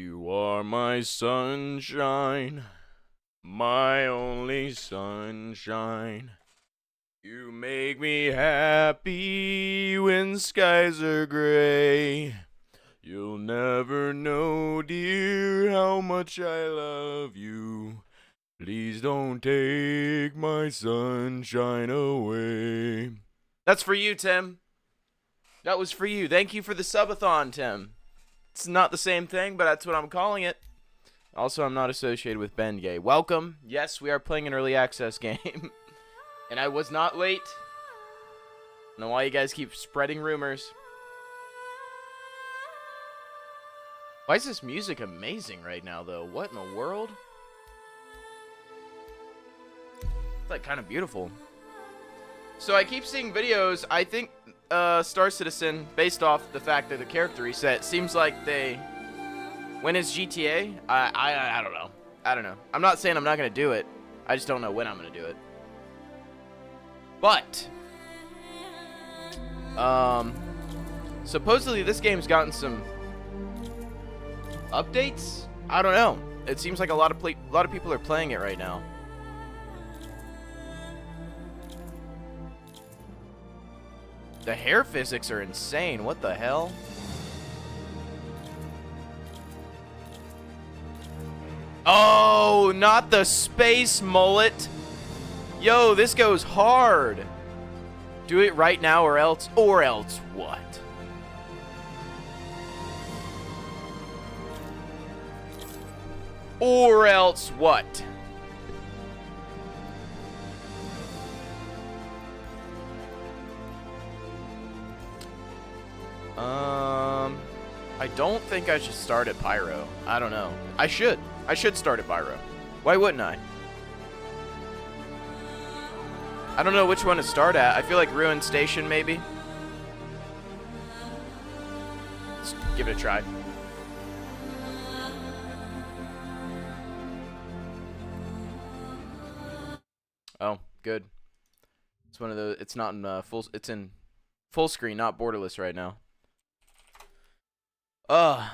You are my sunshine, my only sunshine. You make me happy when skies are gray. You'll never know, dear, how much I love you. Please don't take my sunshine away. That's for you, Tim. That was for you. Thank you for the subathon, Tim. It's not the same thing, but that's what I'm calling it. Also, I'm not associated with Bengay. Welcome. Yes, we are playing an early access game. And I was not late. I don't know why you guys keep spreading rumors. Why is this music amazing right now, though? What in the world? It's like kind of beautiful. So I keep seeing videos, I think Star Citizen, based off the fact that the character reset, seems like they... When is GTA? I don't know. I don't know. I'm not saying I'm not going to do it. I just don't know when I'm going to do it. But supposedly this game's gotten some updates. I don't know. It seems like a lot of people are playing it right now. The hair physics are insane. What the hell? Oh, not the space mullet. Yo, this goes hard. Do it right now or else what? Or else what? I don't think I should start at Pyro. I don't know. I should start at Pyro. Why wouldn't I? I don't know which one to start at. I feel like Ruin Station, maybe. Let's give it a try. Oh, good. It's one of the. It's not in full. It's in full screen, not borderless right now.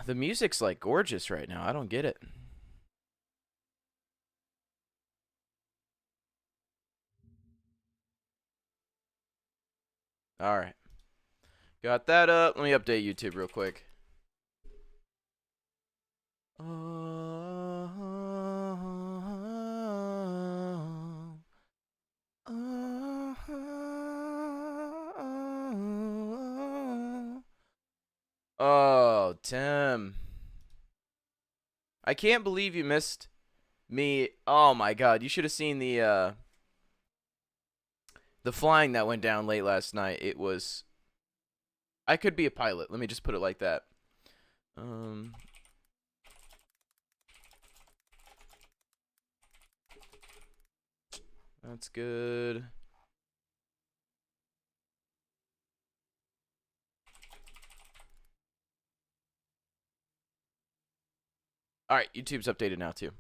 The music's like gorgeous right now. I don't get it. All right. Got that up. Let me update YouTube real quick. Oh, Tim. I can't believe you missed me. Oh my god, you should have seen the flying that went down late last night. It was... I could be a pilot. Let me just put it like that. That's good. Alright, YouTube's updated now, too.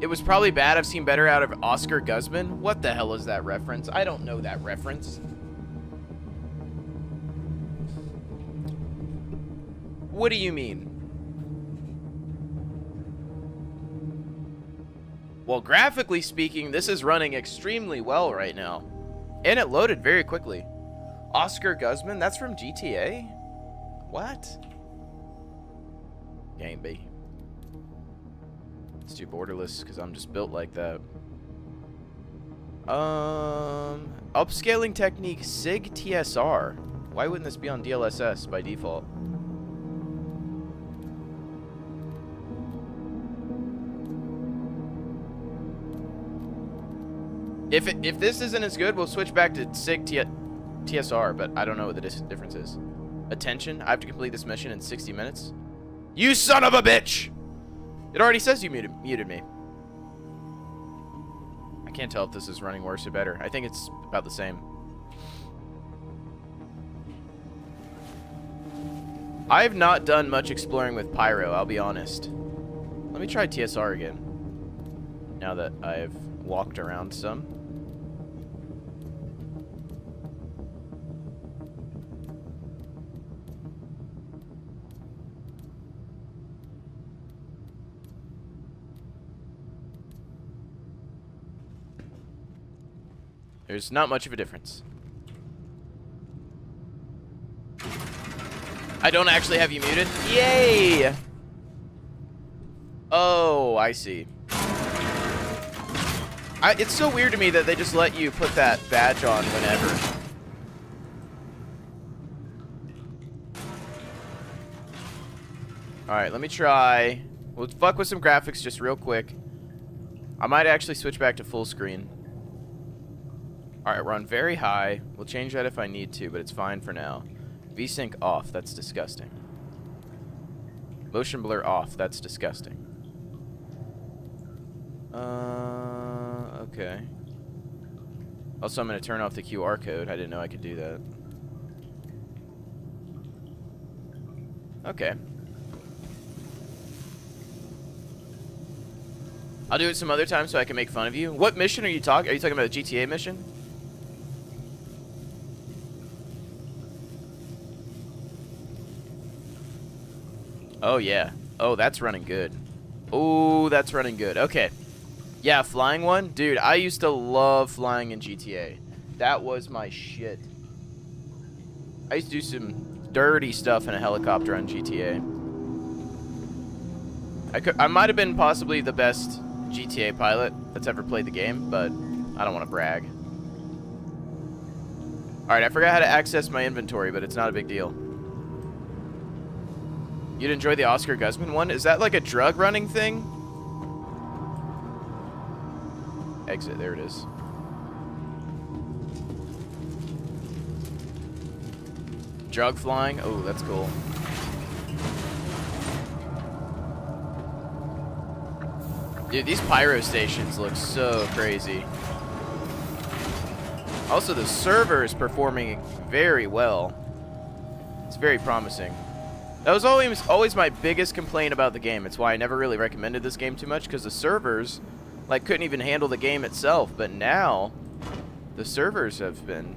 It was probably bad. I've seen better out of Oscar Guzman. What the hell is that reference? I don't know that reference. What do you mean? Well, graphically speaking, this is running extremely well right now. And it loaded very quickly. Oscar Guzman? That's from GTA? What? Game B. Let's do borderless because I'm just built like that. Upscaling technique SIG TSR. Why wouldn't this be on DLSS by default? If this isn't as good, we'll switch back to SIG TSR, but I don't know what the difference is. Attention, I have to complete this mission in 60 minutes. You son of a bitch! It already says you muted me. I can't tell if this is running worse or better. I think it's about the same. I've not done much exploring with Pyro, I'll be honest. Let me try TSR again. Now that I've walked around some. There's not much of a difference. I don't actually have you muted. Yay! Oh, I see. It's so weird to me that they just let you put that badge on whenever. Alright, let me try. We'll fuck with some graphics just real quick. I might actually switch back to full screen. Alright, we're on very high. We'll change that if I need to, but it's fine for now. VSync off. That's disgusting. Motion blur off. That's disgusting. Okay. Also, I'm going to turn off the QR code. I didn't know I could do that. Okay. I'll do it some other time so I can make fun of you. What mission are you talking? Are you talking about a GTA mission? Oh, yeah. Oh, that's running good. Oh, that's running good. Okay. Yeah, flying one? Dude, I used to love flying in GTA. That was my shit. I used to do some dirty stuff in a helicopter on GTA. I might have been possibly the best GTA pilot that's ever played the game, but I don't want to brag. Alright, I forgot how to access my inventory, but it's not a big deal. You'd enjoy the Oscar Guzman one? Is that like a drug running thing? Exit, there it is. Drug flying? Oh, that's cool. Dude, these pyro stations look so crazy. Also, the server is performing very well. It's very promising. That was always my biggest complaint about the game. It's why I never really recommended this game too much, because the servers, like, couldn't even handle the game itself. But now, the servers have been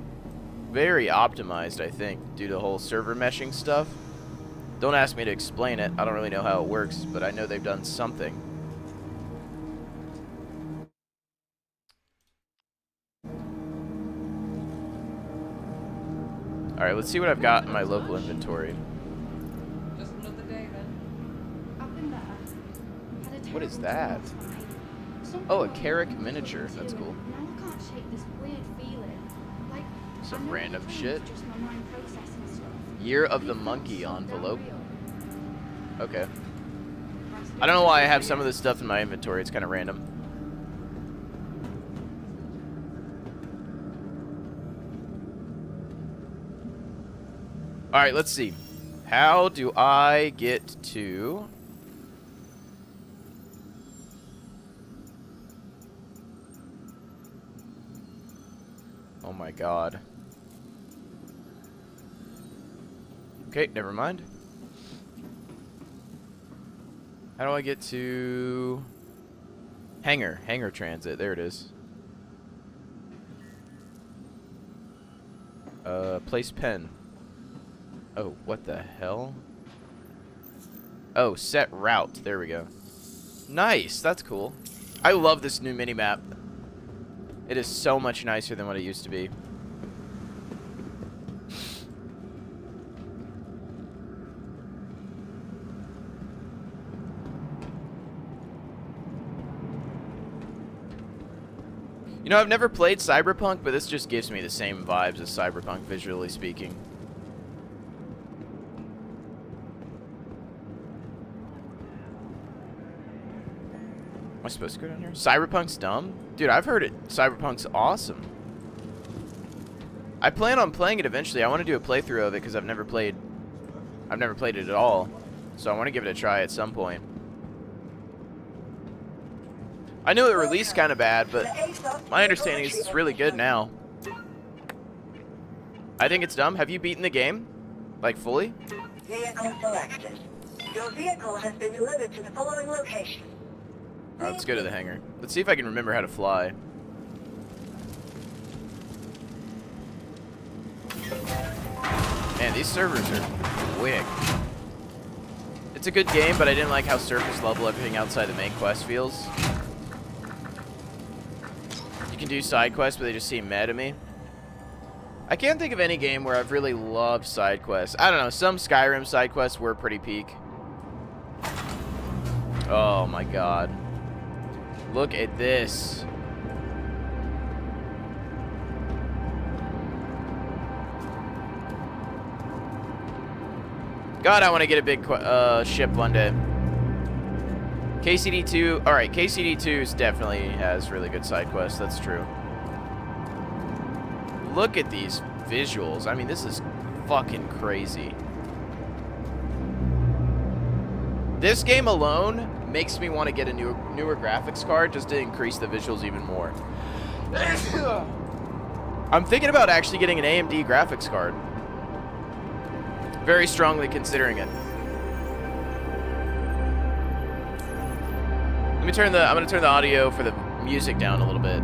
very optimized, I think, due to the whole server meshing stuff. Don't ask me to explain it. I don't really know how it works, but I know they've done something. Alright, let's see what I've got in my local inventory. Just another day then. I've been there. Had a What is that? Oh, a Carrick miniature. That's cool. Now I can't shake this weird feeling. Like Some I know random it's shit. just my mind processing stuff. Year of the Monkey envelope. Okay. I don't know why I have some of this stuff in my inventory. It's kind of random. Alright, let's see. How do I get to... Oh my god. Okay, never mind. How do I get to... Hangar transit. There it is. Place pen. Oh, what the hell? Oh, set route. There we go. Nice. That's cool. I love this new mini-map. It is so much nicer than what it used to be. You know, I've never played Cyberpunk, but this just gives me the same vibes as Cyberpunk, visually speaking. Am I supposed to go down here? Cyberpunk's dumb? Dude, I've heard it. Cyberpunk's awesome. I plan on playing it eventually. I want to do a playthrough of it because I've never played it at all. So I want to give it a try at some point. I knew it released kind of bad, but my understanding is it's really good now. I think it's dumb. Have you beaten the game? Like, fully? Vehicle selected. Your vehicle has been delivered to the following location. Alright, let's go to the hangar. Let's see if I can remember how to fly. Man, these servers are quick. It's a good game, but I didn't like how surface level everything outside the main quest feels. You can do side quests, but they just seem meh to me. I can't think of any game where I've really loved side quests. I don't know. Some Skyrim side quests were pretty peak. Oh my god. Look at this. God, I want to get a big ship one day. KCD2, alright, KCD2 definitely has really good side quests, that's true. Look at these visuals. I mean, this is fucking crazy. This game alone makes me want to get a newer graphics card just to increase the visuals even more. I'm thinking about actually getting an AMD graphics card. Very strongly considering it. Let me turn I'm gonna turn the audio for the music down a little bit.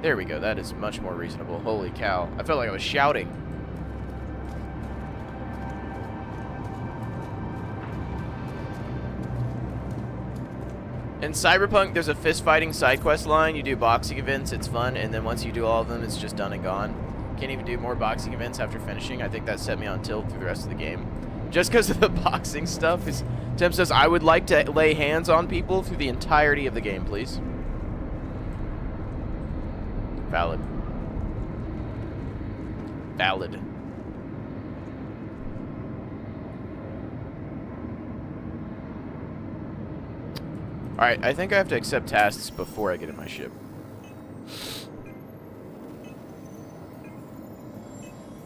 There we go, that is much more reasonable. Holy cow. I felt like I was shouting. In Cyberpunk, there's a fist-fighting side quest line. You do boxing events, it's fun, and then once you do all of them, it's just done and gone. Can't even do more boxing events after finishing. I think that set me on tilt through the rest of the game. Just because of the boxing stuff. Tim says, I would like to lay hands on people through the entirety of the game, please. Valid. Valid. Alright, I think I have to accept tasks before I get in my ship.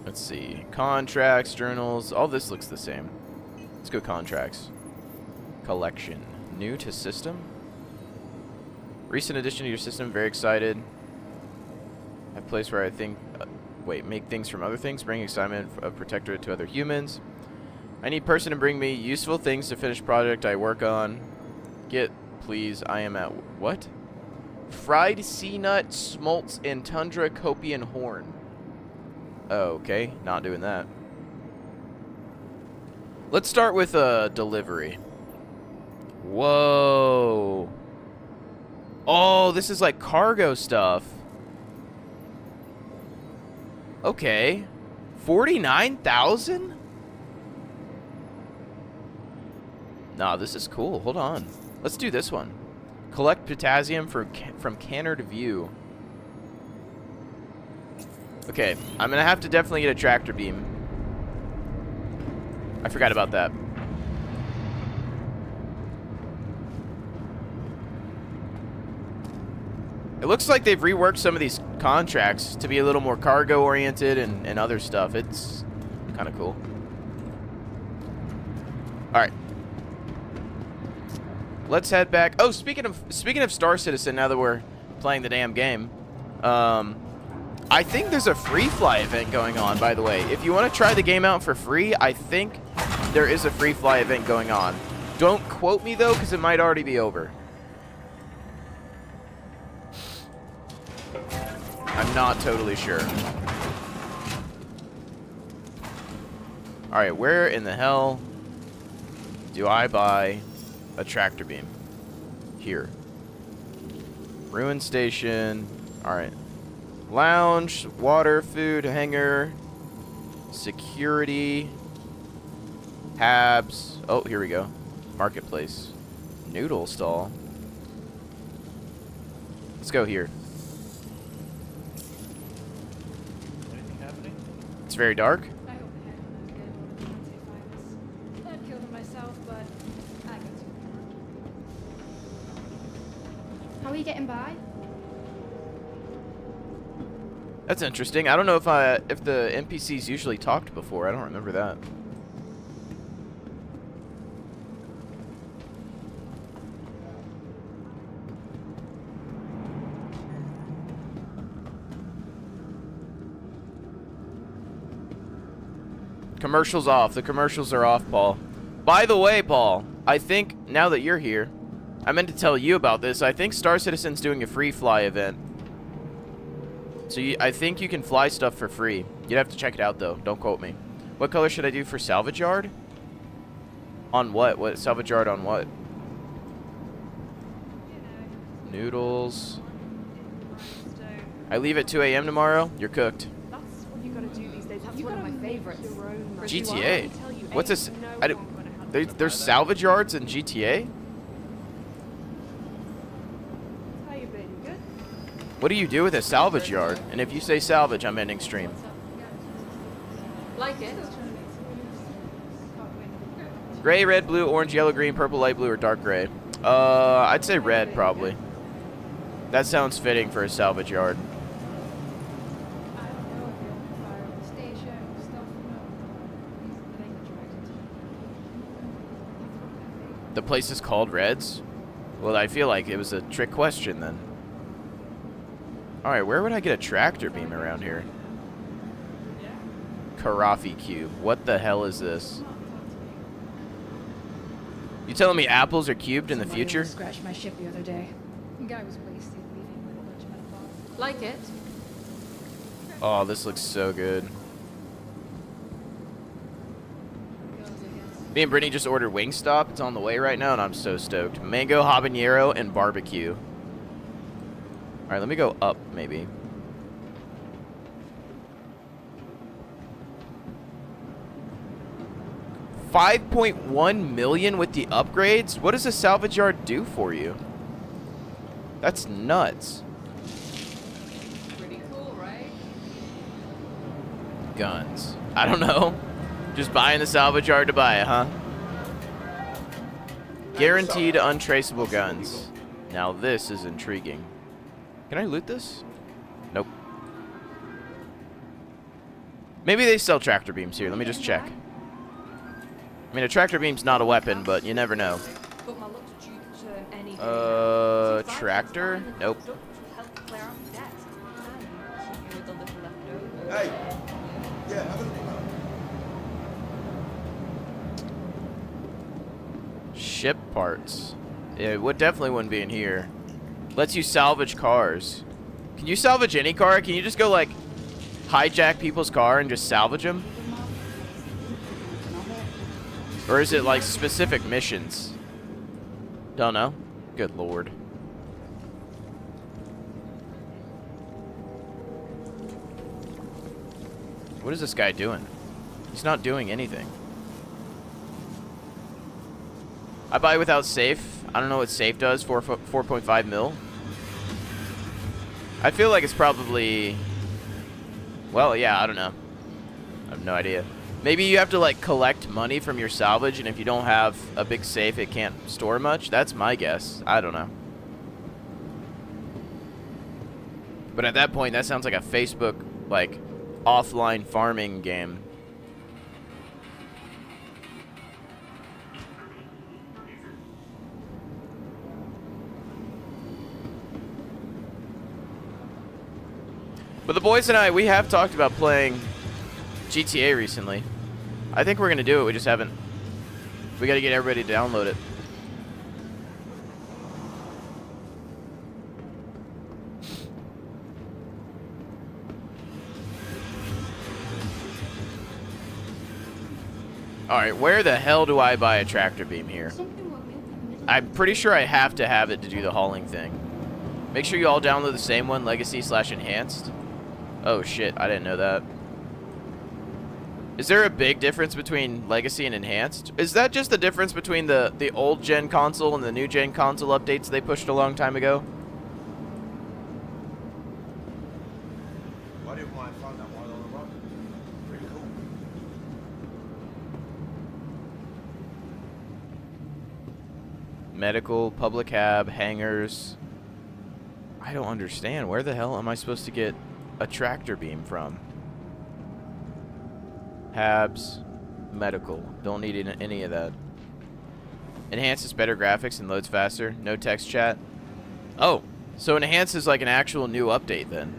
Let's see. Contracts, journals, all this looks the same. Let's go contracts. Collection. New to system? Recent addition to your system, very excited. A place where I think... wait, make things from other things, bring excitement of protectorate to other humans. I need person to bring me useful things to finish project I work on. Get, please, I am at... what? Fried sea nut, smolts, and tundra copian horn. Oh, okay, not doing that. Let's start with delivery. Whoa. Oh, this is like cargo stuff. Okay. 49,000? Nah, this is cool. Hold on. Let's do this one. Collect potassium from Canard View. Okay, I'm gonna have to definitely get a tractor beam. I forgot about that. It looks like they've reworked some of these contracts to be a little more cargo oriented and other stuff. It's kind of cool. All right. Let's head back. Oh, speaking of Star Citizen, now that we're playing the damn game, I think there's a free fly event going on, by the way. If you want to try the game out for free, I think there is a free fly event going on. Don't quote me, though, because it might already be over. I'm not totally sure. Alright, where in the hell do I buy a tractor beam? Here. Ruin station. Alright. Lounge, water, food, hangar, security, Habs. Oh, here we go. Marketplace. Noodle stall. Let's go here. Anything happening? It's very dark. I hope the head is good. I'd kill him myself, but I got too far. How are you getting by? That's interesting. I don't know if the NPCs usually talked before. I don't remember that. Commercials off. The commercials are off, Paul. By the way, Paul, I think now that you're here, I meant to tell you about this. I think Star Citizen's doing a free fly event. So I think you can fly stuff for free. You'd have to check it out, though. Don't quote me. What color should I do for salvage yard? On what? What salvage yard on what? Noodles. So I leave at 2 a.m. tomorrow. You're cooked. That's what you gotta do these days. That's You one of gotta my make favorites. your own Chris, GTA. I can tell you, What's this? ain't no I don't- one gonna have There's, to there's buy that. salvage yards in GTA? How you been? Good? What do you do with a salvage yard? And if you say salvage, I'm ending stream. like it. Gray, red, blue, orange, yellow, green, purple, light blue, or dark gray? I'd say red, probably. That sounds fitting for a salvage yard. I don't know if you're on fire at the station or stuff. The place is called Reds? Well, I feel like it was a trick question then. Alright, where would I get a tractor beam around here? Karafi Cube. What the hell is this? You telling me apples are cubed in the future? Scratched my ship the other day. The guy was wasted leaving with a bunch of metaphors. Like it. Oh, this looks so good. Me and Brittany just ordered Wingstop. It's on the way right now, and I'm so stoked. Mango, habanero, and barbecue. Alright, let me go up, maybe. $5.1 million with the upgrades? What does a salvage yard do for you? That's nuts. Pretty cool, right? Guns. I don't know. Just buying the salvage yard to buy it, huh? Guaranteed untraceable guns. Now this is intriguing. Can I loot this? Nope. Maybe they sell tractor beams here. Let me just check. I mean, a tractor beam's not a weapon, but you never know. But my look's due to anything. Tractor? Nope. Help clear out debt. And keep you with a little left over. Hey. Yeah, have a look. Ship parts. It would definitely wouldn't be in here. Lets you salvage cars. Can you salvage any car? Can you just go, like, hijack people's car and just salvage them? Or is it, like, specific missions? Don't know. Good lord. What is this guy doing? He's not doing anything. I buy without safe. I don't know what safe does. 4.5 mil. I feel like it's probably... Well, yeah, I don't know. I have no idea. Maybe you have to, like, collect money from your salvage, and if you don't have a big safe, it can't store much. That's my guess. I don't know. But at that point, that sounds like a Facebook, like, offline farming game. But the boys and I, we have talked about playing GTA recently. I think we're going to do it. We just haven't. We got to get everybody to download it. Alright, where the hell do I buy a tractor beam here? I'm pretty sure I have to have it to do the hauling thing. Make sure you all download the same one, Legacy/Enhanced. Oh shit, I didn't know that. Is there a big difference between Legacy and Enhanced? Is that just the difference between the old gen console and the new gen console updates they pushed a long time ago? I didn't mind find that one on the run. Pretty cool. Medical, public hab, hangars. I don't understand. Where the hell am I supposed to get a tractor beam from? Habs, medical. Don't need any of that. Enhances better graphics and loads faster. No text chat. Oh, so Enhance is like an actual new update then.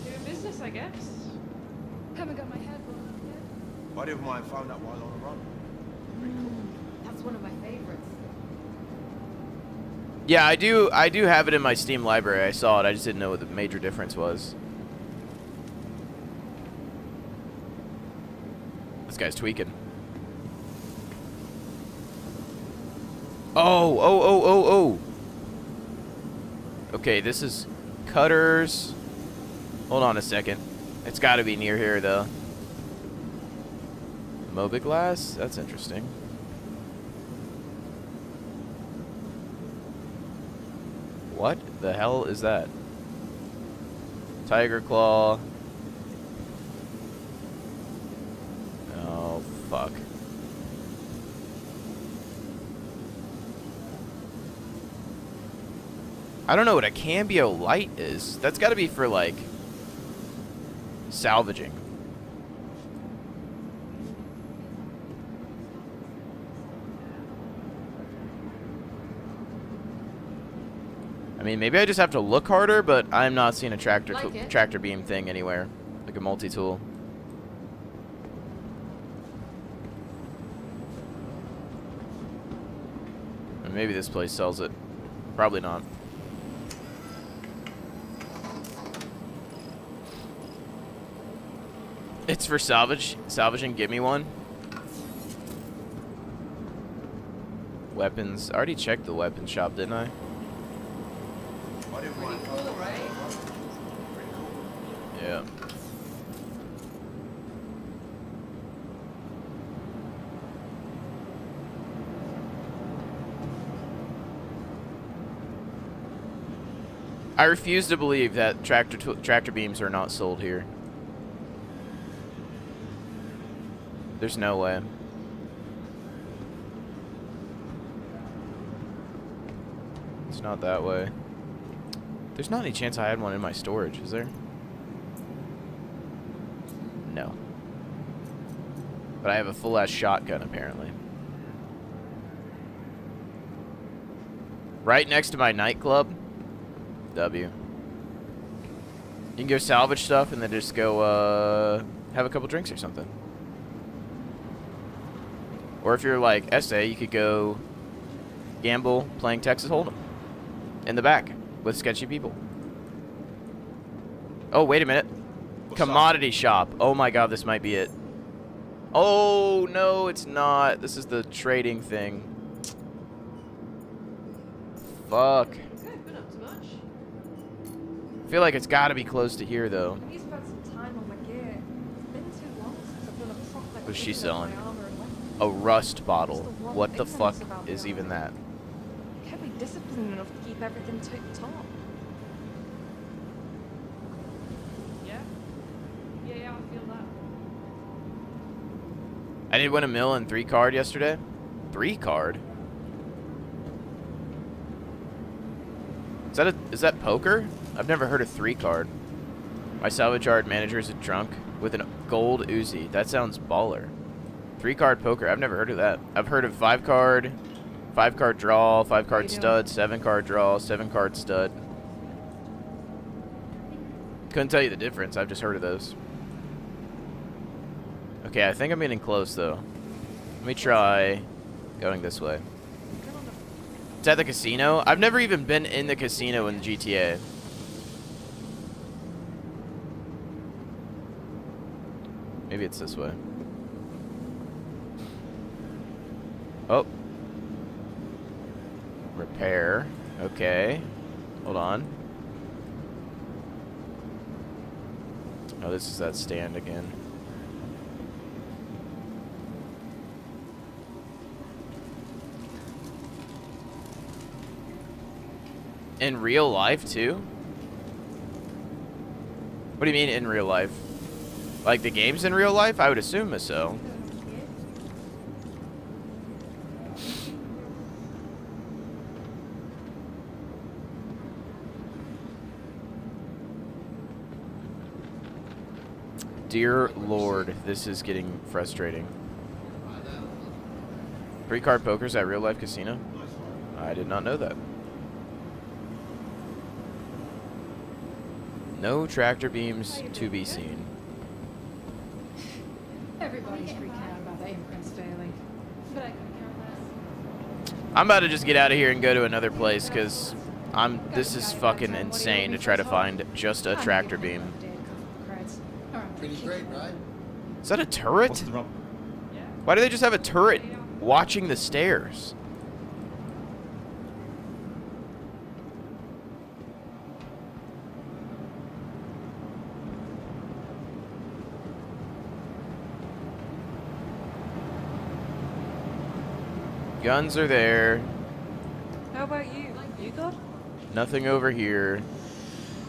Doing business, I guess. Haven't got my head blown yet. I didn't mind find that one on the run. That's one of my favorites. Yeah, I do have it in my Steam library. I saw it. I just didn't know what the major difference was. This guy's tweaking. Oh, oh, oh, oh, oh. Okay, this is Cutters. Hold on a second. It's got to be near here, though. Mobiglass? That's interesting. What the hell is that? Tiger Claw. Oh, fuck. I don't know what a Cambio light is. That's got to be for, like, salvaging. I mean, maybe I just have to look harder, but I'm not seeing a tractor beam thing anywhere, like a multi-tool. And maybe this place sells it. Probably not. It's for salvaging. Give me one. Weapons. I already checked the weapons shop, didn't I? I didn't mind. Cool, right? Pretty cool. Yeah. I refuse to believe that tractor beams are not sold here. There's no way. It's not that way. There's not any chance I had one in my storage, is there? No. But I have a full-ass shotgun, apparently. Right next to my nightclub. W. You can go salvage stuff and then just go, have a couple drinks or something. Or if you're like SA, you could go gamble playing Texas Hold'em in the back with sketchy people. Oh, wait a minute. What's Commodity shop. Oh my god, this might be it. Oh, no, it's not. This is the trading thing. Fuck. Okay, been up to much. I feel like it's got to be close to here, though. I need to spend some time on my gear. It's been too long since I've done a proper What's she clean of selling? my armor and weapons. A rust bottle. Just the one What the thing fuck nice about is the even that? I can't be disciplined enough to keep everything tip top. Yeah? Yeah, I feel that. I did win a mill in 3-card yesterday. 3-card? Is that poker? I've never heard of 3-card. My salvage yard manager is a drunk with a gold Uzi. That sounds baller. 3-card poker. I've never heard of that. I've heard of 5-card, 5-card draw, 5-card stud, 7-card draw, 7-card stud. Couldn't tell you the difference. I've just heard of those. Okay, I think I'm getting close though. Let me try going this way. It's at the casino. I've never even been in the casino in the GTA. Maybe it's this way. Oh. Repair. Okay. Hold on. Oh, this is that stand again. In real life, too? What do you mean in real life? Like the game's in real life? I would assume so. Dear Lord, this is getting frustrating. 3-card poker's at real life casino? I did not know that. No tractor beams to be seen. Everybody's freaking out about that in Prince Daily. But I couldn't care less. I'm about to just get out of here and go to another place because this is fucking insane to try to find just a tractor beam. Pretty great, right? Is that a turret? What's the problem? Why do they just have a turret watching the stairs? Guns are there. How about you? You good? Nothing over here.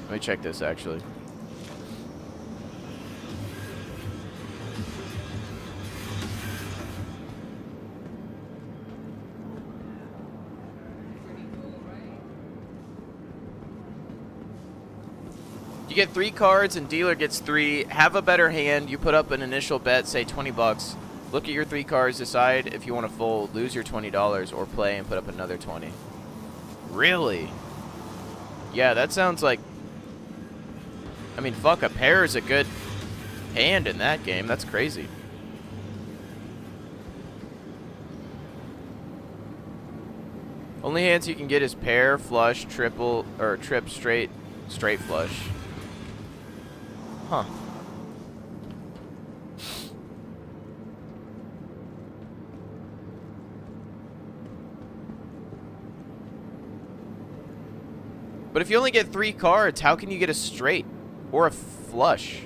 Let me check this actually. You get 3 cards and dealer gets 3. Have a better hand. You put up an initial bet, say 20 bucks. Look at your 3 cards, decide if you want to fold, lose your $20, or play and put up another 20. Really? Yeah, that sounds like... I mean, fuck, a pair is a good hand in that game. That's crazy. Only hands you can get is pair, flush, triple, or trip, straight flush. Huh. But if you only get 3 cards, how can you get a straight or a flush?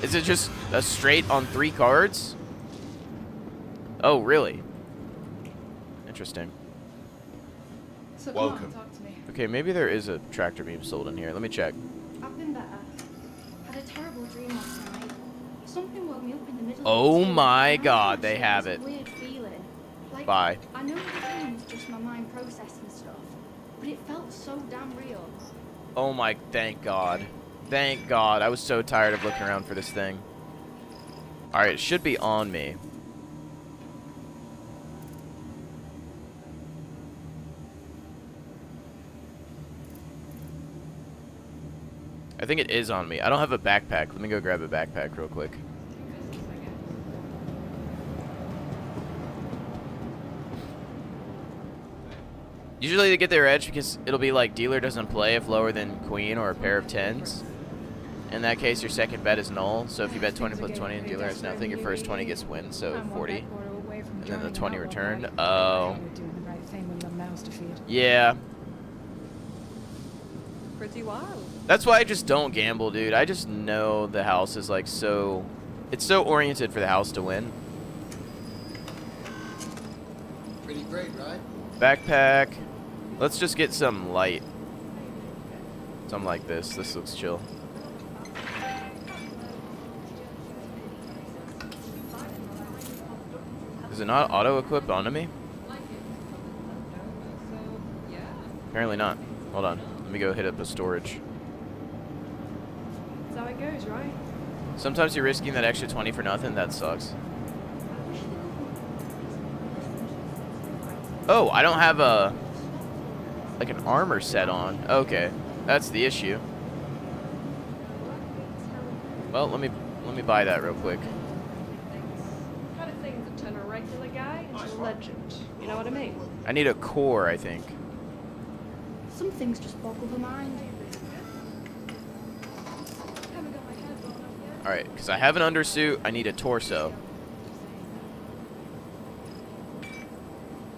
Is it just a straight on 3 cards? Oh, really? Interesting. So Welcome. come on, talk to me. Okay, maybe there is a tractor beam sold in here. Let me check. I've been better. Had a terrible dream last night. Something woke me up in the middle Oh of the my and I God, had they this have it. Weird feeling. Like, Bye. I know the dream was just my mind processing stuff, but it felt so damn real. Oh my, thank God. Thank God. I was so tired of looking around for this thing. Alright, it should be on me. I think it is on me. I don't have a backpack. Let me go grab a backpack real quick. Usually they get their edge because it'll be like dealer doesn't play if lower than queen or a pair of 10s. In that case, your second bet is null. So if you bet 20 plus 20 and dealer has nothing, your first 20 gets win, so 40. And then the 20 returned. Oh. Yeah. Pretty wild. That's why I just don't gamble, dude. I just know the house is like so... It's so oriented for the house to win. Pretty great, right? Backpack. Let's just get some light. Something like this. This looks chill. Is it not auto-equipped onto me? Apparently not. Hold on. Let me go hit up a storage. That's how it goes, right? Sometimes you're risking that extra 20 for nothing. That sucks. Oh, I don't have a... like an armor set on. Okay. That's the issue. Well, let me buy that real quick. Kind of thing that turn a regular guy into a legend. You know what I mean? I need a core, I think. Some things just boggle the mind. Alright, because I have an undersuit, I need a torso.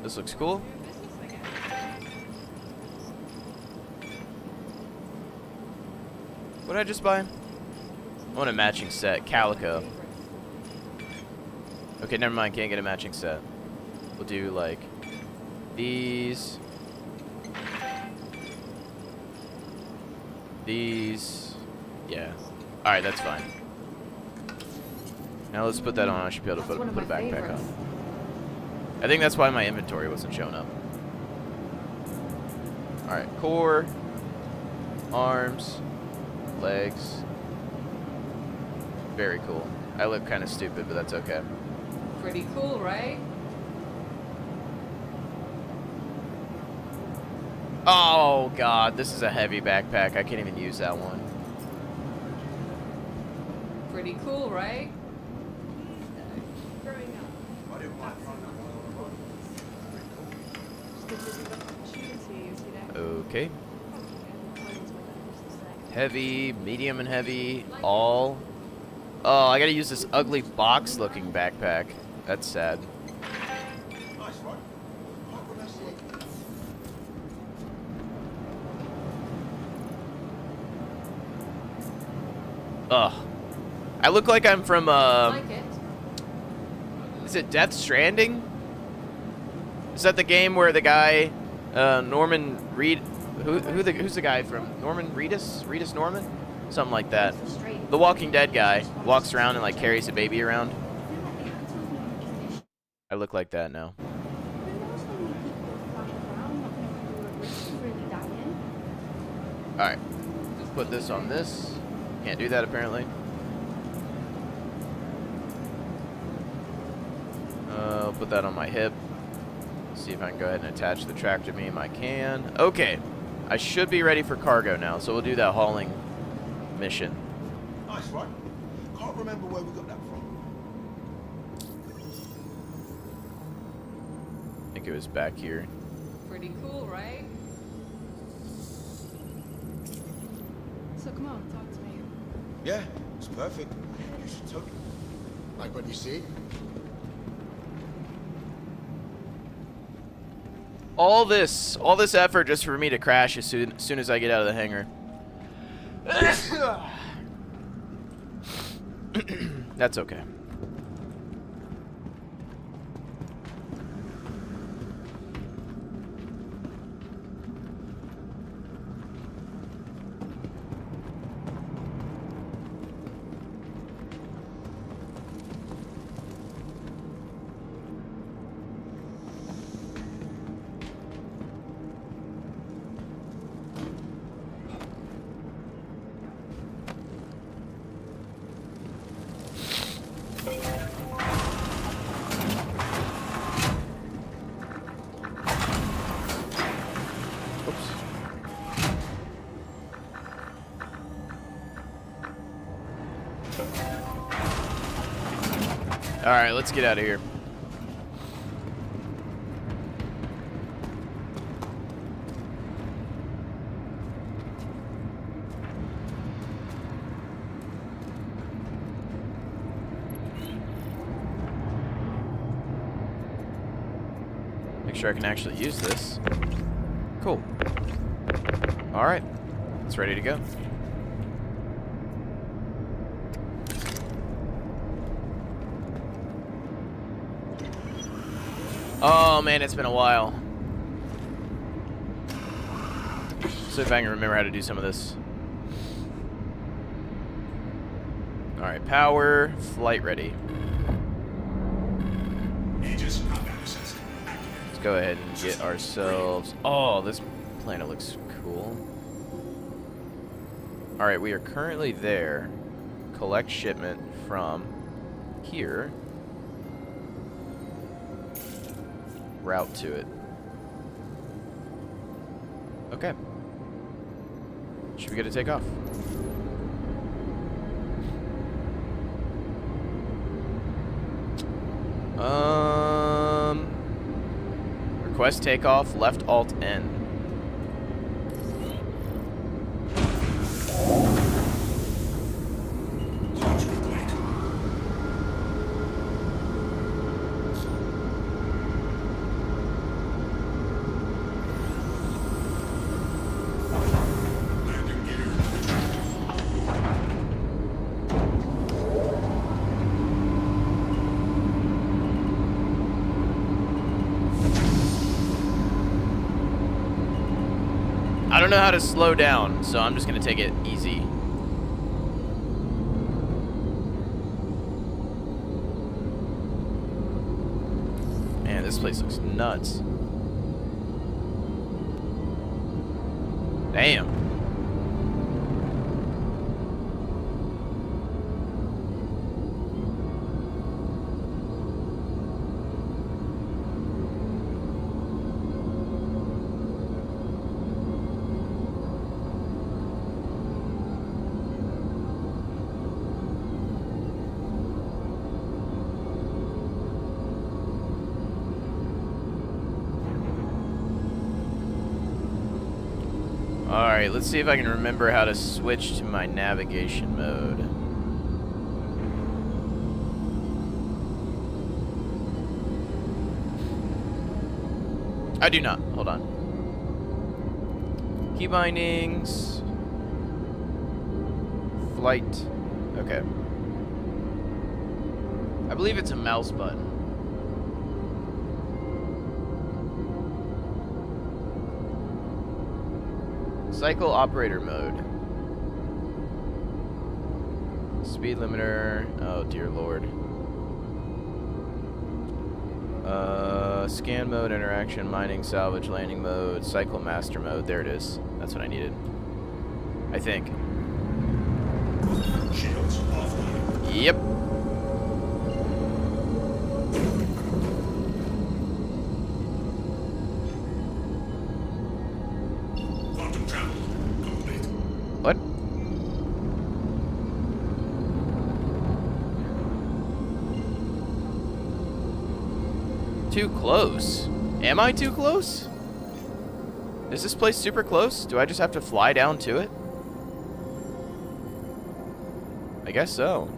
This looks cool. What did I just buy? I want a matching set. Calico. Okay, never mind. Can't get a matching set. We'll do, like, these. These. Yeah. Alright, that's fine. Now let's put that on. I should be able to put a backpack on. I think that's why my inventory wasn't showing up. Alright, core, arms, legs. Very cool. I look kind of stupid, but that's okay. Pretty cool, right? Oh, God, this is a heavy backpack. I can't even use that one. Pretty cool, right? Okay. Heavy, medium and heavy, all. Oh, I gotta use this ugly box-looking backpack. That's sad. Ugh. I look like I'm from, Like it. is it Death Stranding? Is that the game where the guy, Norman Reed, who's the guy from Norman Reedus? Reedus Norman? Something like that. Straight. The Walking Dead guy walks around and like carries a baby around. I feel like they had to have been in a condition. I look like that now. There are so many people flying around, not knowing who are risks of really dying. Alright. Let's put this on this. Can't do that apparently. I'll put that on my hip. See if I can go ahead and attach the tractor beam. I can. Okay. I should be ready for cargo now, so we'll do that hauling mission. Nice, right? Can't remember where we got that from. I think it was back here. Pretty cool, right? So come on, talk to me. Yeah, it's perfect. You should totally. Like what you see? All this effort just for me to crash as soon as I get out of the hangar. That's okay. All right, let's get out of here. Make sure I can actually use this. Cool. All right, it's ready to go. Oh man, it's been a while. See if I can remember how to do some of this. Alright, power, flight ready. Let's go ahead and get ourselves... Oh, this planet looks cool. Alright, we are currently there. Collect shipment from here. Route to it. Okay. Should we get to take off? Request takeoff, left alt N. I don't know how to slow down, so I'm just gonna take it easy. Man, this place looks nuts. Damn. Alright, let's see if I can remember how to switch to my navigation mode. I do not. Hold on. Key bindings. Flight. Okay. I believe it's a mouse button. Cycle operator mode. Speed limiter. Oh dear lord. Scan mode, interaction, mining, salvage, landing mode, cycle master mode. There it is. That's what I needed. I think. Shields offline. Yep. Quantum travel complete. What? Too close. Am I too close? Is this place super close? Do I just have to fly down to it? I guess so.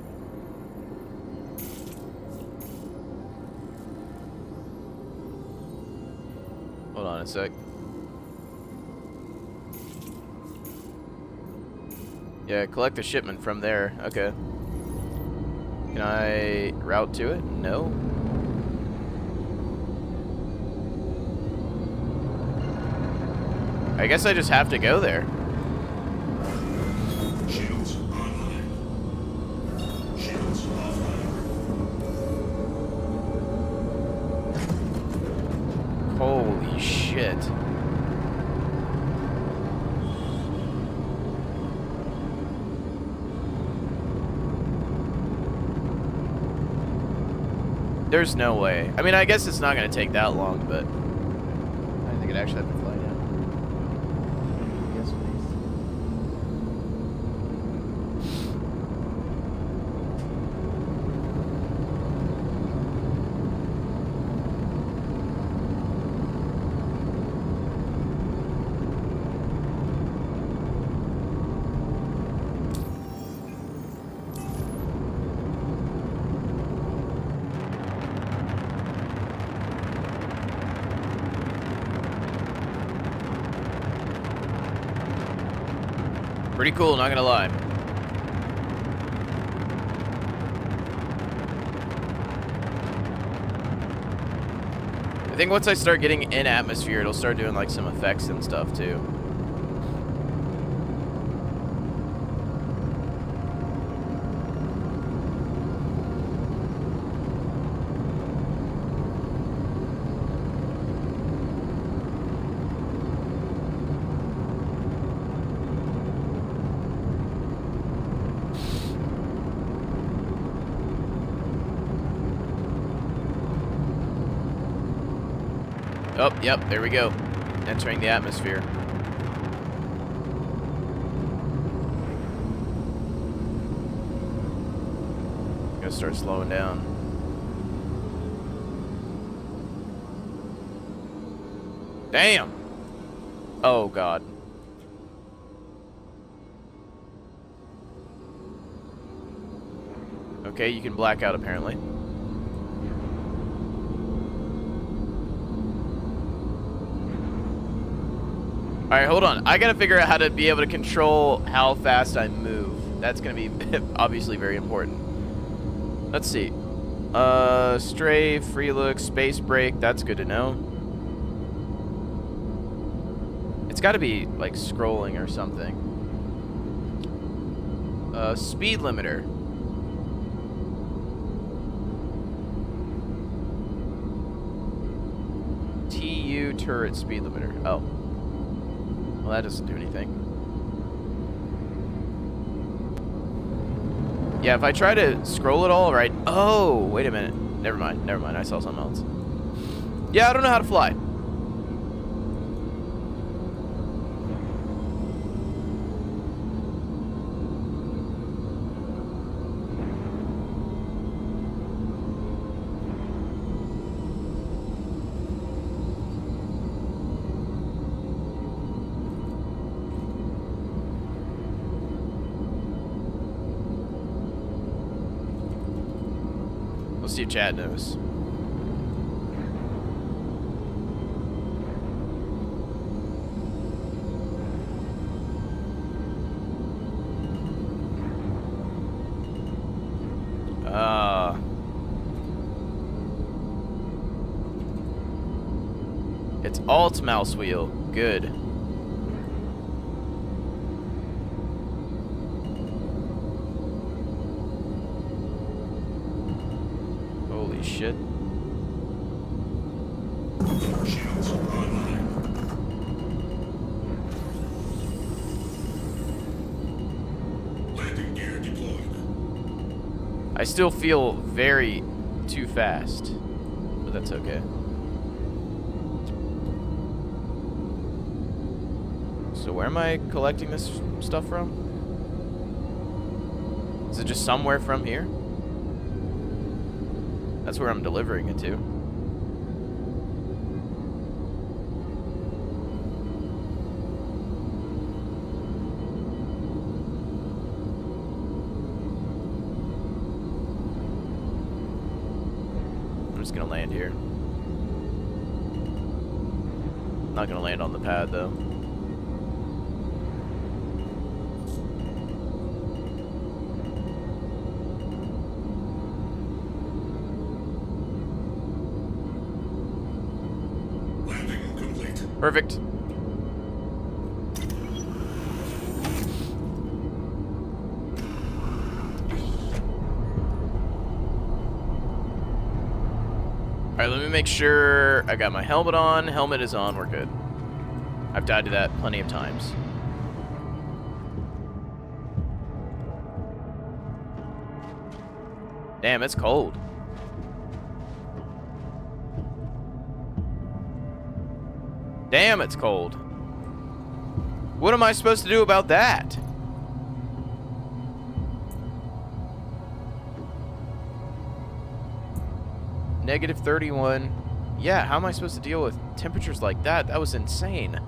Hold on a sec. Yeah, collect the shipment from there. Okay. Can I route to it? No. I guess I just have to go there. Shields online. Shields offline. Holy shit. There's no way. I mean, I guess it's not going to take that long, but I think it actually have to fly down. Yes, please. Pretty cool, not gonna lie. I think once I start getting in atmosphere, it'll start doing like some effects and stuff too. Oh, yep, there we go. Entering the atmosphere. Gotta start slowing down. Damn! Oh, God. Okay, you can black out apparently. Alright, hold on. I gotta figure out how to be able to control how fast I move. That's gonna be obviously very important. Let's see. Stray, free look, space break. That's good to know. It's gotta be, like, scrolling or something. Speed limiter. TU turret speed limiter. Oh. Well, that doesn't do anything. Yeah, if I try to scroll it all right... Oh, wait a minute. Never mind. Never mind. I saw something else. Yeah, I don't know how to fly. Let's see if Chad knows. It's alt mouse wheel. Good. shit. Shields online. Landing gear deployed. I still feel very too fast, but that's okay. So where am I collecting this stuff from? Is it just somewhere from here? That's where I'm delivering it to. I'm just gonna land here. Not gonna land on the pad though. Landing complete. Perfect. Alright, let me make sure I got my helmet on. Helmet is on, we're good. I've died to that plenty of times. Damn, it's cold. Damn, it's cold. What am I supposed to do about that? Negative 31. Yeah, how am I supposed to deal with temperatures like that? That was insane.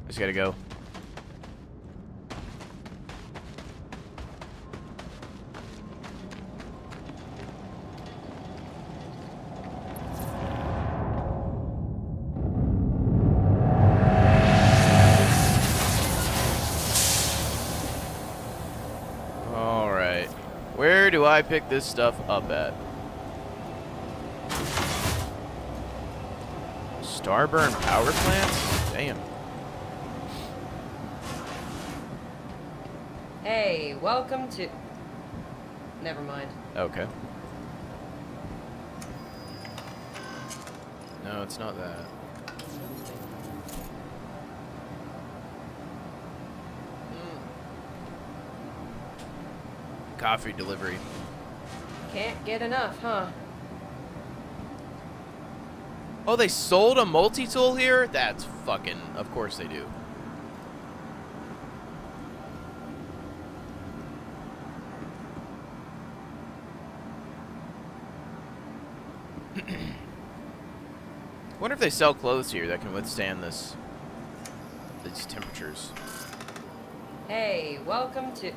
Just gotta go. Alright. Where do I pick this stuff up at? Starburn power plants? Damn. Hey, welcome to... Never mind. Okay. No, it's not that. Coffee delivery. Can't get enough, huh? Oh, they sold a multi-tool here? That's fucking... Of course they do. Wonder if they sell clothes here that can withstand these temperatures. Hey, welcome to...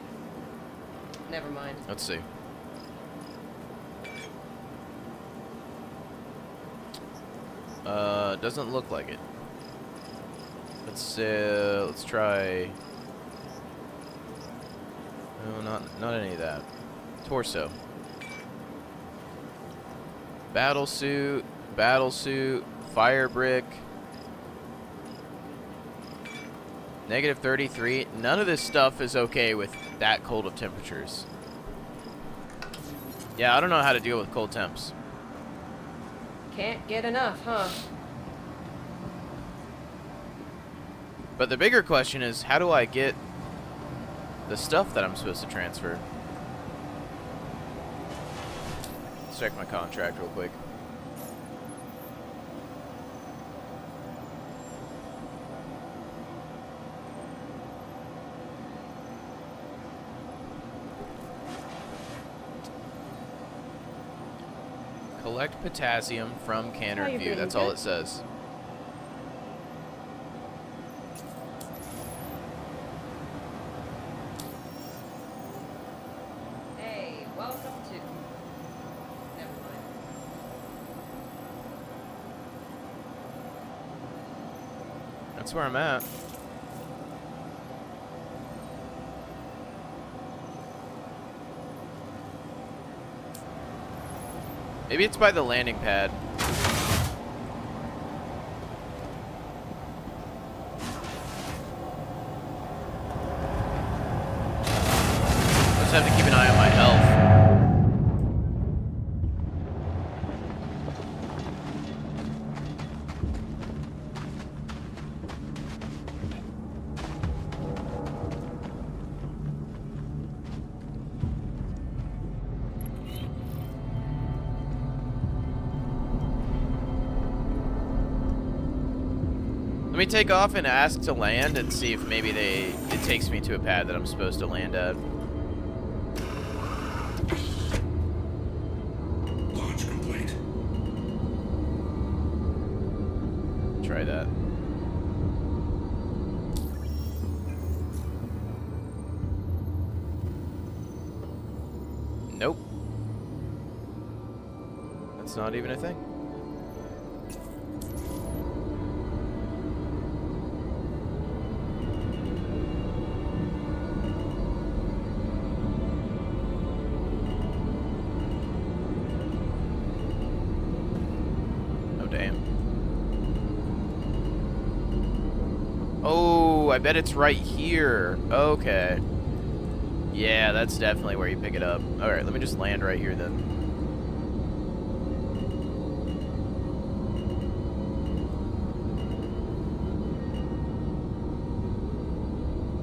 Never mind. Let's see. Doesn't look like it. Let's try. No, not any of that. Torso. Battle suit, fire brick. Negative 33. None of this stuff is okay with that cold of temperatures. Yeah, I don't know how to deal with cold temps. Can't get enough, huh? But the bigger question is, how do I get the stuff that I'm supposed to transfer? Let's check my contract real quick. Collect potassium from Canard you View. doing, That's all good? it says. Hey, welcome to... Never mind. That's where I'm at. Maybe it's by the landing pad. I just have to keep an eye on my health. Let me take off and ask to land and see if maybe it takes me to a pad that I'm supposed to land at. Launch complete. Try that. Nope. That's not even a thing. Oh, I bet it's right here. Okay. Yeah, that's definitely where you pick it up. Alright, let me just land right here then.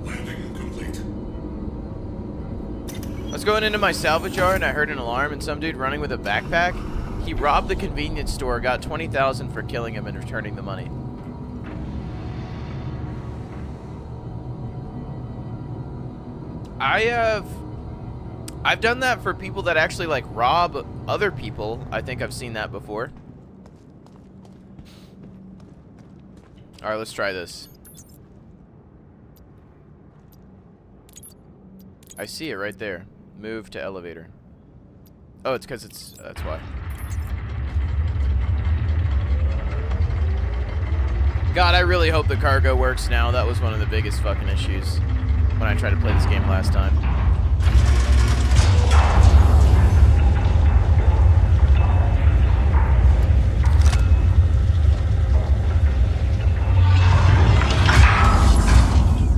Landing complete. I was going into my salvage yard and I heard an alarm and some dude running with a backpack. He robbed the convenience store, got $20,000 for killing him and returning the money. I've done that for people that actually like rob other people. I think I've seen that before. All right, let's try this. I see it right there. Move to elevator. Oh, it's because it's that's why. God, I really hope the cargo works now. That was one of the biggest fucking issues when I tried to play this game last time.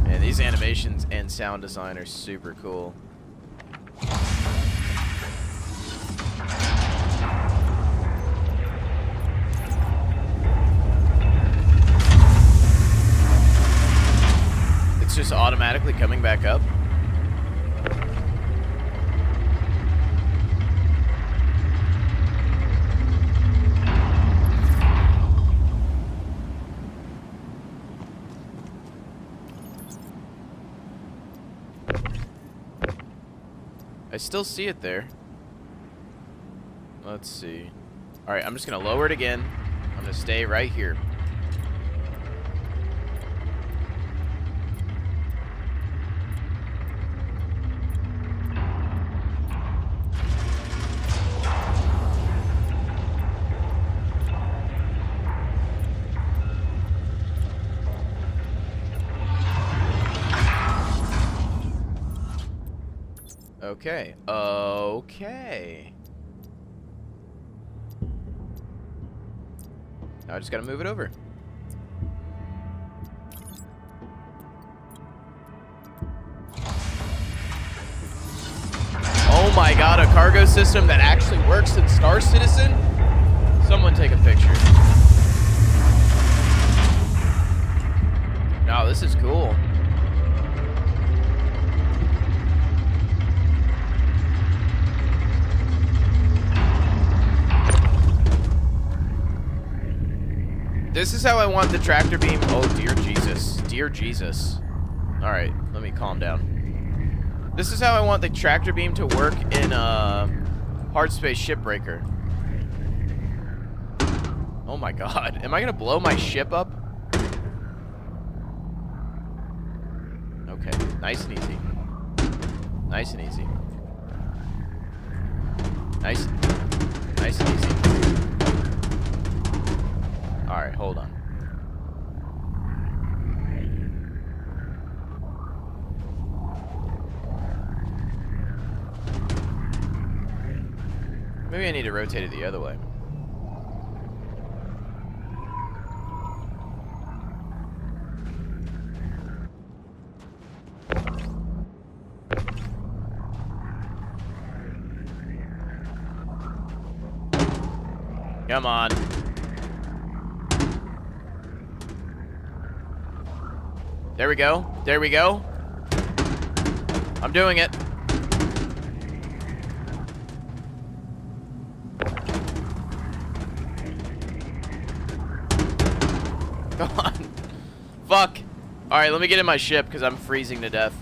And these animations and sound design are super cool. It's just automatically coming back up. I still see it there. Let's see. All right, I'm just gonna lower it again. I'm gonna stay right here. Okay. Okay. Now I just gotta move it over. Oh my god, a cargo system that actually works in Star Citizen? Someone take a picture. No, this is cool. This is how I want the tractor beam. Oh, dear Jesus. Dear Jesus. Alright, let me calm down. This is how I want the tractor beam to work in Hard Space Shipbreaker. Oh my god. Am I gonna blow my ship up? Okay, nice and easy. Nice and easy. Nice and easy. Alright, hold on. Maybe I need to rotate it the other way. Come on. There we go. There we go. I'm doing it. Come on. Fuck. Alright, let me get in my ship because I'm freezing to death.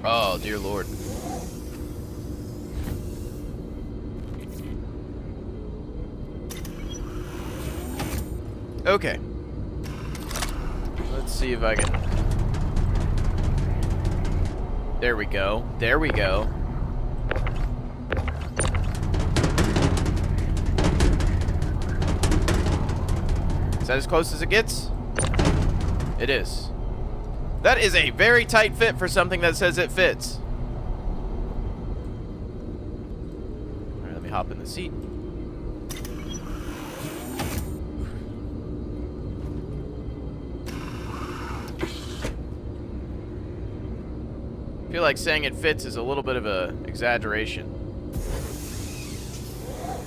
Oh, dear Lord. Okay. Let's see if I can... There we go. There we go. Is that as close as it gets? It is. That is a very tight fit for something that says it fits. Alright, let me hop in the seat. I feel like saying it fits is a little bit of an exaggeration.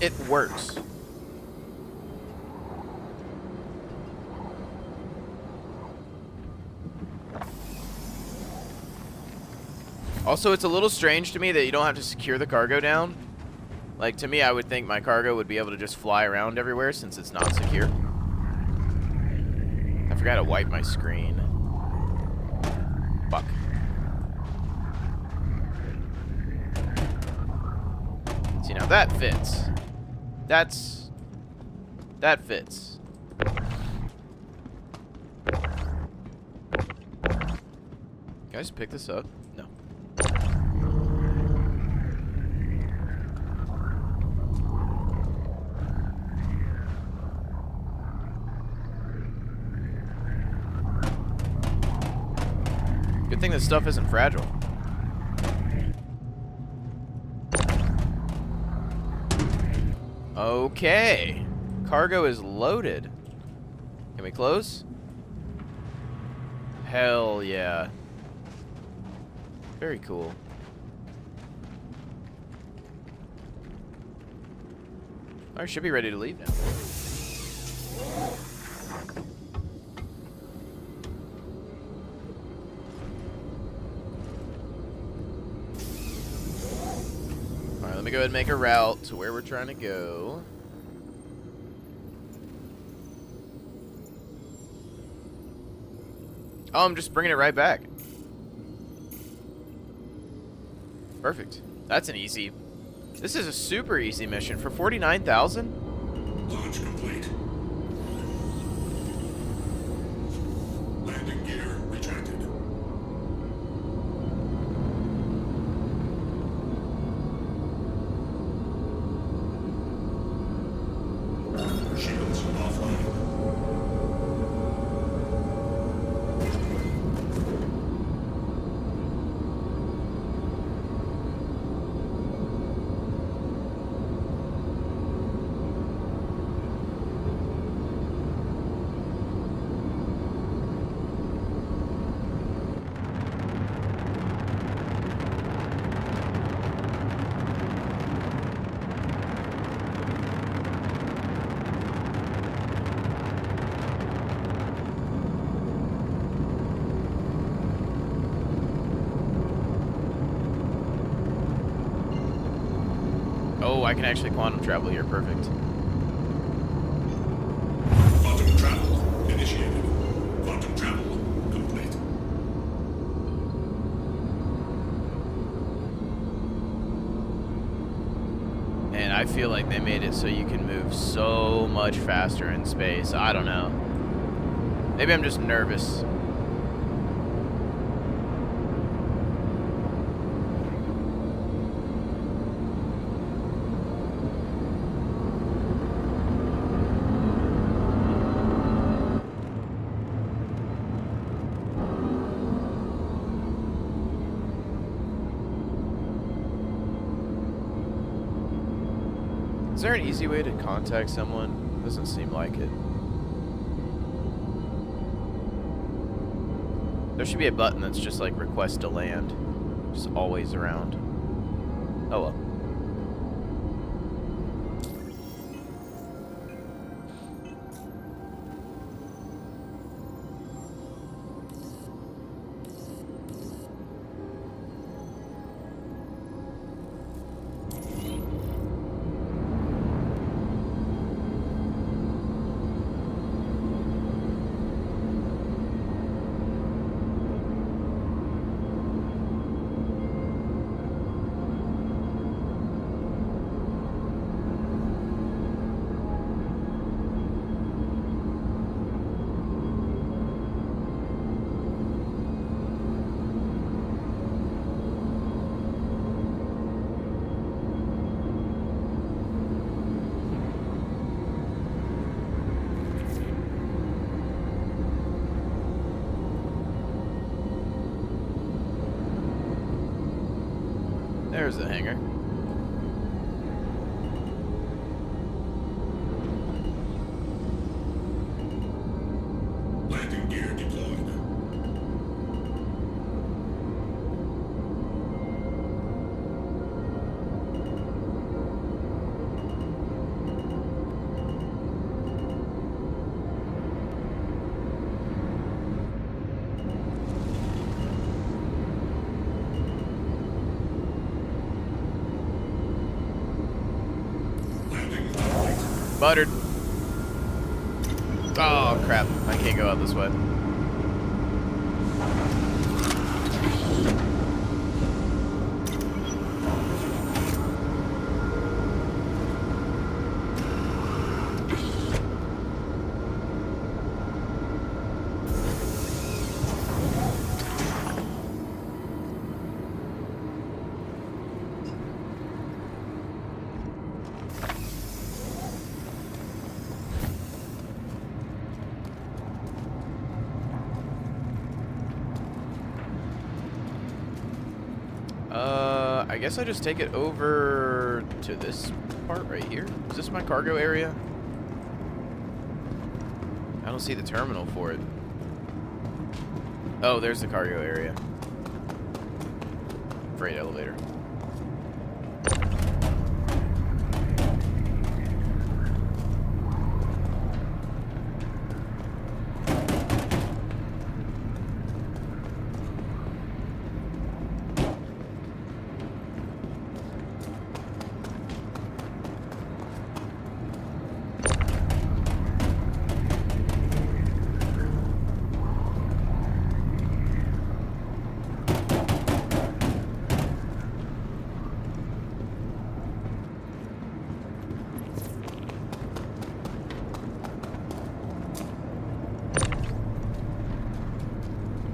It works. Also, it's a little strange to me that you don't have to secure the cargo down. Like, to me, I would think my cargo would be able to just fly around everywhere since it's not secure. I forgot to wipe my screen. Fuck. See, now that fits. That fits. Can I just pick this up? No. Good thing this stuff isn't fragile. Okay. Cargo is loaded. Can we close? Hell yeah. Very cool. Alright, should be ready to leave now. Alright, let me go ahead and make a route to where we're trying to go. Oh, I'm just bringing it right back. Perfect. That's an easy... This is a super easy mission for 49,000? Launch complete. Landing gear retracted. Shields offline. Oh, I can actually quantum travel here. Perfect. Quantum travel initiated. Quantum travel complete. And I feel like they made it so you can move so much faster in space. I don't know. Maybe I'm just nervous. there an easy way to contact someone? Doesn't seem like it. There should be a button that's just like request to land. Just always around. Oh well. There's the hangar. Landing gear deployed. Landing complete. Buttered. Oh crap, I can't go out this way. I guess I just take it over to this part right here. Is this my cargo area? I don't see the terminal for it. Oh, there's the cargo area. Freight elevator.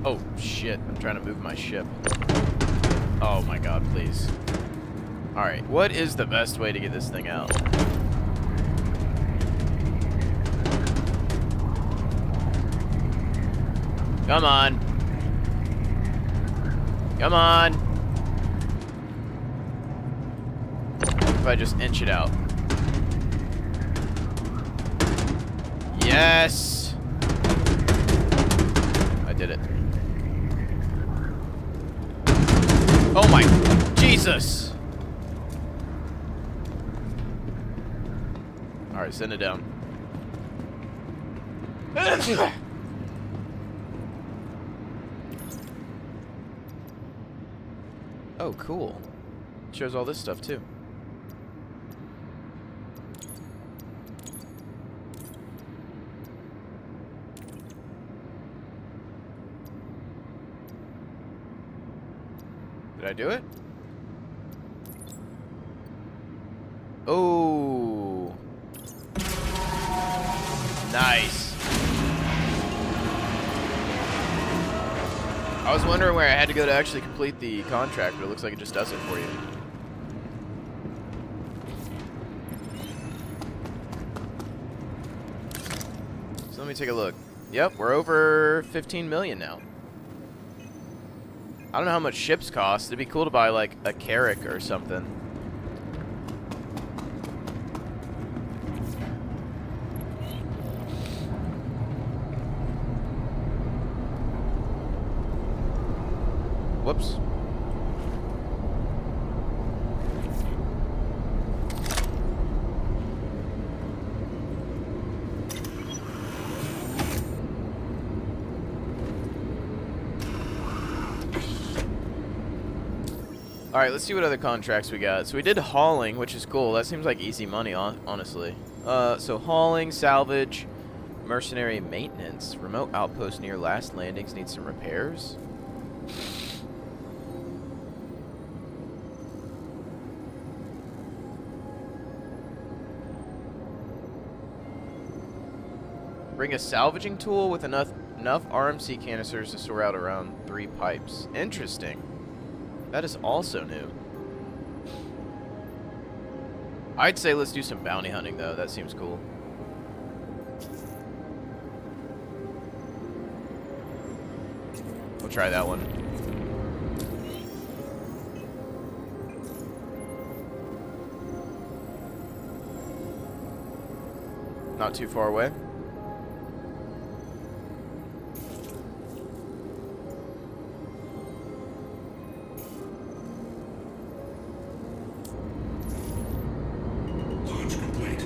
Oh, shit. I'm trying to move my ship. Oh my god, please. Alright, what is the best way to get this thing out? Come on. Come on. If I just inch it out. Yes! I did it. Oh my Jesus! Alright, send it down. Oh, cool. Shows all this stuff too. Did I do it? Oh. Nice. I was wondering where I had to go to actually complete the contract, but it looks like it just does it for you. So let me take a look. Yep, we're over 15 million now. I don't know how much ships cost. It'd be cool to buy like a Carrack or something. Whoops. Alright, let's see what other contracts we got. So we did hauling, which is cool. That seems like easy money, honestly. So hauling, salvage, mercenary maintenance. Remote outpost near last landings needs some repairs. Bring a salvaging tool with enough RMC canisters to sort out around 3 pipes. Interesting. That is also new. I'd say let's do some bounty hunting, though. That seems cool. We'll try that one. Not too far away. Launch complete.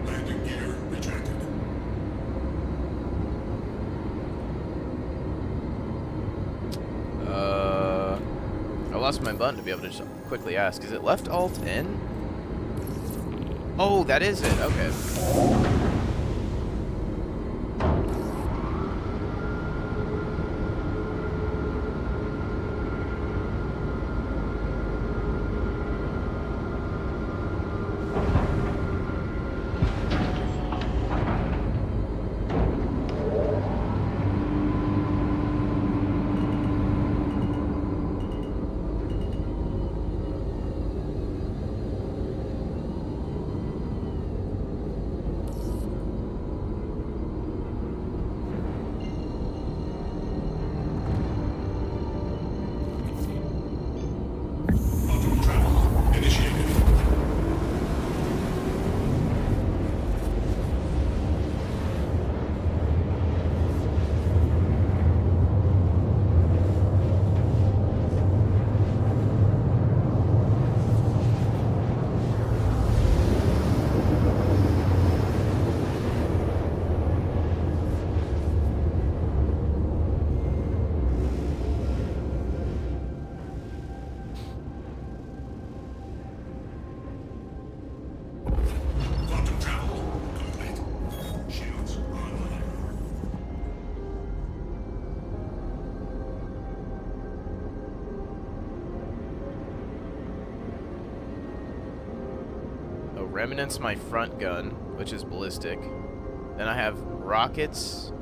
Landing gear ejected. I lost my button to be able to just quickly ask. Is it left alt N? Oh, that is it. Okay. Auto travel initiated. Quantum travel complete. Shields online. Oh, Remnant's my front gun, which is ballistic. Then I have rockets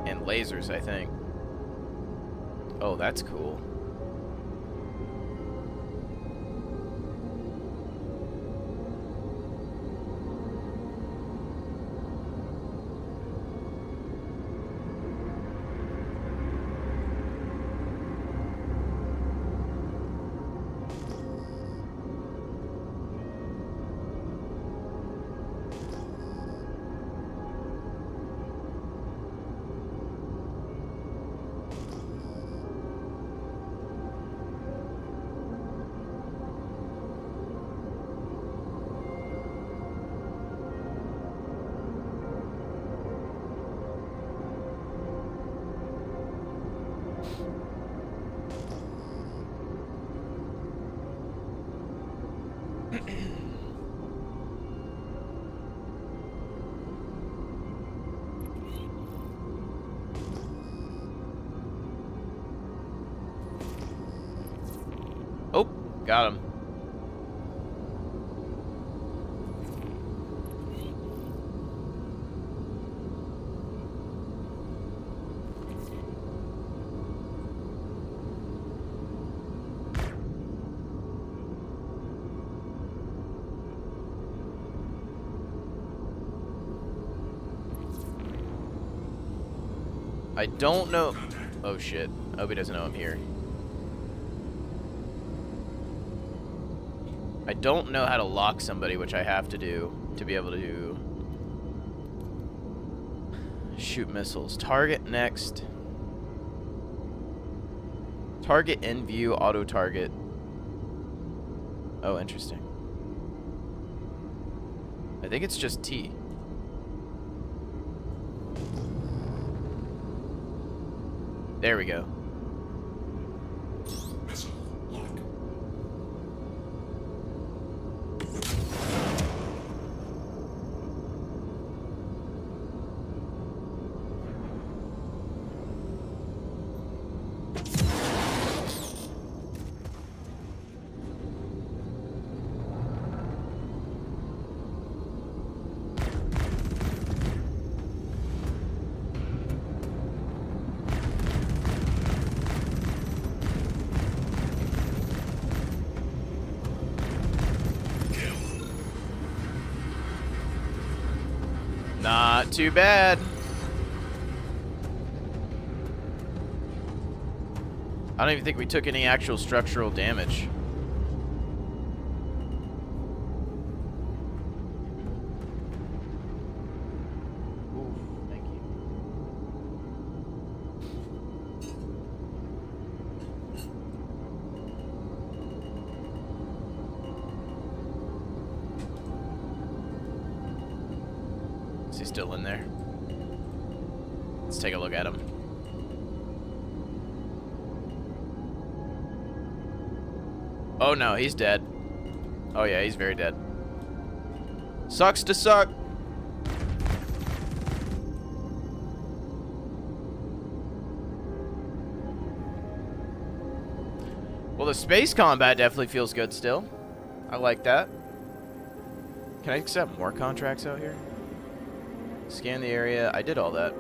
and lasers, I think. Oh, that's cool. Oh, got him. I don't know. Oh shit. I hope he doesn't know I'm here. I don't know how to lock somebody, which I have to do to be able to Shoot missiles. Target next. Target in view, auto target. Oh, interesting. I think it's just T. There we go. Missile lock. Not too bad. I don't even think we took any actual structural damage. Ooh, thank you. Is he still in there? Let's take a look at him. Oh no, he's dead. Oh yeah, he's very dead. Sucks to suck. Well, the space combat definitely feels good still. I like that. Can I accept more contracts out here? Scan the area. I did all that.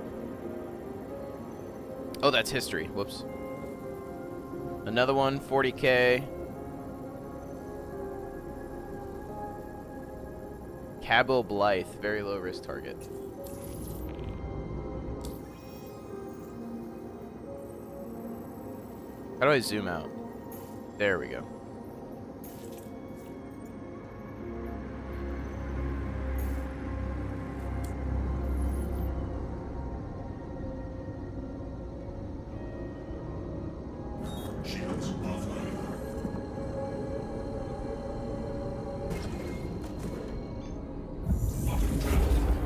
Oh, that's history. Whoops. Another one, 40K. Cabo Blythe, very low risk target. How do I zoom out? There we go. Shields offline.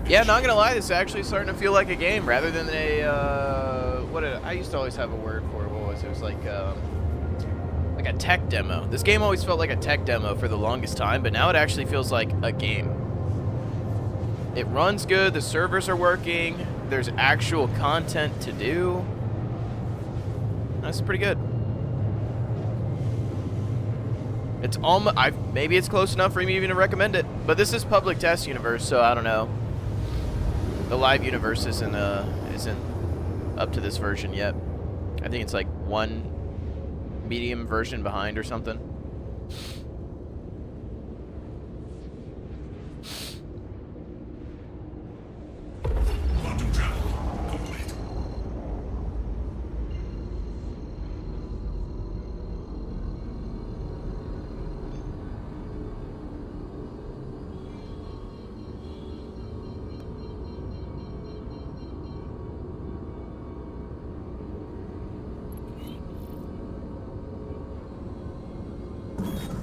Yeah, not gonna lie, this is actually starting to feel like a game rather than a I used to always have a word for it. What was it? It was like a tech demo. This game always felt like a tech demo for the longest time, but now it actually feels like a game. It runs good, the servers are working, there's actual content to do. That's pretty good. It's almost, maybe it's close enough for me even to recommend it, but this is public test universe, so I don't know. The live universe isn't up to this version yet. I think it's like one medium version behind or something. Quantum travel complete.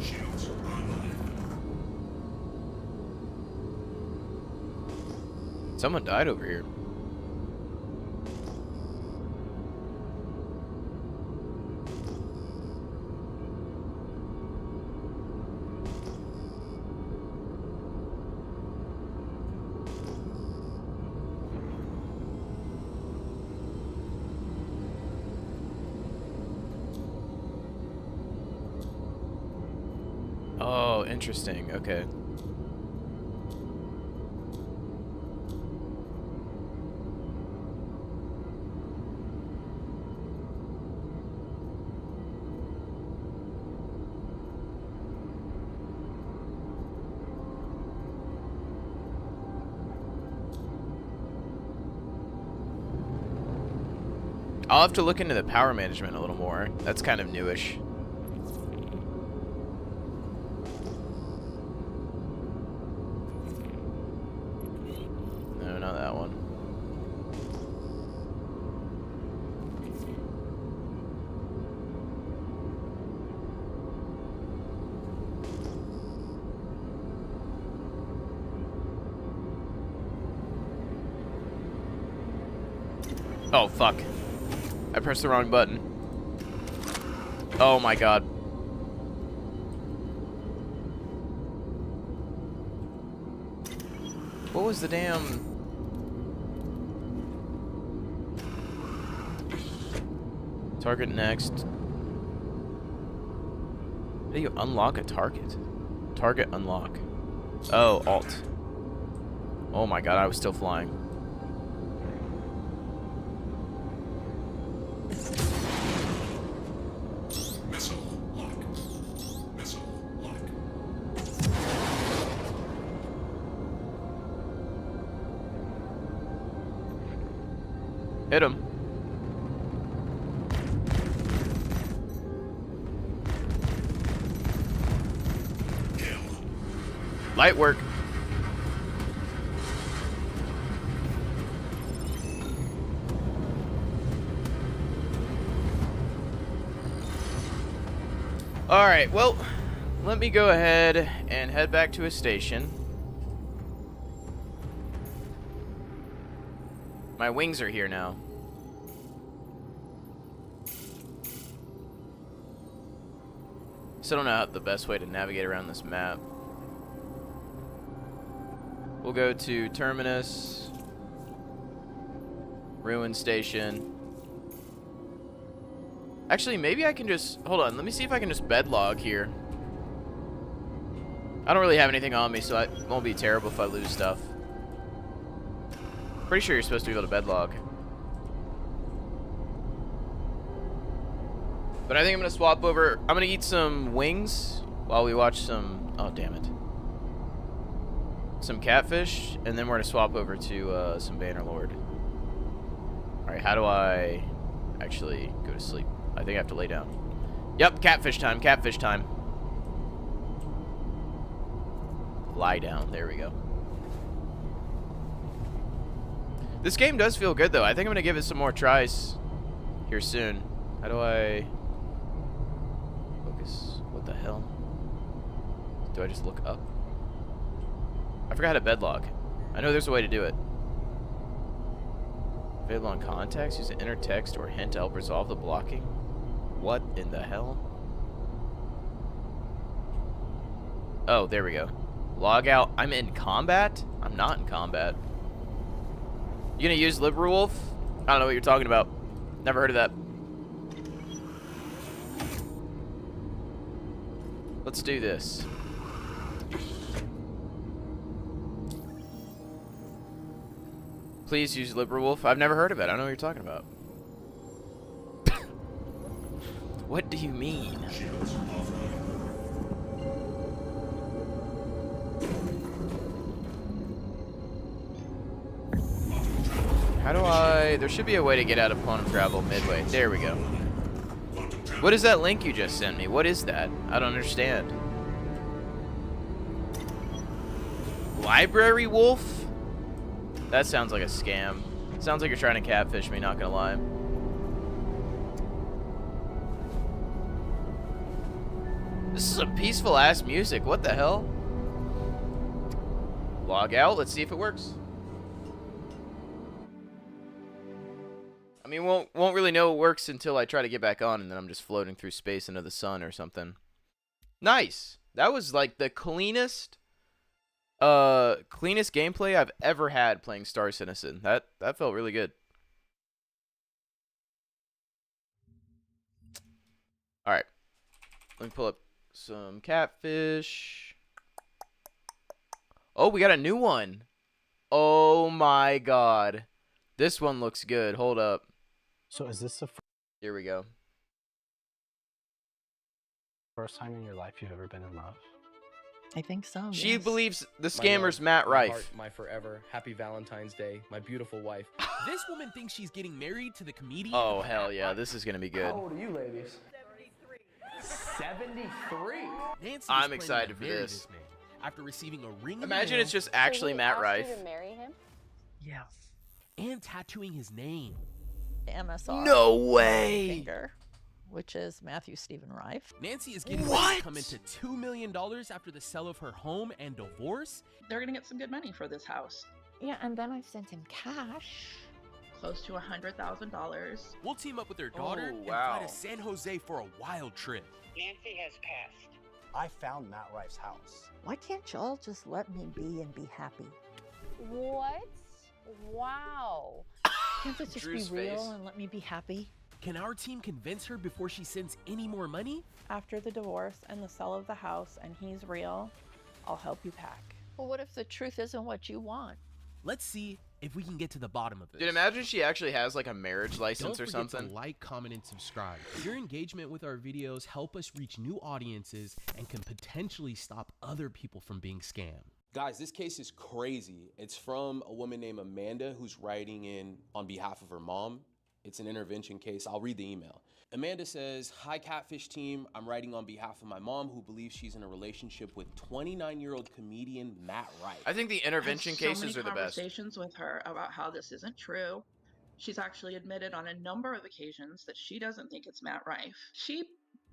Shields online. Someone died over here. Oh, interesting. Okay. I'll have to look into the power management a little more. That's kind of newish. No, not that one. Oh, fuck. I pressed the wrong button. Oh my god. What was the damn... Target next. How do you unlock a target? Target unlock. Oh, alt. Oh my god, I was still flying. Missile lock. Missile lock. Hit him. Kill. Light work. Alright, well, let me go ahead and head back to a station. My wings are here now. Still don't know how the best way to navigate around this map. We'll go to Terminus, Ruin Station. Actually, maybe I can just... Hold on, let me see if I can just bedlog here. I don't really have anything on me, so it won't be terrible if I lose stuff. Pretty sure you're supposed to be able to bedlog. But I think I'm going to swap over... I'm going to eat some wings while we watch some... Oh, damn it. Some catfish, and then we're going to swap over to some Bannerlord. Alright, how do I actually go to sleep? I think I have to lay down. Yep, catfish time, catfish time. Lie down, there we go. This game does feel good, though. I think I'm going to give it some more tries here soon. How do I... focus? What the hell? Do I just look up? I forgot how to bedlog. I know there's a way to do it. Available on contacts. Use an inner text or hint to help resolve the blocking. What in the hell? Oh, there we go. Log out. I'm in combat? I'm not in combat. You gonna use LibreWolf? I don't know what you're talking about. Never heard of that. Let's do this. Please use LibreWolf. I've never heard of it. I don't know what you're talking about. What do you mean? Shields offline. How do I... There should be a way to get out of quantum travel midway. There we go. What is that link you just sent me? What is that? I don't understand. Library Wolf? That sounds like a scam. Sounds like you're trying to catfish me, not gonna lie. This is some peaceful ass music. What the hell? Log out. Let's see if it works. I mean, won't really know it works until I try to get back on, and then I'm just floating through space into the sun or something. Nice. That was like the cleanest gameplay I've ever had playing Star Citizen. That felt really good. All right. Let me pull up some catfish. Oh, we got a new one. Oh my god. This one looks good. Hold up. So is this the Here we go. first time in your life you've ever been in love? I think so. She yes. believes the scammer's Matt Rife. Heart, my forever, happy Valentine's Day, my beautiful wife. This woman thinks she's getting married to the comedian. Oh, hell yeah. This is going to be good. How old are you, ladies? 73. Nancy I'm excited for marry this. man after receiving a ring. in the Imagine mail it's just actually Matt Rife. Yes. And tattooing his name. MSR. No way. Finger, which is Matthew Stephen Rife. Nancy is getting ready to come into $2 million after the sale of her home and divorce. They're gonna get some good money for this house. Yeah, and then I sent him cash. close to $100,000. We'll team up with her daughter and wow. fly to San Jose for a wild trip. Nancy has passed. I found Matt Rife's house. Why can't y'all just let me be and be happy? What? Wow. Can't it just Drew's be real face. and let me be happy? Can our team convince her before she sends any more money? After the divorce and the sale of the house and he's real, I'll help you pack. Well, what if the truth isn't what you want? Let's see if we can get to the bottom of this. Dude, imagine she actually has like a marriage license Don't or forget something. to like, comment, and subscribe. Your engagement with our videos help us reach new audiences and can potentially stop other people from being scammed. Guys, this case is crazy. It's from a woman named Amanda who's writing in on behalf of her mom. It's an intervention case. I'll read the email. Amanda says, "Hi, Catfish team. I'm writing on behalf of my mom who believes she's in a relationship with 29-year-old comedian Matt Rife." I think the intervention cases are the best. Conversations with her about how this isn't true. She's actually admitted on a number of occasions that she doesn't think it's Matt Rife. She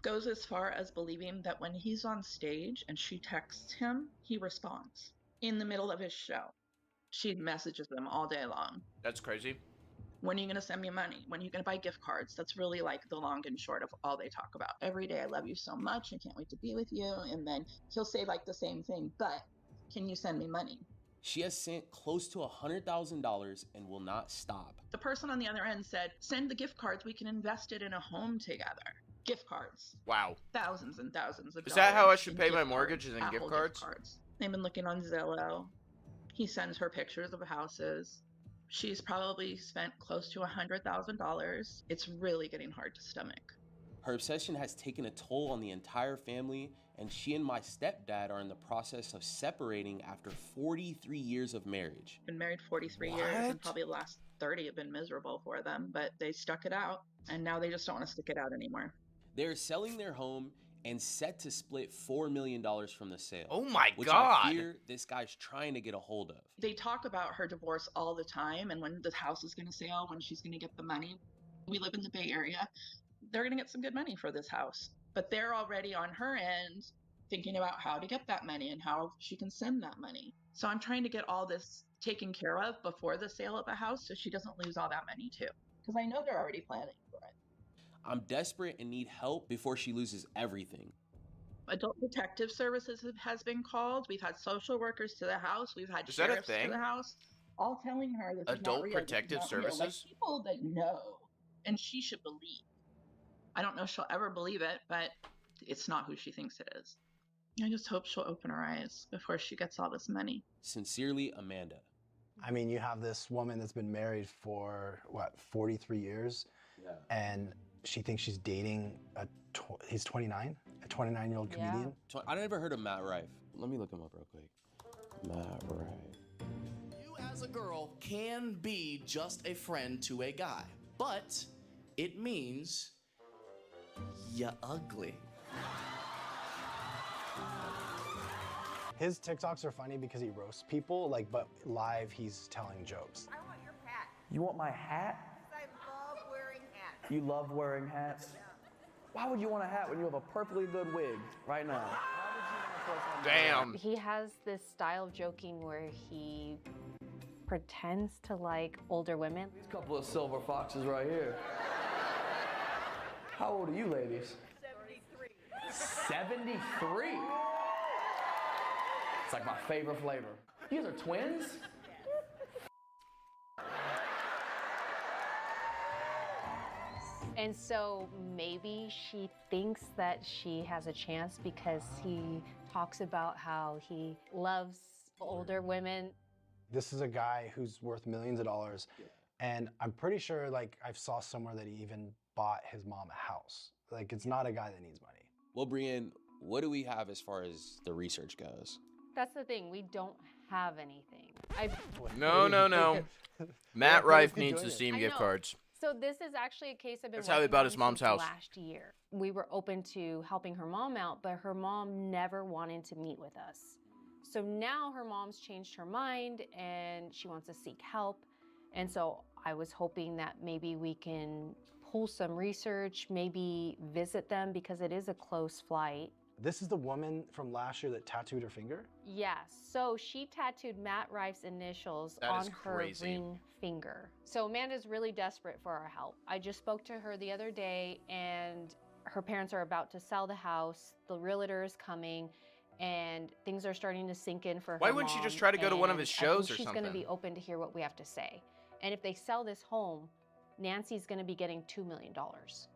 goes as far as believing that when he's on stage and she texts him, he responds. In the middle of his show, she messages them all day long. That's crazy. When are you going to send me money? When are you going to buy gift cards? That's really like the long and short of all they talk about. Every day, I love you so much. I can't wait to be with you. And then he'll say like the same thing, but can you send me money? She has sent close to $100,000 and will not stop. The person on the other end said, send the gift cards. We can invest it in a home together. Gift cards. Wow. Thousands and thousands of Is dollars. that how I should in pay gift my mortgage, cards, is in Apple gift cards? They've been looking on Zillow. He sends her pictures of houses. She's probably spent close to $100,000. It's really getting hard to stomach. Her obsession has taken a toll on the entire family, and she and my stepdad are in the process of separating after 43 years of marriage. Been married 43 years, and probably the last 30 have been miserable for them, but they stuck it out, and now they just don't want to stick it out anymore. They're selling their home and set to split $4 million from the sale. Oh my which God. I fear this guy's trying to get a hold of. They talk about her divorce all the time and when the house is going to sell, when she's going to get the money. We live in the Bay Area. They're going to get some good money for this house, but they're already on her end thinking about how to get that money and how she can send that money. So I'm trying to get all this taken care of before the sale of the house so she doesn't lose all that money too, because I know they're already planning for it. I'm desperate and need help before she loses everything. Adult Protective Services has been called. We've had social workers to the house. We've had Is that a sheriffs to thing? the house, all telling her this is Adult not real, this is Protective not real. Like, Services? people that know, and she should believe. I don't know if she'll ever believe it, but it's not who she thinks it is. I just hope she'll open her eyes before she gets all this money. Sincerely, Amanda. I mean, you have this woman that's been married for, what, 43 years? Yeah. And she thinks she's dating he's 29? A 29-year-old comedian? I never heard of Matt Rife. Let me look him up real quick. Matt Rife. You as a girl can be just a friend to a guy, but it means you're ugly. His TikToks are funny because he roasts people, like, but live he's telling jokes. I want your hat. You want my hat? I love wearing hats. You love wearing hats? Why would you want a hat when you have a perfectly good wig right now? Damn. He has this style of joking where he pretends to like older women. These couple of silver foxes right here. How old are you ladies? 73. 73? It's like my favorite flavor. You guys are twins? And so maybe she thinks that she has a chance because he talks about how he loves older women. This is a guy who's worth millions of dollars, and I'm pretty sure, like, I saw somewhere that he even bought his mom a house. Like, it's not a guy that needs money. Well, Brienne, what do we have as far as the research goes? That's the thing, we don't have anything. No. Matt Rife needs the Steam gift cards. So this is actually a case I've been That's how they working bought on his mom's since house. last year. We were open to helping her mom out, but her mom never wanted to meet with us. So now her mom's changed her mind and she wants to seek help. And so I was hoping that maybe we can pull some research, maybe visit them because it is a close flight. This is the woman from last year that tattooed her finger? Yes. So she tattooed Matt Rife's initials That on is her crazy. ring finger. So Amanda's really desperate for our help. I just spoke to her the other day, and her parents are about to sell the house. The realtor is coming, and things are starting to sink in for her. Why wouldn't she just try to go to one of his and shows or she's something? going to be open to hear what we have to say. And if they sell this home, Nancy's going to be getting $2 million.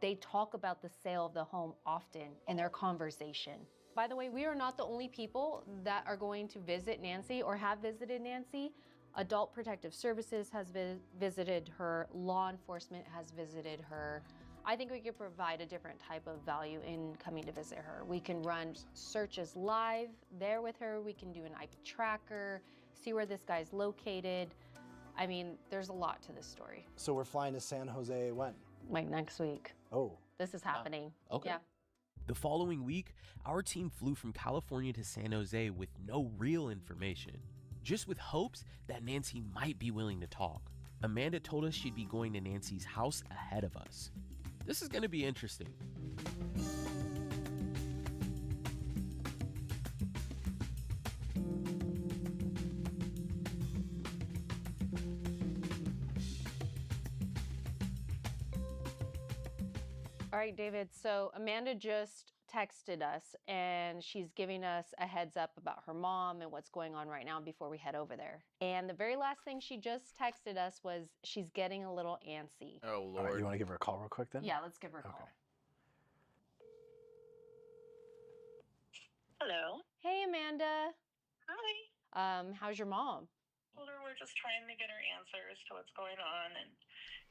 They talk about the sale of the home often in their conversation. By the way, we are not the only people that are going to visit Nancy or have visited Nancy. Adult Protective Services has visited her. Law enforcement has visited her. I think we could provide a different type of value in coming to visit her. We can run searches live there with her. We can do an IP tracker, see where this guy's located. I mean, there's a lot to this story. So we're flying to San Jose when? Like next week. Oh. This is happening. Okay. Yeah. The following week, our team flew from California to San Jose with no real information, just with hopes that Nancy might be willing to talk. Amanda told us she'd be going to Nancy's house ahead of us. This is going to be interesting. All right, David. So Amanda just texted us, and she's giving us a heads up about her mom and what's going on right now before we head over there. And the very last thing she just texted us was she's getting a little antsy. Oh, All Lord. right, you want to give her a call real quick then? Yeah, let's give her a call. Hello. Hey, Amanda. Hi. How's your mom? Told her we're just trying to get her answers to what's going on, and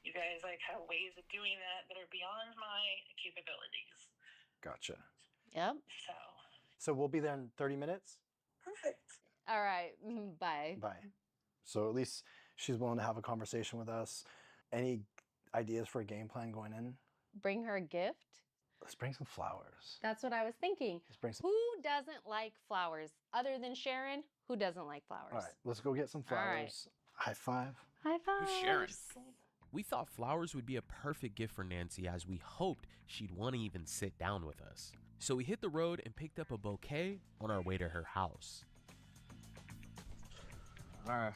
you guys like have ways of doing that that are beyond my capabilities. Gotcha. Yep. So we'll be there in 30 minutes? Perfect. All right. Bye. Bye. So at least she's willing to have a conversation with us. Any ideas for a game plan going in? Bring her a gift? Let's bring some flowers. That's what I was thinking. Let's bring some. Who doesn't like flowers? Other than Sharon, who doesn't like flowers? All right, let's go get some All right. flowers. High five. High five. Who's Sharon? We thought flowers would be a perfect gift for Nancy, as we hoped she'd want to even sit down with us. So we hit the road and picked up a bouquet on our way to her house. All right.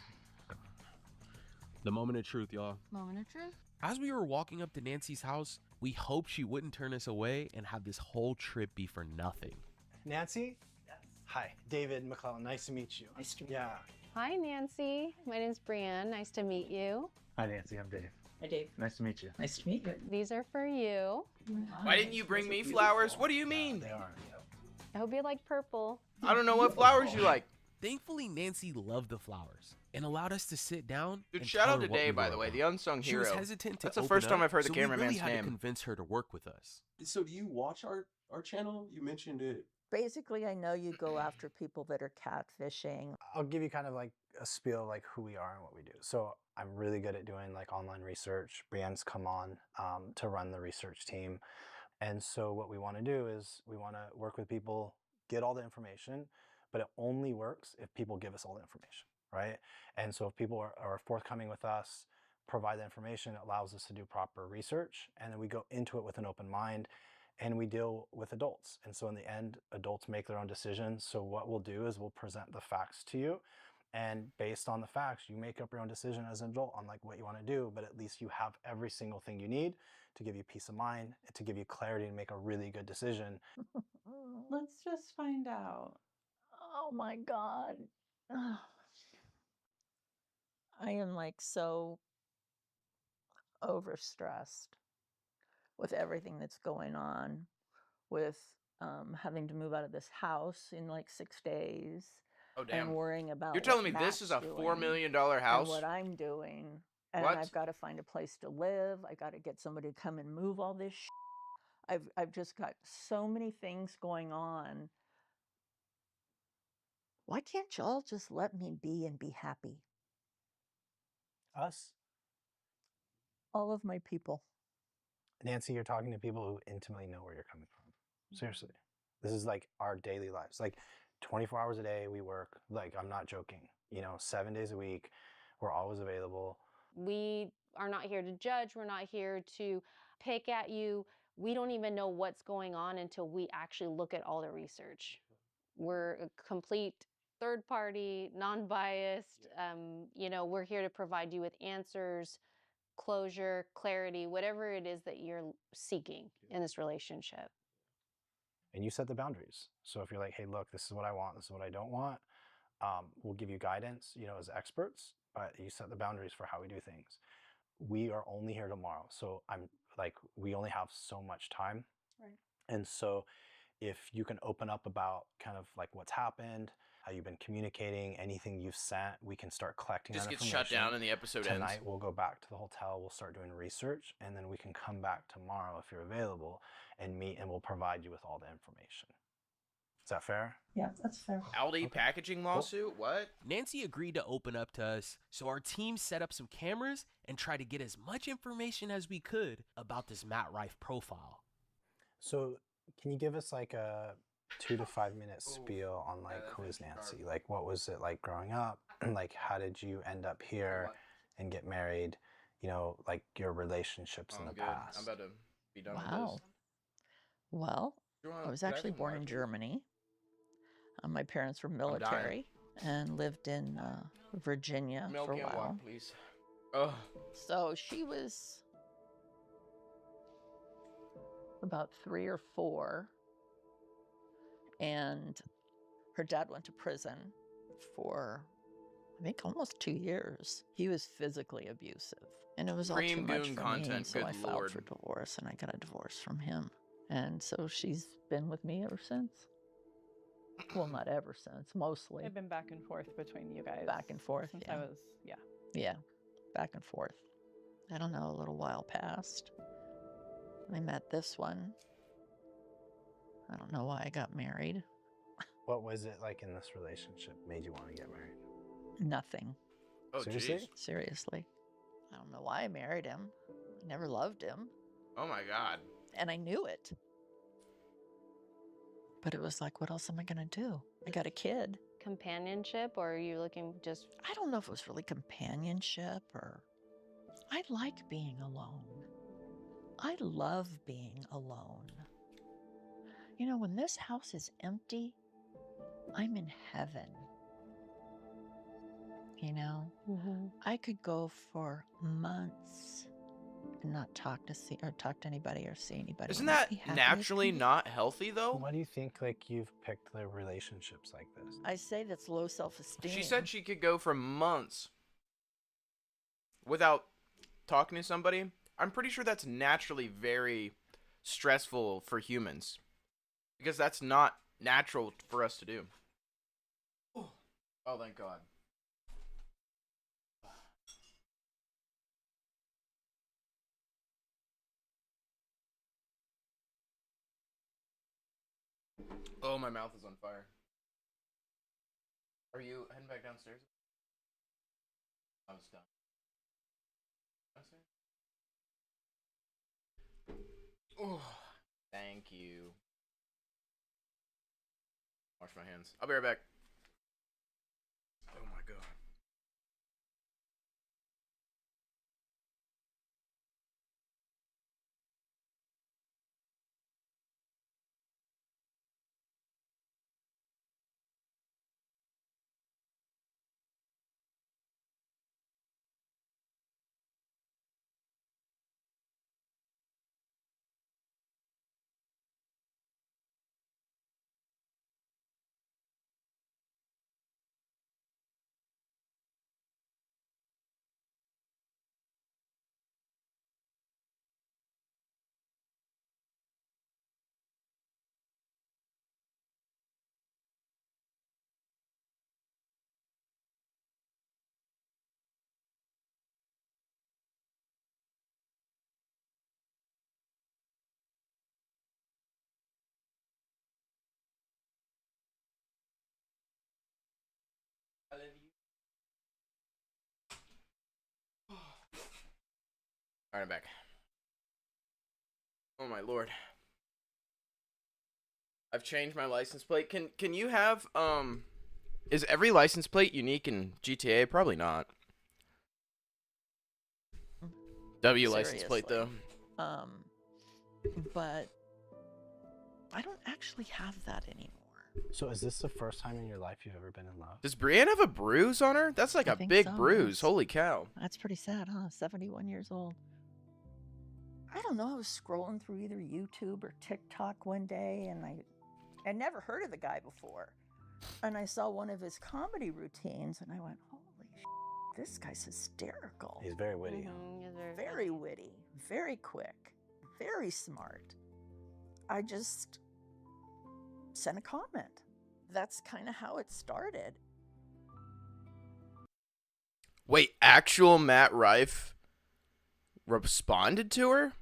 The moment of truth, y'all. Moment of truth. As we were walking up to Nancy's house, we hoped she wouldn't turn us away and have this whole trip be for nothing. Nancy? Yes. Hi, David McClellan. Nice to meet you. Nice to meet you. Yeah. Hi, Nancy. My name's Brienne. Nice to meet you. Hi, Nancy. I'm Dave. Hi, Dave. Nice to meet you. Nice to meet you. These are for you. Why didn't you bring me flowers? What do you mean? They are. I hope you like purple. I don't know what flowers you like. Thankfully, Nancy loved the flowers and allowed us to sit down. Dude, and shout tell out her to what we Dave, by were the way, about. the unsung She hero. was hesitant to That's the open first time up, I've heard the so we really cameraman's had to name. convince her to work with us. So do you watch our channel? You mentioned it. Basically, I know you go after people that are catfishing. I'll give you kind of like a spiel like who we are and what we do. So I'm really good at doing like online research. Brienne's come on to run the research team. And so what we want to do is we want to work with people, get all the information, but it only works if people give us all the information, right? And so if people are forthcoming with us, provide the information, it allows us to do proper research, and then we go into it with an open mind, and we deal with adults. And so in the end, adults make their own decisions. So what we'll do is we'll present the facts to you, and based on the facts, you make up your own decision as an adult on like what you want to do, but at least you have every single thing you need to give you peace of mind, to give you clarity and make a really good decision. Let's just find out. Oh my God. Ugh. I am like so overstressed with everything that's going on, with having to move out of this house in like 6 days. Oh, damn. And worrying about You're telling what me this is Matt's a $4 doing million and house? what I'm doing. And What? I've got to find a place to live. I got to get somebody to come and move all this shit. I've just got so many things going on. Why can't y'all just let me be and be happy? Us? All of my people. Nancy, you're talking to people who intimately know where you're coming from. Seriously. This is like our daily lives. Like 24 hours a day we work. Like, I'm not joking. 7 days a week. We're always available. We are not here to judge. We're not here to pick at you. we don't even know what's going on until we actually look at all the research. We're a complete third party, non-biased. You know, we're here to provide you with answers, closure, clarity, whatever it is that you're seeking in this relationship. And you set the boundaries. So if you're like, hey, look, this is what I want, this is what I don't want, we'll give you guidance, you know, as experts, but you set the boundaries for how we do things. We are only here tomorrow. So I'm like, we only have so much time. Right. And so if you can open up about kind of like what's happened, how you've been communicating, anything you've sent, we can start collecting Just that gets information. shut down and the episode ends. Tonight we'll go back to the hotel, we'll start doing research, and then we can come back tomorrow if you're available and meet, and we'll provide you with all the information. Is that fair? Yeah, that's fair. Aldi packaging lawsuit? What? Nancy agreed to open up to us, so our team set up some cameras and tried to get as much information as we could about this Matt Rife profile. So can you give us like a 2 to 5 minute spiel on like who is Nancy? Like what was it like growing up? Like how did you end up here and get married? You know, like your relationships in the past. I'm about to be done with Wow. this. Well, You wanna- I was can I actually have born more? in Germany. My parents were dying. military and lived in Virginia Milk for a and while. water, please. Ugh. So she was about 3 or 4, and her dad went to prison for, I think, almost 2 years. He was physically abusive, and it was all too Cream much goon for content, me. So good I filed lord. for divorce, and I got a divorce from him. And so she's been with me ever since. Well, not ever since, mostly. I've been back and forth between you guys. Back and forth, Since yeah. I was, yeah. Yeah, back and forth. I don't know, a little while passed. I met this one. I don't know why I got married. What was it like in this relationship made you want to get married? Nothing. Oh, Seriously? jeez. Seriously. I don't know why I married him. I never loved him, Oh my god. and I knew it. But it was like, what else am I going to do? I got a kid. Companionship, or are you looking just... I don't know if it was really companionship or... I like being alone. I love being alone. You know, when this house is empty, I'm in heaven. You know, I could go for months and not talk to anybody or see anybody. Isn't and I'd that be happy as naturally can be. not healthy though? Why do you think like you've picked the relationships like this? I say that's low self-esteem. She said she could go for months without talking to somebody. I'm pretty sure that's naturally very stressful for humans because that's not natural for us to do. Oh, thank God. Oh, my mouth is on fire. Are you heading back downstairs? I was done. Downstairs? Oh, thank you. Wash my hands. I'll be right back. Oh my God. I love you. Alright, I'm back. Oh my lord. I've changed my license plate. Can you have is every license plate unique in GTA? Probably not. W license plate though. But I don't actually have that anymore. So is this the first time in your life you've ever been in love? Does Brienne have a bruise on her? That's like I a think big so, bruise. yes. Holy cow. That's pretty sad, huh? 71 years old. I don't know. I was scrolling through either YouTube or TikTok one day, and I'd never heard of the guy before. And I saw one of his comedy routines, and I went, holy this guy's hysterical. He's very witty. Very witty, very quick, very smart. I just sent a comment. That's kind of how it started. Wait, actual Matt Rife responded to her?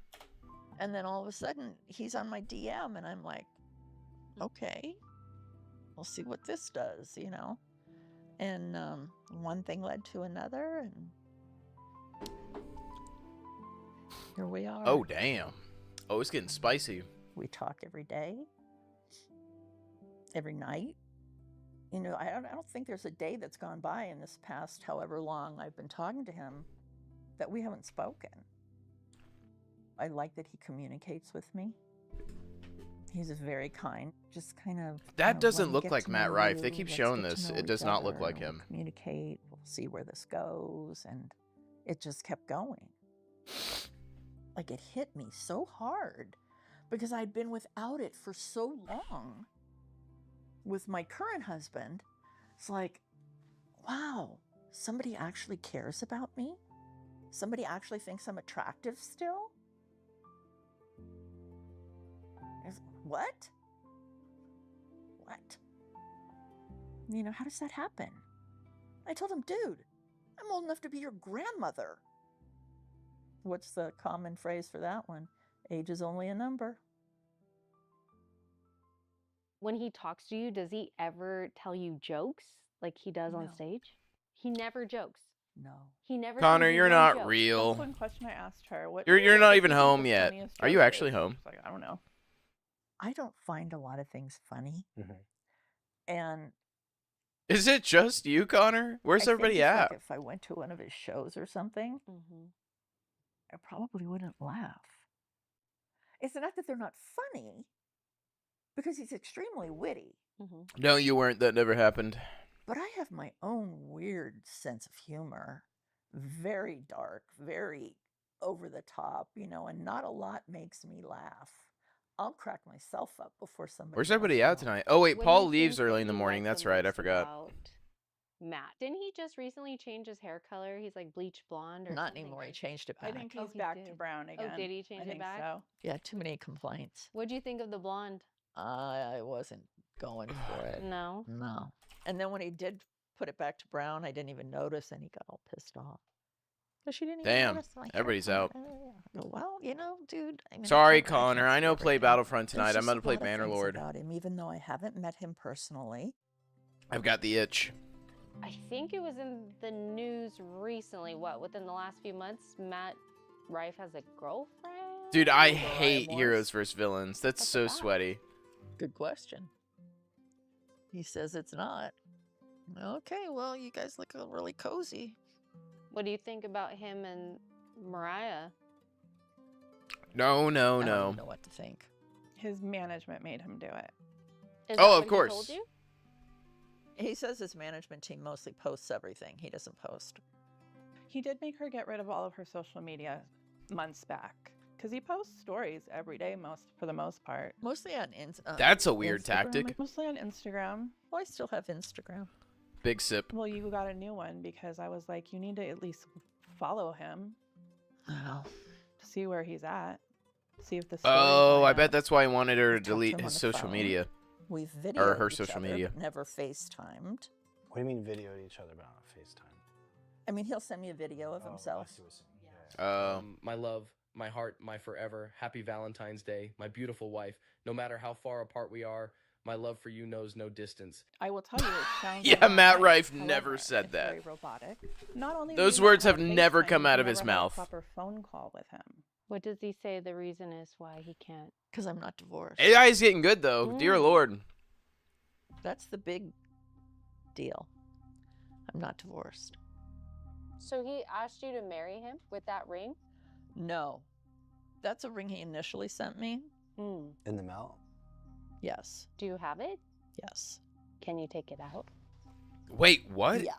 And then all of a sudden, he's on my DM, and I'm like, okay, we'll see what this does, you know? And one thing led to another, and here we are. Oh, damn. Oh, it's getting spicy. We talk every day, every night. You know, I don't think there's a day that's gone by in this past however long I've been talking to him that we haven't spoken. I like that he communicates with me. He's very kind, just kind of... That doesn't look like Matt Rife. They keep showing this. It does not look like him. Communicate, we'll see where this goes, and it just kept going. Like, it hit me so hard because I'd been without it for so long. With my current husband, it's like, wow, somebody actually cares about me? Somebody actually thinks I'm attractive still? What? What? You know, how does that happen? I told him, dude, I'm old enough to be your grandmother. What's the common phrase for that one? Age is only a number. When he talks to you, does he ever tell you jokes like he does on No. stage? He never jokes. No. He never. Connor, tells you you're one not joke. real. That's one question I asked her. What You're not what even do you think home the yet. funniest Are you joke actually is? home? She's like, I don't know. I don't find a lot of things funny. Mm-hmm. And Is it just you, Connor? Where's I think everybody it's at? like if I went to one of his shows or something, I probably wouldn't laugh. It's not that they're not funny, because he's extremely witty. No, you weren't. That never happened. But I have my own weird sense of humor. Very dark, very over the top, you know, and not a lot makes me laugh. I'll crack myself up before somebody. Where's else everybody out will. tonight? Oh, wait, What do Paul you leaves think early that in the you morning. like That's the right. I most forgot. about Matt, didn't he just recently change his hair color? He's like bleach blonde or Not something, anymore. He right? changed it I back. think Oh, he's he back to did. brown again. Oh, did he change I it think back? So. Yeah, too many complaints. What'd you think of the blonde? I wasn't going for it. No. No. And then when he did put it back to brown, I didn't even notice, and he got all pissed off. But she didn't even Damn, notice my hair everybody's color. out. I go, well, you know, dude. I mean, I Sorry, can't Connor. I know see play everything. Battlefront There's tonight. I'm just going to a play lot of things Bannerlord. about him, even though I haven't met him personally. I've got the itch. I think it was in the news recently. What, within the last few months, Matt Rife has a girlfriend? Dude, I Or hate Morse. heroes versus villains. That's What's so that? sweaty. Good question. He says it's not. Okay, well, you guys look really cozy. What do you think about him and Mariah? No, no, I don't no. even know what to think. His management made him do it. Is Oh, that of what he course. told you? He says his management team mostly posts everything. He doesn't post. He did make her get rid of all of her social media months back because he posts stories every day, for the most part. Mostly on That's a weird Instagram. tactic. Mostly on Instagram. Well, I still have Instagram. Big sip. Well, you got a new one because I was like, you need to at least follow him Oh. to see where he's at. See if the Oh, I line bet up. that's why he wanted her to I've talked to delete him on his the social phone. media. We've Or videoed her each social other, media. but never FaceTimed. What do you mean videoed each other but not FaceTime? I mean, he'll send me a video of himself. My love, my heart, my forever. Happy Valentine's Day, my beautiful wife. No matter how far apart we are, my love for you knows no distance. I will tell you, it sounds Yeah, a lot Matt like, Rife however, never said it's that. Very robotic. Not only do Those you not words have have never FaceTime, come you out of never his have mouth. A proper phone call with him. What does he say the reason is why he can't? Because I'm not divorced. AI is getting good, though. Dear Lord. That's the big deal. I'm not divorced. So he asked you to marry him with that ring? No. That's a ring he initially sent me. Mm. In the mail? Yes. Do you have it? Yes. Can you take it out? Wait, what? Yeah.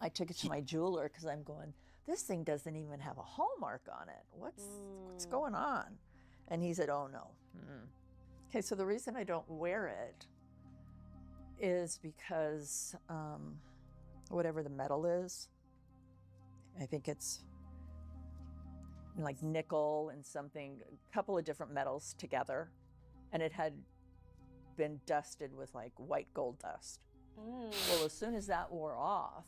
I took it to my jeweler because I'm going, this thing doesn't even have a hallmark on it. What's going on? And he said, oh no. Okay, so the reason I don't wear it is because whatever the metal is, I think it's like nickel and something, a couple of different metals together, and it had been dusted with like white gold dust. Well, as soon as that wore off,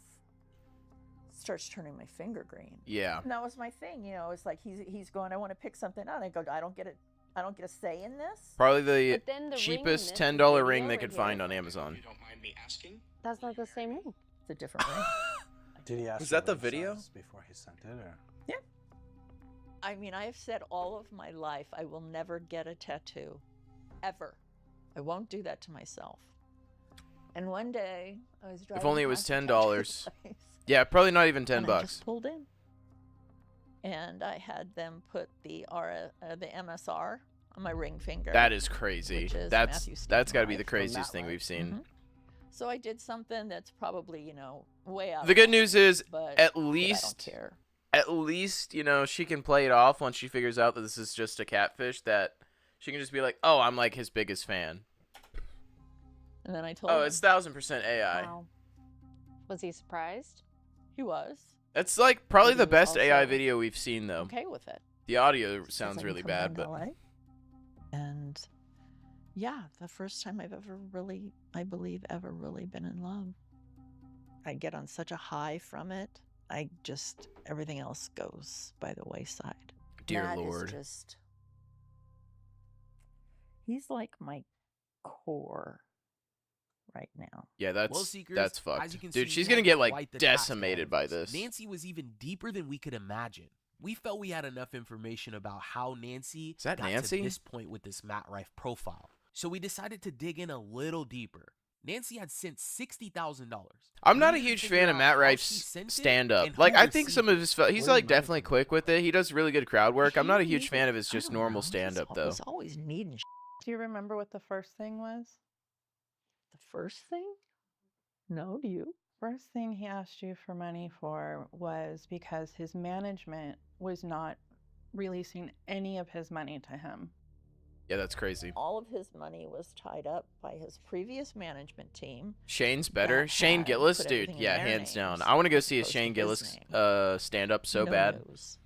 it starts turning my finger green. Yeah. And that was my thing, you know. It's like he's going, I want to pick something out. I go, I don't get a say in this. Probably the But then the ring cheapest in this $10 video ring they right could here- find on Amazon. You don't mind me asking? That's not the same ring. It's a different ring. Did he ask Was you that the what it video? says before he sent it? Or? I mean, I've said all of my life, I will never get a tattoo. Ever. I won't do that to myself. And one day, I was driving If only it was past a tattoo $10. place, Yeah, probably not even 10 and I bucks. just pulled in. And I had them put the MSR on my ring finger. That is crazy. which is That's Matthew got to be Stephen the Life. craziest thing we've seen. Mhm. So I did something that's probably, you know, way out. The of good line, news is, but at I don't least, care. you know, she can play it off once she figures out that this is just a catfish. That she can just be like, "Oh, I'm like his biggest fan." And then I told Oh, him. it's 1000% AI. Wow. Was he surprised? He was It's like probably But the he was best AI also video we've seen though. okay with it. The audio Since sounds I really come bad, down but to LA. And yeah, the first time I've ever really, I believe, ever really been in love. I get on such a high from it. I just, everything else goes by the wayside. Dear Matt Lord. is just, he's like my core right now. yeah, Well, that's Seekers, that's as fucked. you can Dude, see, she's we gonna had get like quite the task decimated ahead by of us. this. Nancy was even deeper than we could imagine. We felt we had enough information about how Nancy Is that got Nancy? to this point with this Matt Rife profile. So we decided to dig in a little deeper. Nancy had sent $60,000. I'm not a We needed huge to fan figure of out Matt how Rife's she sent it stand up. and Like who I think some of received his it. he's Where like did money definitely come quick with it. He does really good crowd work. I'm not a huge He fan of his I just don't normal know, stand up he's though. always, always needing Do you remember what the first thing was? The first thing? No, do you? First thing he asked you for money for was because his management was not releasing any of his money to him. Yeah, that's crazy. All of his money was tied up by his previous management team. Shane's better. that Shane had Gillis, put dude. everything in Yeah, their hands down. names I want to go as see a opposed to Shane his Gillis name. stand up so No bad. news.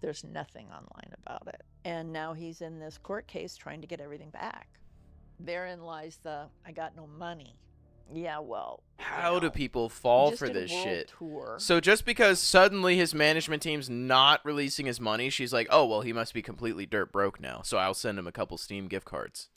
There's nothing online about it. And now he's in this court case trying to get everything back. Therein lies the I got no money. Yeah, well. How do people fall just for did a this world shit? tour. So just because suddenly his management team's not releasing his money, she's like, "Oh, well, he must be completely dirt broke now. So I'll send him a couple Steam gift cards."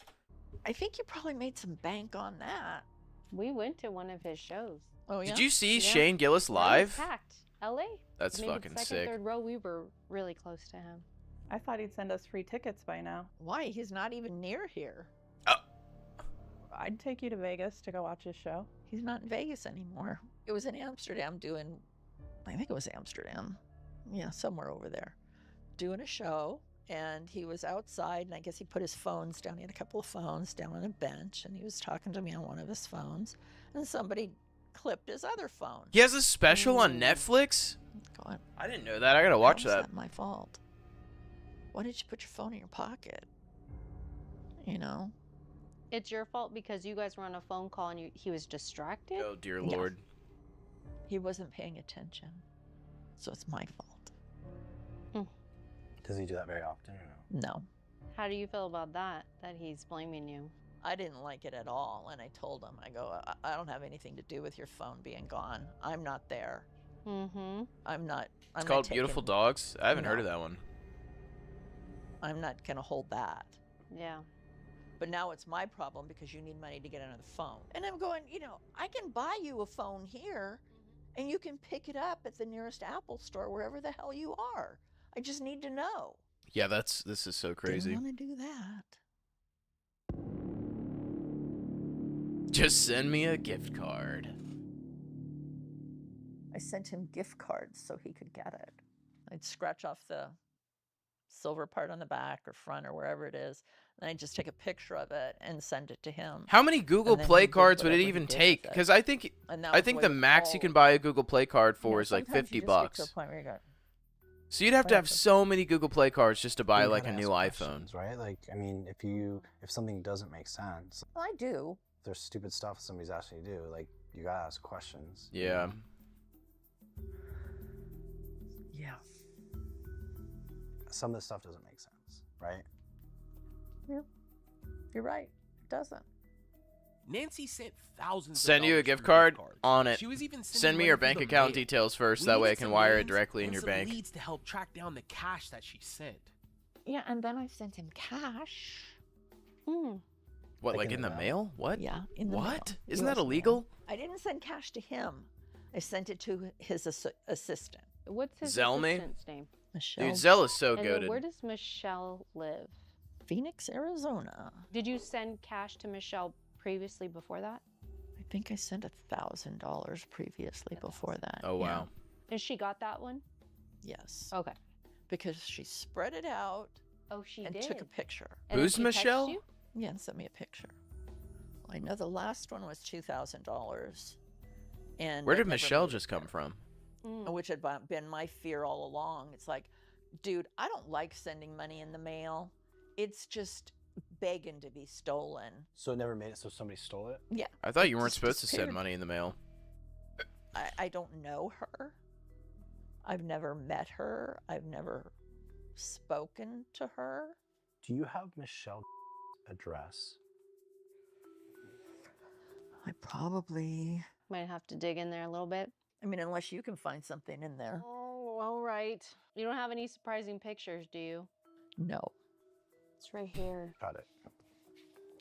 I think you probably made some bank on that. We went to one of his shows. Oh, yeah? Did you see Yeah. Shane Gillis Yeah, it was live? packed. LA. That's Maybe fucking second, sick. third row. We were really close to him. I thought he'd send us free tickets by now. Why? He's not even near here. I'd take you to Vegas to go watch his show. He's not in Vegas anymore. It was in Amsterdam doing, I think it was Amsterdam. Yeah, somewhere over there. Doing a show. And he was outside, and I guess he put his phones down. He had a couple of phones down on a bench, and he was talking to me on one of his phones. And somebody clipped his other phone. He has a special on Netflix? Go on. I didn't know that. I gotta watch How is that. that my fault? Why did you put your phone in your pocket? You know? It's your fault because you guys were on a phone call and he was distracted. Oh dear Yeah. Lord. He wasn't paying attention. So it's my fault. Does he do that very often or no? No. How do you feel about that? That he's blaming you? I didn't like it at all. And I told him, I go, I don't have anything to do with your phone being gone. I'm not there. Mm-hmm. I'm not. It's called Beautiful Dogs. I haven't heard of No. that one. I'm not going to hold that. Yeah. But now it's my problem because you need money to get another phone. And I'm going, you know, I can buy you a phone here and you can pick it up at the nearest Apple store, wherever the hell you are. I just need to know. Yeah, this is so crazy. Didn't want to do that. Just send me a gift card. I sent him gift cards so he could get it. I'd scratch off the silver part on the back or front or wherever it is. Then I just take a picture of it and send it to him. How many Google And then Play he did cards would it whatever he even did with take? it. Because I think And that I was think the the way with max you all can of buy a Google Play card for You know, is like sometimes 50 you just get bucks. to a point where you go, So you'd have to have Whatever. so many Google Play cards just to buy You like a gotta new ask iPhone. questions, right? Like, I mean, if something doesn't make sense, well, I do. if there's stupid stuff somebody's asking you to do, like, you gotta ask questions. you Yeah. know? Yeah. Some of the stuff doesn't make sense, right? You're right. It doesn't. Nancy sent thousands. Send of you a dollars gift through card cards. on it. She was even Send sending me your money bank through the account mail. details first. We That way I needed can some wire it names directly in and your some bank. leads to help track down the cash that she sent. Yeah, and then I sent him cash. What, like in the mail? What? Yeah, in the What? mail. Isn't US that illegal? mail. I didn't send cash to him. I sent it to his assistant. What's his Zelme? assistant's name? Michelle. Dude, Zell is so And good. then where does Michelle live? Phoenix, Arizona. Did you send cash to Michelle previously before that? I think I sent $1,000 previously before that. Oh, yeah. wow. And she got that one? Yes. Okay. Because she spread it out Oh, she and did. took a picture. And then Who's she texted Michelle? you? Yeah, and sent me a picture. I know the last one was $2,000. And Where it did never Michelle made just it come there. from? Which had been my fear all along. It's like, dude, I don't like sending money in the mail. It's just begging to be stolen. So it never made it, so somebody stole it? Yeah. I thought it you weren't just supposed to send disappeared. money in the mail. I don't know her. I've never met her. I've never spoken to her. Do you have Michelle's address? I probably. Might have to dig in there a little bit. I mean, unless you can find something in there. Oh, all right. You don't have any surprising pictures, do you? No. It's right here. Got it.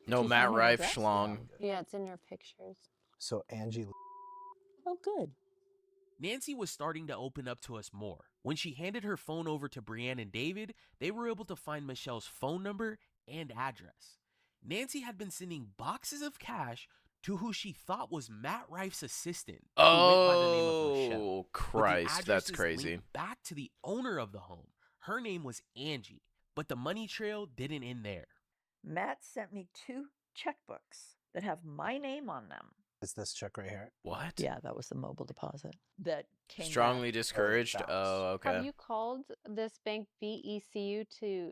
No Did you Matt find her Rife address? schlong. Yeah, it's in your pictures. So Angie, Oh, good. Nancy was starting to open up to us more. When she handed her phone over to Brienne and David, they were able to find Michelle's phone number and address. Nancy had been sending boxes of cash to who she thought was Matt Rife's assistant, who went by the name of Michelle. Oh, But the Christ, that's addresses crazy. linked back to the owner of the home. Her name was Angie, but the money trail didn't end there. Matt sent me 2 checkbooks that have my name on them. is this check right here? What? Yeah, that was the mobile deposit that came Strongly back. discouraged. bounced. Oh, okay. Have you called this bank VECU to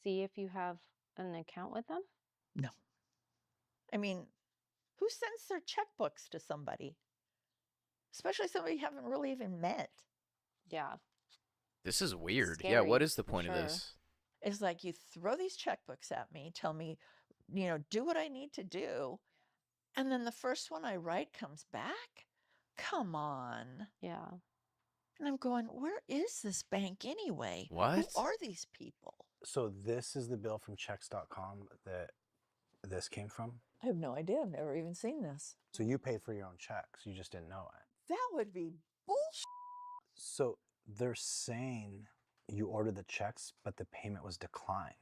see if you have an account with them? No. I mean, who sends their checkbooks to somebody? Especially somebody you haven't really even met. Yeah. This is weird. Yeah, Scary, what is the for point of sure. this? It's like you throw these checkbooks at me, tell me, do what I need to do. And then the first one I write comes back? Come on. Yeah. And I'm going, where is this bank anyway? What? Who are these people? So this is the bill from checks.com that this came from? I have no idea. I've never even seen this. So you paid for your own checks, you just didn't know it. That would be bullshit. So they're saying you ordered the checks, but the payment was declined.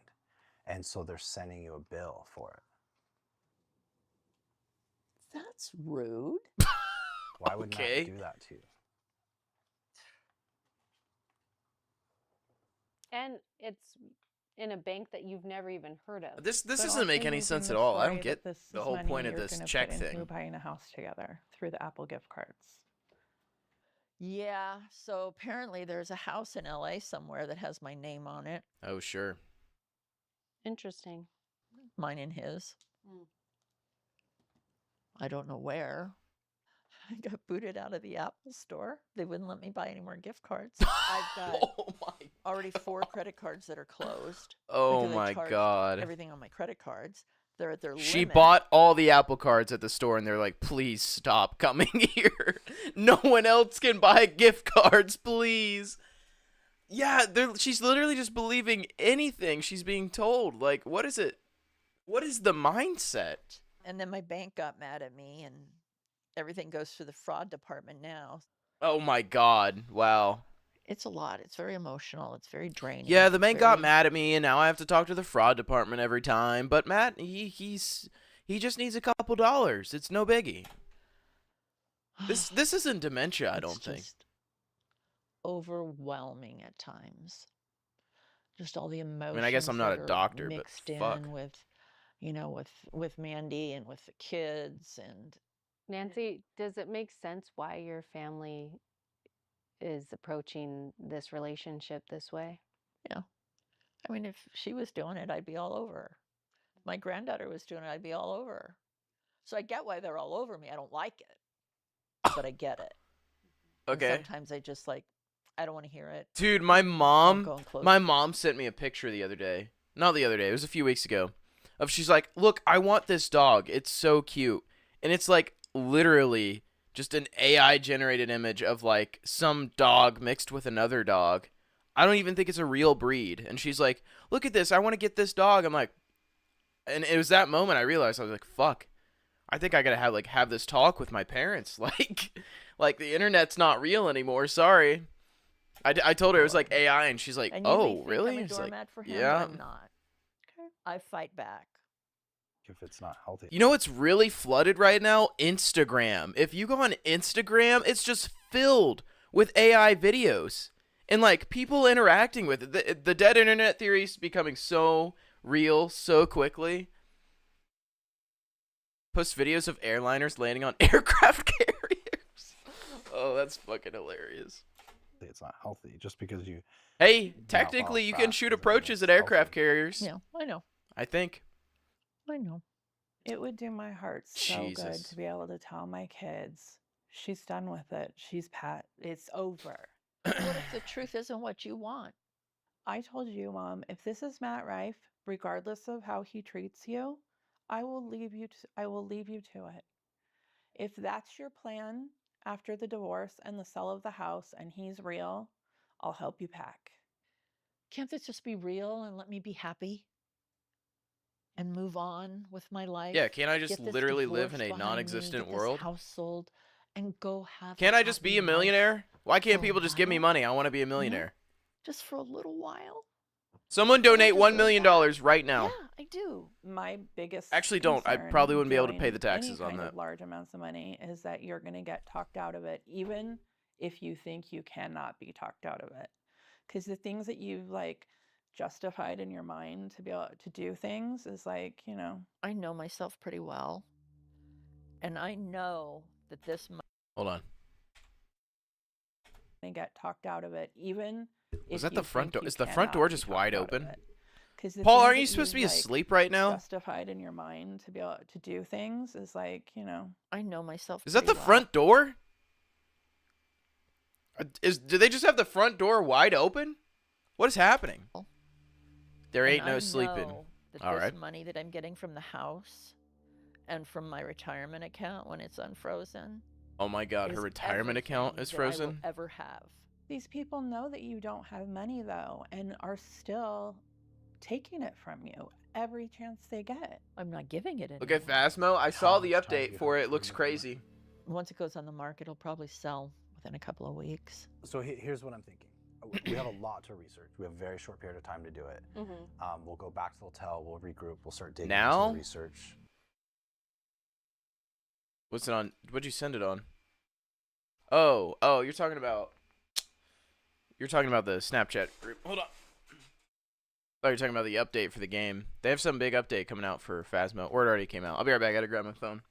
And so they're sending you a bill for it. That's rude. Why would Okay. Matt do that to you? And it's in a bank that you've never even heard of. This But doesn't make also any using sense the at all. I story don't that get this the is whole money point of you're this gonna check put into thing. buying a house together through the Apple gift cards. Yeah, so apparently there's a house in LA somewhere that has my name on it, Oh, sure. Interesting. mine and his. Mm. I don't know where. I got booted out of the Apple store. They wouldn't let me buy any more gift cards. I've got Oh my. already 4 credit cards that are closed. Oh because I my charged God. Everything on my credit cards. They're at their She limit. bought all the Apple cards at the store and they're like, please stop coming here. No one else can buy gift cards, please. Yeah, she's literally just believing anything she's being told. Like, what is it? What is the mindset? And then my bank got mad at me, and everything goes through the fraud department now. Oh my God. Wow. It's a lot. It's very emotional. It's very draining. Yeah, the It's bank got very- mad at me, and now I have to talk to the fraud department every time. But Matt, he just needs a couple dollars. It's no biggie. This isn't dementia, I don't It's think. just overwhelming at times. just all the I emotions. mean, I guess I'm not that a are doctor, but mixed fuck. in with, with Mandy and with the kids, and Nancy, does it make sense why your family is approaching this relationship this way? yeah. I mean, if she was doing it, I'd be all over her. If my granddaughter was doing it, I'd be all over her. So I get why they're all over me. I don't like it, but I get it. And Okay. sometimes I just like, I don't want to hear it. Dude, my mom close. sent me a picture the other day. Not the other day, it was a few weeks ago. Of she's like, "Look, I want this dog. It's so cute." And it's like literally just an AI generated image of like some dog mixed with another dog. I don't even think it's a real breed. And she's like, "Look at this. I want to get this dog." I'm like, and it was that moment I realized, I was like, "Fuck. I think I got to have this talk with my parents." Like the internet's not real anymore. Sorry. I told her it was like AI, and she's like, And you may "Oh, think really?" I'm a It's like, doormat for him, yeah. but I'm not. I fight back. If it's not healthy. You know what's really flooded right now? Instagram. If you go on Instagram, it's just filled with AI videos and like people interacting with it. The dead internet theory is becoming so real so quickly. Post videos of airliners landing on aircraft carriers. Oh, that's fucking hilarious. It's not healthy just because you. Hey, technically you can shoot approaches at aircraft carriers. Yeah, I know. I think. I know. It would do my heart so good Jesus. to be able to tell my kids, she's done with it. She's it's over. What if the truth isn't what you want? I told you, Mom, if this is Matt Rife, regardless of how he treats you, I will leave you to it. If that's your plan after the divorce and the sale of the house and he's real, I'll help you pack. Can't this just be real and let me be happy? And move on with my life? Yeah, can't I just Get this literally live in divorce a behind me, non-existent get this world? house sold, and go have Can't a I just happy be a life millionaire? Why can't for a people just give me while? money? I want to be a millionaire. Just for a little while? Someone donate $1 million right now. Yeah, I do. My biggest Actually, don't. I concern probably wouldn't be able to doing pay the taxes any on kind that. of large amounts of money is that you're going to get talked out of it, even if you think you cannot be talked out of it. Because the things that you've like justified in your mind to be able to do things is like, I know myself pretty well. And I know that this Hold on. going to get talked out of it, even Was if that you the front think door? you Is the front cannot door be just talked wide out of open? it. 'Cause the Paul, things aren't that you supposed to be you've, like, asleep right now? justified in your mind to be able to do things is like, I know myself Is that pretty the well. front door? Do they just have the front door wide open? What is happening? There And ain't no I sleeping. know that All this right. money that I'm getting from the house and from my retirement account when it's unfrozen Oh my God, is her retirement account is everything that I will frozen. ever have. These people know that you don't have money though and are still taking it from you every chance they get. I'm not giving it Okay, Phasmo, I saw the update for it. It looks crazy. Once it goes on the market, it'll probably sell within a couple of weeks. So here's what I'm thinking. We have a lot to research. We have a very short period of time to do it. We'll go back to the hotel. We'll regroup. We'll start digging into Now? the research. What's it on? What'd you send it on? Oh, you're talking about the Snapchat group. Hold on. Oh, you're talking about the update for the game. They have some big update coming out for Phasmo, or it already came out. I'll be right back. I gotta grab my phone.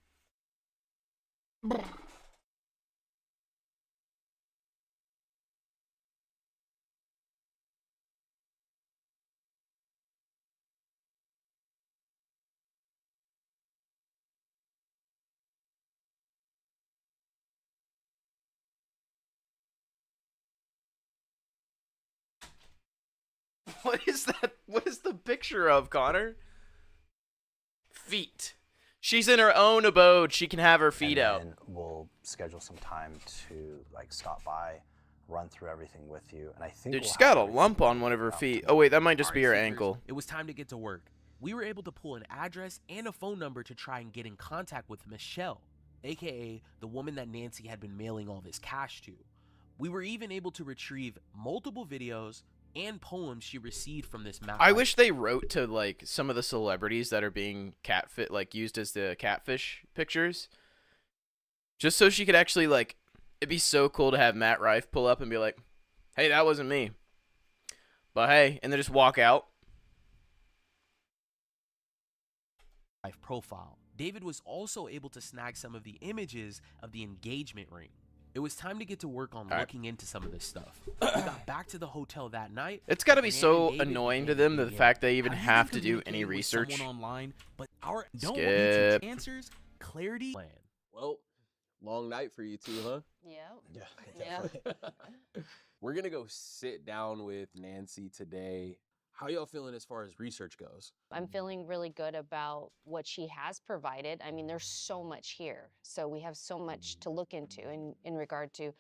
What is that? What is the picture of, Connor? Feet. She's in her own abode. She can have her feet out. And we'll schedule some time to like stop by, run through everything with you. And I think Dude, we'll she's have got a everything lump on one of her feet. Oh wait, that might just be her Alright, Seekers, ankle. It was time to get to work. We were able to pull an address and a phone number to try and get in contact with Michelle, aka the woman that Nancy had been mailing all this cash to. We were even able to retrieve multiple videos and poems she received from this map. I wish they wrote to like some of the celebrities that are being used as the catfish pictures. Just so she could actually it'd be so cool to have Matt Rife pull up and be like, "Hey, that wasn't me." But hey, and then just walk out. Life profile. David was also able to snag some of the images of the engagement ring. It was time to get to work on looking into some of this stuff. We got back to the hotel that night. It's got to be Brienne so and David annoying to began them, the digging fact in. they even Have you have been to do any communicating with research. someone online, but our don't Skip. want answers, clarity, plan. Well, long night for you two, huh? Yeah. Yeah. We're gonna go sit down with Nancy today. How y'all feeling as far as research goes? I'm feeling really good about what she has provided. I mean, there's so much here. So we have so much to look into in regard to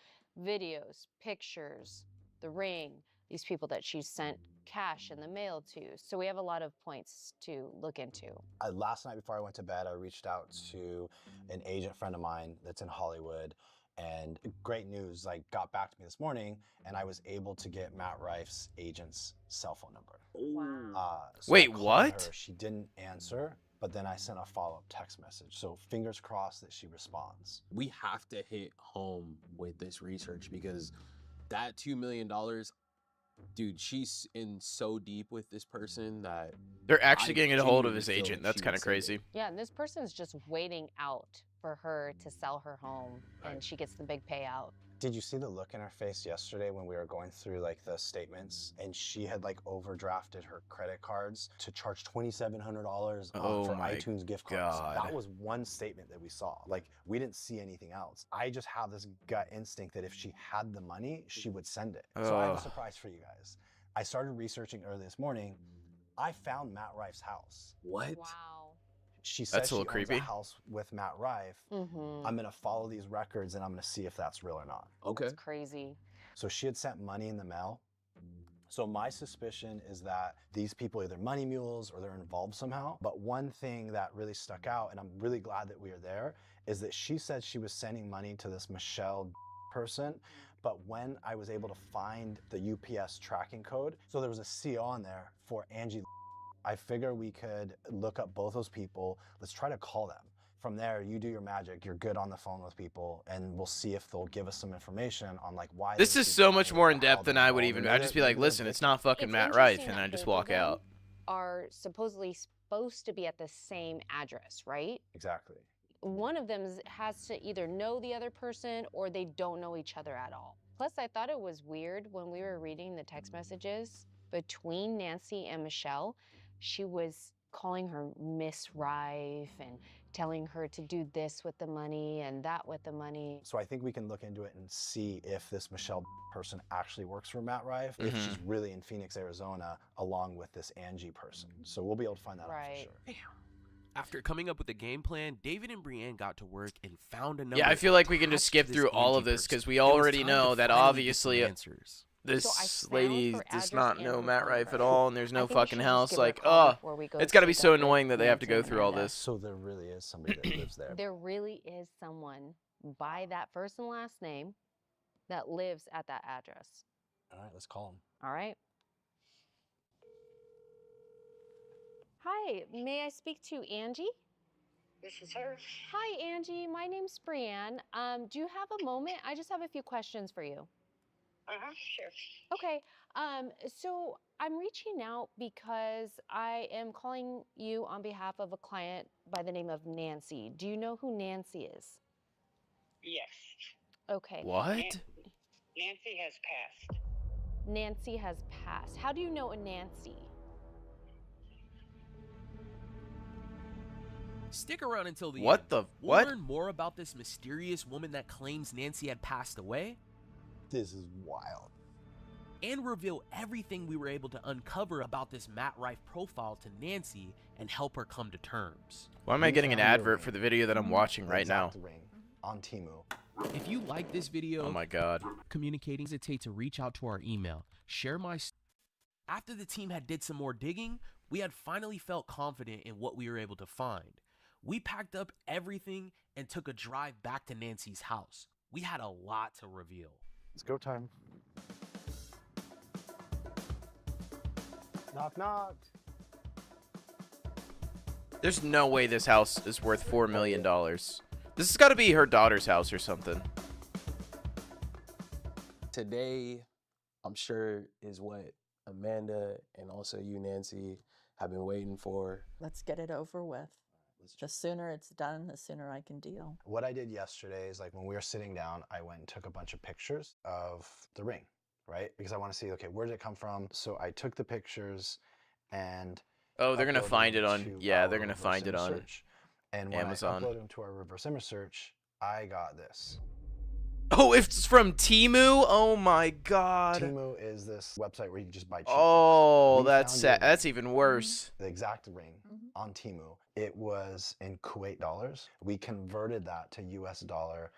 videos, pictures, the ring, these people that she sent cash in the mail to. So we have a lot of points to look into. Last night before I went to bed, I reached out to an agent friend of mine that's in Hollywood. And great news, like, got back to me this morning, and I was able to get Matt Rife's agent's cell phone number. So Wait, I called what? her. She didn't answer, but then I sent a follow-up text message. So fingers crossed that she responds. We have to hit home with this research because that $2 million, dude, she's in so deep with this person that They're actually I getting a hold of genuinely his feel agent. like That's she kind would of send it. crazy. Yeah, and this person's just waiting out for her to sell her home and she gets the big payout. Did you see the look in her face yesterday when we were going through like the statements, and she had like overdrafted her credit cards to charge $2,700 Oh for my iTunes gift cards? God. That was one statement that we saw. Like, we didn't see anything else. I just have this gut instinct that if she had the money, she would send it. So I have a Ugh. surprise for you guys. I started researching early this morning. I found Matt Rife's house. What? Wow. She said That's a she little owns creepy. a house with Matt Rife. Mm-hmm. I'm gonna follow these records and I'm gonna see if that's real or not. Okay. It's crazy. So she had sent money in the mail. So my suspicion is that these people are either money mules or they're involved somehow. But one thing that really stuck out, and I'm really glad that we are there, is that she said she was sending money to this Michelle person. But when I was able to find the UPS tracking code, so there was a CO on there for Angie, I figure we could look up both those people. Let's try to call them. From there, you do your magic. You're good on the phone with people, and we'll see if they'll give us some information on like why. This they is received so money much or more in how depth than they're I would involved even. in I'd it. just be like, Maybe listen, they're it's not fucking It's Matt Rife, interesting and that I just both of walk them out. Are supposedly supposed to be at the same address, right? Exactly. One of them has to either know the other person or they don't know each other at all. Plus, I thought it was weird when we were reading the text messages between Nancy and Michelle. She was calling her Miss Rife and telling her to do this with the money and that with the money. So I think we can look into it and see if this Michelle person actually works for Matt Rife, if Mhm. she's really in Phoenix, Arizona, along with this Angie person. So we'll be able to find that out for sure. After coming up with a game plan, David and Brienne got to work and found a number. Yeah, I feel like we can just skip through all of this because we already know that obviously this lady does not know Matt Rife at all, and there's no fucking house. Like, it's got to be so annoying that they have to go through all this. So there really is somebody that lives there. There really is someone by that first and last name that lives at that address. All right, let's call him. All right. Hi, may I speak to Angie? This is her. Hi, Angie. My name's Brienne. Do you have a moment? I just have a few questions for you. Sure. Okay. So I'm reaching out because I am calling you on behalf of a client by the name of Nancy. Do you know who Nancy is? Yes. Okay. Nancy has passed. Nancy has passed. How do you know a Nancy? Stick around until the What end. the- We'll what? learn more about this mysterious woman that claims Nancy had passed away. This is wild. And reveal everything we were able to uncover about this Matt Rife profile to Nancy and help her come to terms. Why am I getting an advert for the video that I'm watching right now? Exact ring on Temu. If you like this video, Oh my God. communicating, hesitate to reach out to our email. Share my. After the team had did some more digging, we had finally felt confident in what we were able to find. We packed up everything and took a drive back to Nancy's house. We had a lot to reveal. It's go time. Knock, knock. There's no way this house is worth $4 million. This has got to be her daughter's house or something. Today, I'm sure, is what Amanda and also you, Nancy, have been waiting for. Let's get it over with. The sooner it's done, the sooner I can deal. What I did yesterday is like when we were sitting down, I went and took a bunch of pictures of the ring, right? Because I want to see, okay, where did it come from? So I took the pictures and Oh, they're gonna uploaded find it them on. to Yeah, our they're gonna reverse find it image on search. And when Amazon. I uploaded them to our reverse image search, I got this. Oh, it's from Temu. Oh my God. Temu is this website where you can just buy cheap Oh, things. We that's found sad. your- That's even worse. The exact ring on Temu. It was in Kuwait dollars. We converted that to US dollar,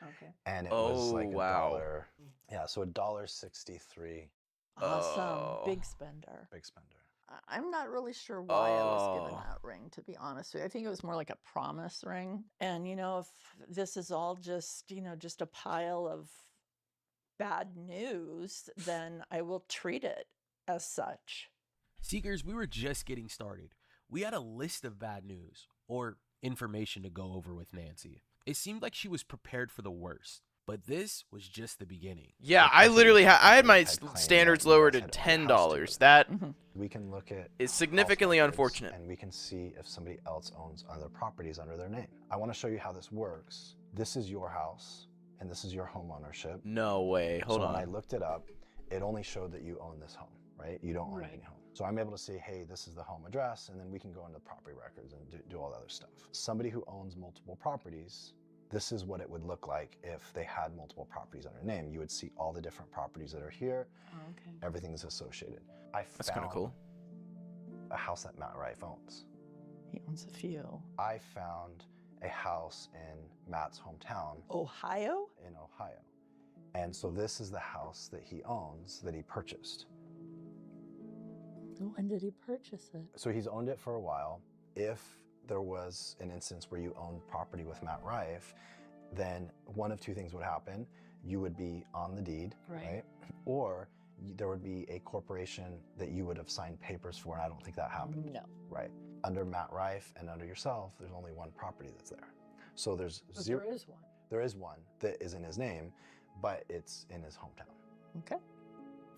and it was like Oh, wow. $1. Yeah, so $1.63. Awesome. Big spender. Big spender. I'm not really sure why I was given Oh. that ring, to be honest with you. I think it was more like a promise ring. And, you know, if this is all just, you know, just a pile of bad news, then I will treat it as such. Seekers, we were just getting started. We had a list of bad news or information to go over with Nancy. It seemed like she was prepared for the worst, but this was just the beginning. Yeah, I literally I had my standards lowered to $10. That We can look at is house significantly records, unfortunate. and we can see if somebody else owns other properties under their name. I want to show you how this works. This is your house, and this is your home ownership. No way. Hold so on. when I looked it up, it only showed that you own this home, right? You don't own any home. So I'm able to see, hey, this is the home address, and then we can go into property records and do all the other stuff. Somebody who owns multiple properties, this is what it would look like if they had multiple properties under their name. You would see all the different properties that are here. Okay. Everything is associated. That's kind of cool. A house that Matt Rife owns. He owns a few. I found a house in Matt's hometown. Ohio? In Ohio. And so this is the house that he owns, that he purchased. When did he purchase it? So he's owned it for a while. If there was an instance where you owned property with Matt Rife, then one of two things would happen. You would be on the deed, right? Or there would be a corporation that you would have signed papers for, and I don't think that happened. No. Right. Under Matt Rife and under yourself, there's only one property that's there. So there's But zero. there is one. There is one that is in his name, but it's in his hometown. Okay.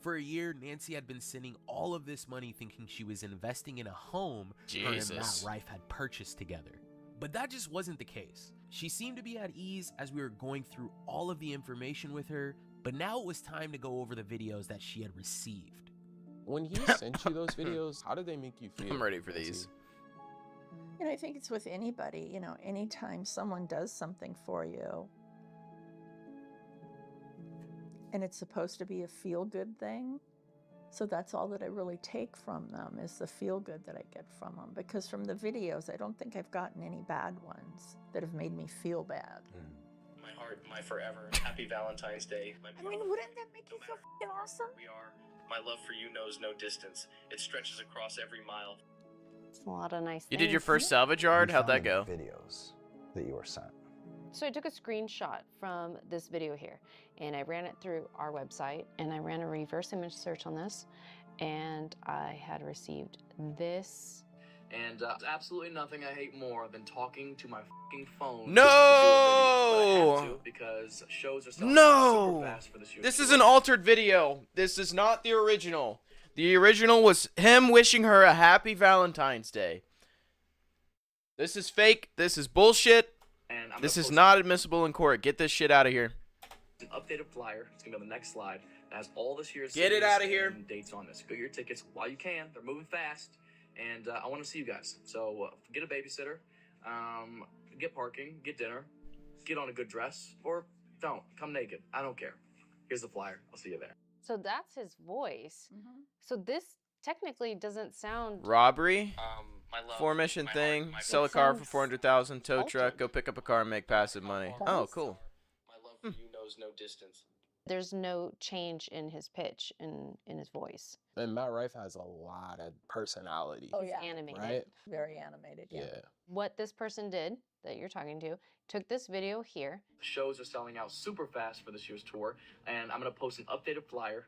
For a year, Nancy had been sending all of this money thinking she was investing in a home her and Matt Jesus. Rife had purchased together. But that just wasn't the case. She seemed to be at ease as we were going through all of the information with her, but now it was time to go over the videos that she had received. When he sent you those videos, how did they make you feel? I'm ready for Nancy? these. You know, I think it's with anybody, you know, anytime someone does something for you and it's supposed to be a feel-good thing. So that's all that I really take from them is the feel-good that I get from them. Because from the videos, I don't think I've gotten any bad ones that have made me feel bad. My heart, my forever. Happy Valentine's Day. I mean, wouldn't that make you feel fucking awesome? We are. My love for you knows no distance. It stretches across every mile. It's a lot of nice You things. did your first salvage yard? You How'd that found go? the videos that you were sent. So I took a screenshot from this video here and I ran it through our website and I ran a reverse image search on this and I had received this. And there's absolutely nothing I hate more than talking to my fucking phone. No! To do a video, but I have to because shows are selling super No! fast for this year's This is tour. an altered video. This is not the original. The original was him wishing her a happy Valentine's Day. This is fake. This is bullshit. And I'm This gonna is post not admissible in court. Get this shit out of here. an updated flyer. It's gonna be on the next slide. That has all this year's Get it cities outta here. and dates on this. Go get your tickets while you can. They're moving fast, and I want to see you guys. So get a babysitter, get parking, get dinner, get on a good dress, or don't come naked. I don't care. Here's the flyer. I'll see you there. So that's his voice. So this technically doesn't sound Robbery. My love, Four-mission my thing. heart, my Sell a That car for sounds 400,000. Tow truck. Go pick up a car and make passive money. Oh, cool. My love for you knows no distance. there's no change in his pitch in his voice. And Matt Rife has a lot of personality. Oh, yeah. Animated. Right? Very animated, yeah. Yeah. What this person did that you're talking to took this video here. Shows are selling out super fast for this year's tour, and I'm gonna post an updated flyer.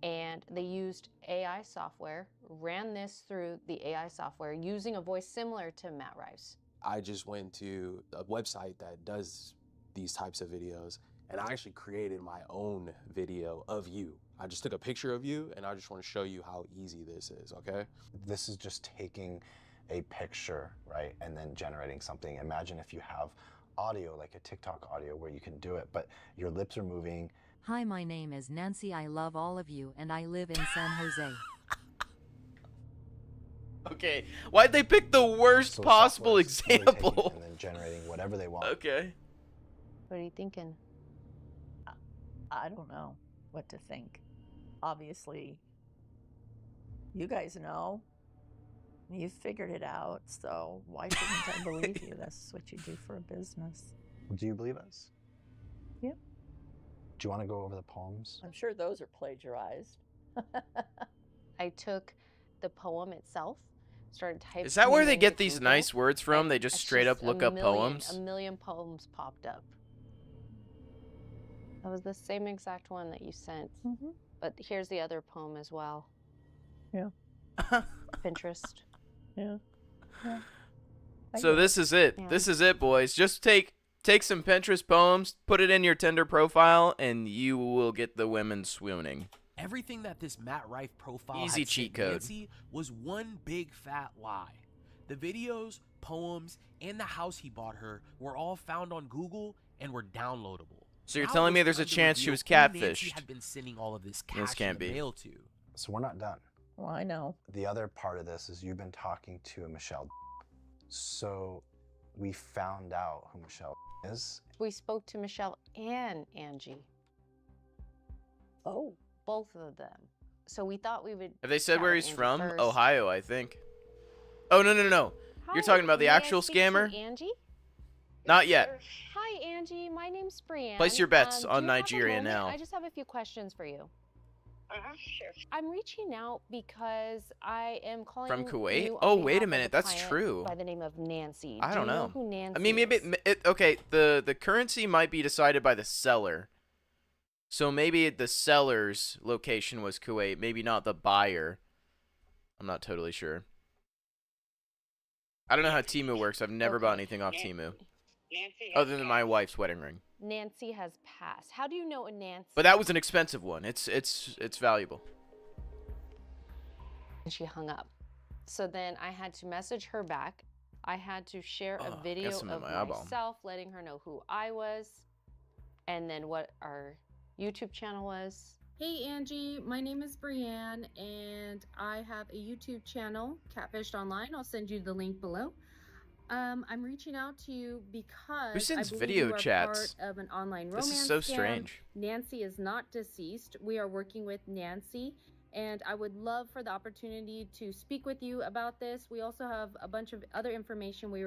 And they used AI software, ran this through the AI software using a voice similar to Matt Rife's. I just went to a website that does these types of videos, and I actually created my own video of you. I just took a picture of you, and I just want to show you how easy this is, okay? This is just taking a picture, right, and then generating something. Imagine if you have audio, like a TikTok audio, where you can do it, but your lips are moving. Hi, my name is Nancy. I love all of you, and I live in San Jose. Okay, why'd they pick the worst So the possible software is really taking it example? and then generating whatever they want. Okay. What are you thinking? I don't know what to think. Obviously, you guys know. You've figured it out, so why shouldn't I believe you? That's what you do for a business. Do you believe us? Yeah. Do you want to go over the poems? I'm sure those are plagiarized. I took the poem itself, started typing. Is that where it they into get these Google, nice words from? They and just it's straight up just look a up million- poems? A million poems popped up. That was the same exact one that you sent. But here's the other poem as well. Yeah. Pinterest. Yeah. So this is it. Yeah. This is it, boys. Just take some Pinterest poems, put it in your Tinder profile, and you will get the women swooning. Everything that this Matt Rife profile Easy had cheat sent code. Nancy was one big fat lie. The videos, poems, and the house he bought her were all found on Google and were downloadable. So you're Now telling it me was there's a time to chance she reveal was who Nancy catfished? had been sending all of this This cash can't in the be. mail to. So we're not done. Well, I know. The other part of this is you've been talking to Michelle. So we found out who Michelle is. We spoke to Michelle and Angie. Oh. Both of them. So we thought we would. Have they said chat where with he's Angie from? first. Ohio, I think. Oh, no. You're talking about the May I actual speak to scammer? Angie? Not yet. Hi, Angie. My name's Brianne. Place your bets Do on you have a Nigeria moment? now. I just have a few questions for you. Sure. I'm reaching out because I am calling From Kuwait? you on Oh, wait a behalf of minute, that's client true. By the name of Nancy. I Do don't you know. who Nancy I mean, maybe is? okay. The currency might be decided by the seller. So maybe the seller's location was Kuwait, maybe not the buyer. I'm not totally sure. I don't know how Temu works. I've never bought anything off Temu. Nancy. Other than my wife's wedding ring. Nancy has passed. How do you know a Nancy? But that was an expensive one. It's valuable. And she hung up. So then I had to message her back. I had to share a video got some in of my eyeball. myself, letting her know who I was, and then what our YouTube channel was. Hey Angie, my name is Brianne, and I have a YouTube channel, Catfished Online. I'll send you the link below. I'm reaching out to you because Who sends I believe video you are chats? part of an online This romance is so scam. strange. Nancy is not deceased. We are working with Nancy, and I would love for the opportunity to speak with you about this. We also have a bunch of other information we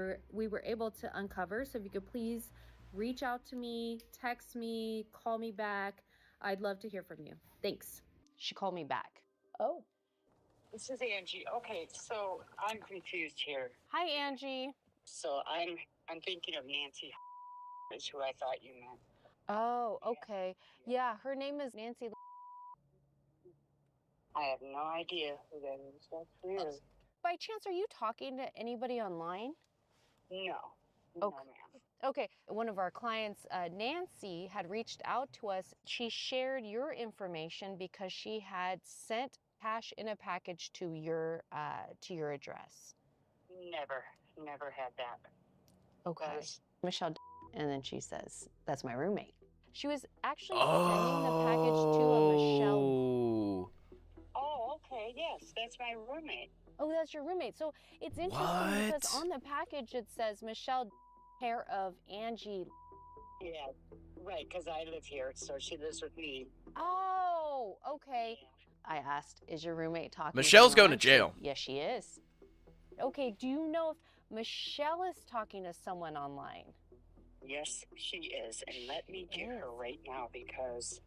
were able to uncover. So if you could please reach out to me, text me, call me back. I'd love to hear from you. Thanks. She called me back. Oh. This is Angie. Okay, so I'm confused here. Hi, Angie. So I'm thinking of Nancy is who I thought you meant. Oh, okay. Yeah, her name is Nancy. I have no idea who that is. That's weird. By chance, are you talking to anybody online? No. Okay. Okay, one of our clients, Nancy, had reached out to us. She shared your information because she had sent cash in a package to your address. Never had that. Okay. Michelle, and then she says, "That's my roommate." She was actually sending the package to a Michelle. Oh, okay. Yes, that's my roommate. Oh, that's your roommate. So it's interesting because on the package it says Michelle, care of Angie. Yeah, right, because I live here, so she lives with me. Oh, okay. I asked, is your roommate talking? Michelle's going to someone? jail. Yes, she is. Okay, do you know if Michelle is talking to someone online? Yes, she is, and let me get her right now because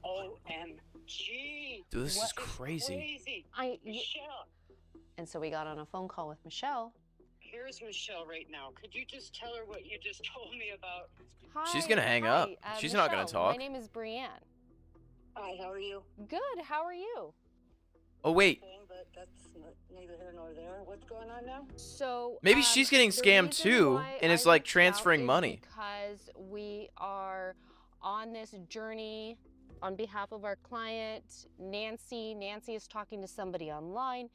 OMG. Dude, this what is crazy. Michelle, And so we got on a phone call with Michelle. here's Michelle right now. Could you just tell her what you just told me about? She's gonna hang up. She's not gonna Michelle, talk. My name is Brianne. Hi, how are you? Good, how are you? Oh, wait. But that's neither here nor there. What's going on now? So Maybe she's getting the scammed reason too, why and I is like reached out transferring is money. because we are on this journey on behalf of our client, Nancy. Nancy is talking to somebody online,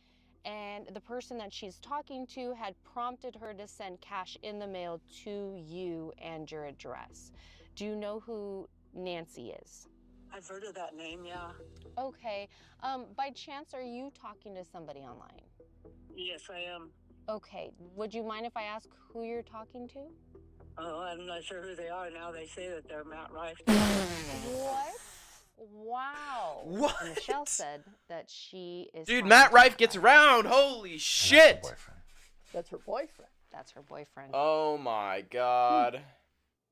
and the person that she's talking to had prompted her to send cash in the mail to you and your address. Do you know who Nancy is? I've heard of that name, yeah. Okay. By chance, are you talking to somebody online? Yes, I am. Okay. Would you mind if I ask who you're talking to? Oh, I'm not sure who they are now. They say that they're Matt Rife. What? Wow. What? And Michelle said that she is. Dude, talking Matt to Rife that gets guy. around. Holy shit. That's her boyfriend. That's her boyfriend. Oh my god.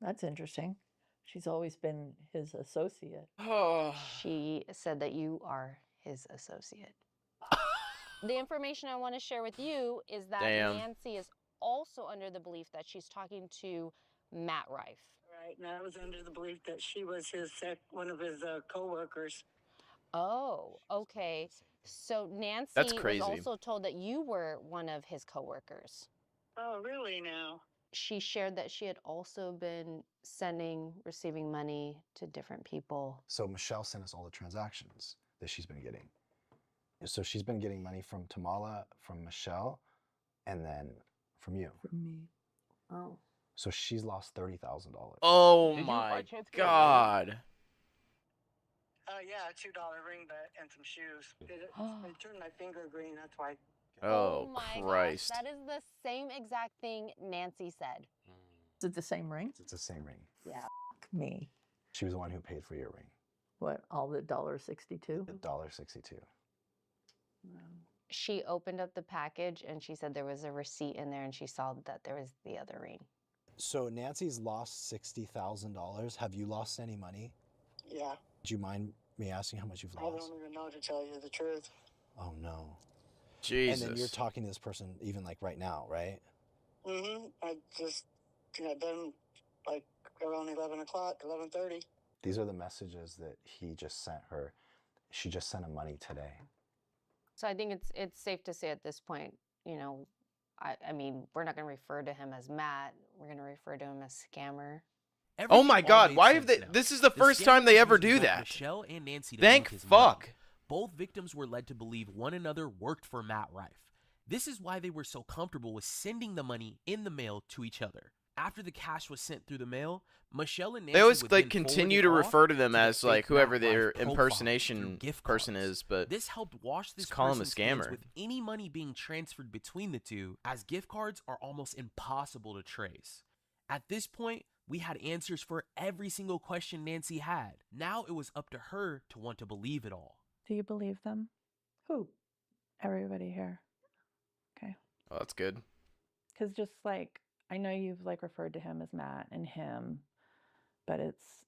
That's interesting. She's always been his associate. Oh. She said that you are his associate. The information I want to share with you is that Damn. Nancy is also under the belief that she's talking to Matt Rife. Right, and I was under the belief that she was one of his co-workers. Oh, okay. So Nancy That's crazy. was also told that you were one of his coworkers. Oh, really now? She shared that she had also been receiving money to different people. So Michelle sent us all the transactions that she's been getting. So she's been getting money from Tamala, from Michelle, and then from you. From me. Oh. So she's lost $30,000. Oh Did you by my chance get a ring? god. Yeah, a $2 ring and some shoes. It turned my finger green, that's why. Oh, my Christ. gosh. That is the same exact thing Nancy said. Is it the same ring? It's the same ring. Yeah. Me. She was the one who paid for your ring. What, all the $1.62? $1.62. She opened up the package and she said there was a receipt in there and she saw that there was the other ring. So Nancy's lost $60,000. Have you lost any money? Yeah, Do you mind me asking how much you've I lost? don't even know to tell you the truth. Oh no. Jesus. And then you're talking to this person even like right now, right? Mm-hmm. I just, been like around 11 o'clock, 11:30. These are the messages that he just sent her. She just sent him money today. So I think it's safe to say at this point, I mean, we're not going to refer to him as Matt. We're going to refer to him as Scammer. Oh my Everything all god, made why have sense they? now. This is the The first scammer time they was ever using do both that. Michelle and Nancy to Thank make his fuck. money. Both victims were led to believe one another worked for Matt Rife. This is why they were so comfortable with sending the money in the mail to each other. After the cash was sent through the mail, Michelle and Nancy They always would like then forward continue it to off refer to them the as fake like whoever Matt their Rife profile impersonation through gift person cards. is, but This helped wash this just call him a person's hands scammer. with any money being transferred between the two, as gift cards are almost impossible to trace. At this point, we had answers for every single question Nancy had. Now it was up to her to want to believe it all. Do you believe them? Who? Everybody here. Okay. Oh, that's good. Because just like, I know you've like referred to him as Matt and him, but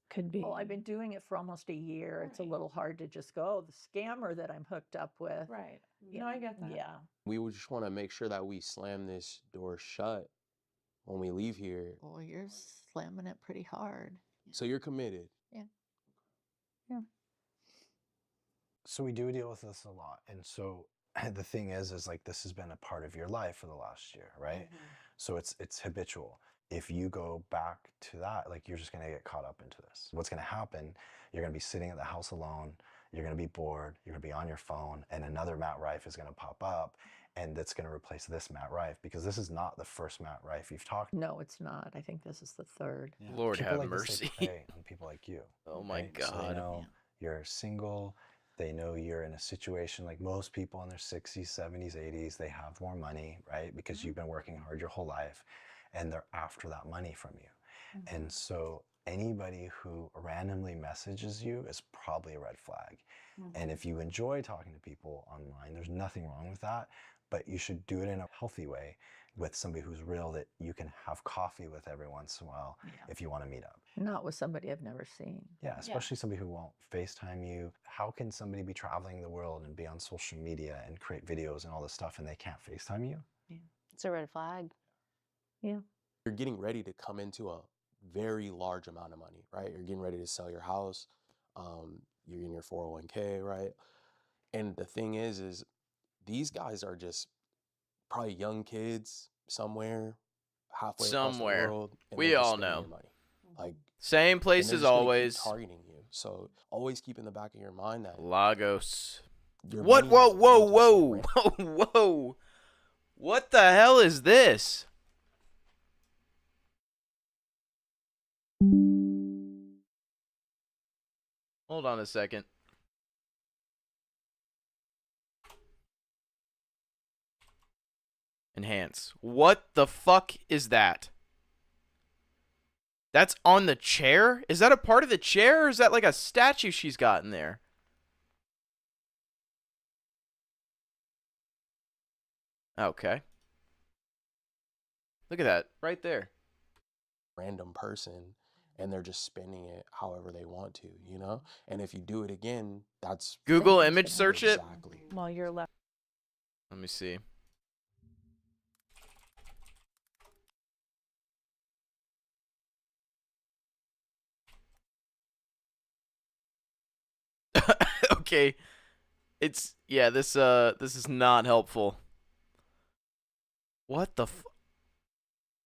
could be. Well, I've been doing it for almost a year. It's a little hard to just go, oh, the scammer that I'm hooked up with. Right. No, I get that. Yeah. We would just want to make sure that we slam this door shut when we leave here. Well, you're slamming it pretty hard. So you're committed. Yeah. Yeah. So we do deal with this a lot. And so the thing is like this has been a part of your life for the last year, right? So it's habitual. If you go back to that, like you're just gonna get caught up into this. What's gonna happen, you're gonna be sitting at the house alone, you're gonna be bored, you're gonna be on your phone, and another Matt Rife is gonna pop up, and that's gonna replace this Matt Rife, because this is not the first Matt Rife you've talked to. No, it's not. I think this is the third. Lord People have like this, they mercy. prey on people like you. Oh my right? So they god. know you're single, they know you're in a situation like most people in their 60s, 70s, 80s, they have more money, right? Because you've been working hard your whole life, and they're after that money from you. And so anybody who randomly messages you is probably a red flag. And if you enjoy talking to people online, there's nothing wrong with that, but you should do it in a healthy way with somebody who's real, that you can have coffee with every once in a while if you want to meet up. Not with somebody I've never seen. Yeah, especially somebody who won't FaceTime you. How can somebody be traveling the world and be on social media and create videos and all this stuff and they can't FaceTime you? It's a red flag. Yeah. You're getting ready to come into a very large amount of money, right? You're getting ready to sell your house. You're in your 401k, right? And the thing is these guys are just probably young kids somewhere halfway across the Somewhere. world. And We they're just all spending know. your money. Like, Same and place they're as just gonna keep always. targeting you. So always keep in the back of your mind that Lagos. your What? money Whoa, has whoa, no whoa, testament. whoa, whoa. What the hell is this? Hold on a second. Enhance. What the fuck is that? That's on the chair? Is that a part of the chair, or is that like a statue she's got in there? Okay. Look at that. Right there. Random person, and they're just spending it however they want to, you know? And if you do it again, that's Google image search it? exactly. While you're left. Let me see. Okay. It's yeah, this is not helpful. What the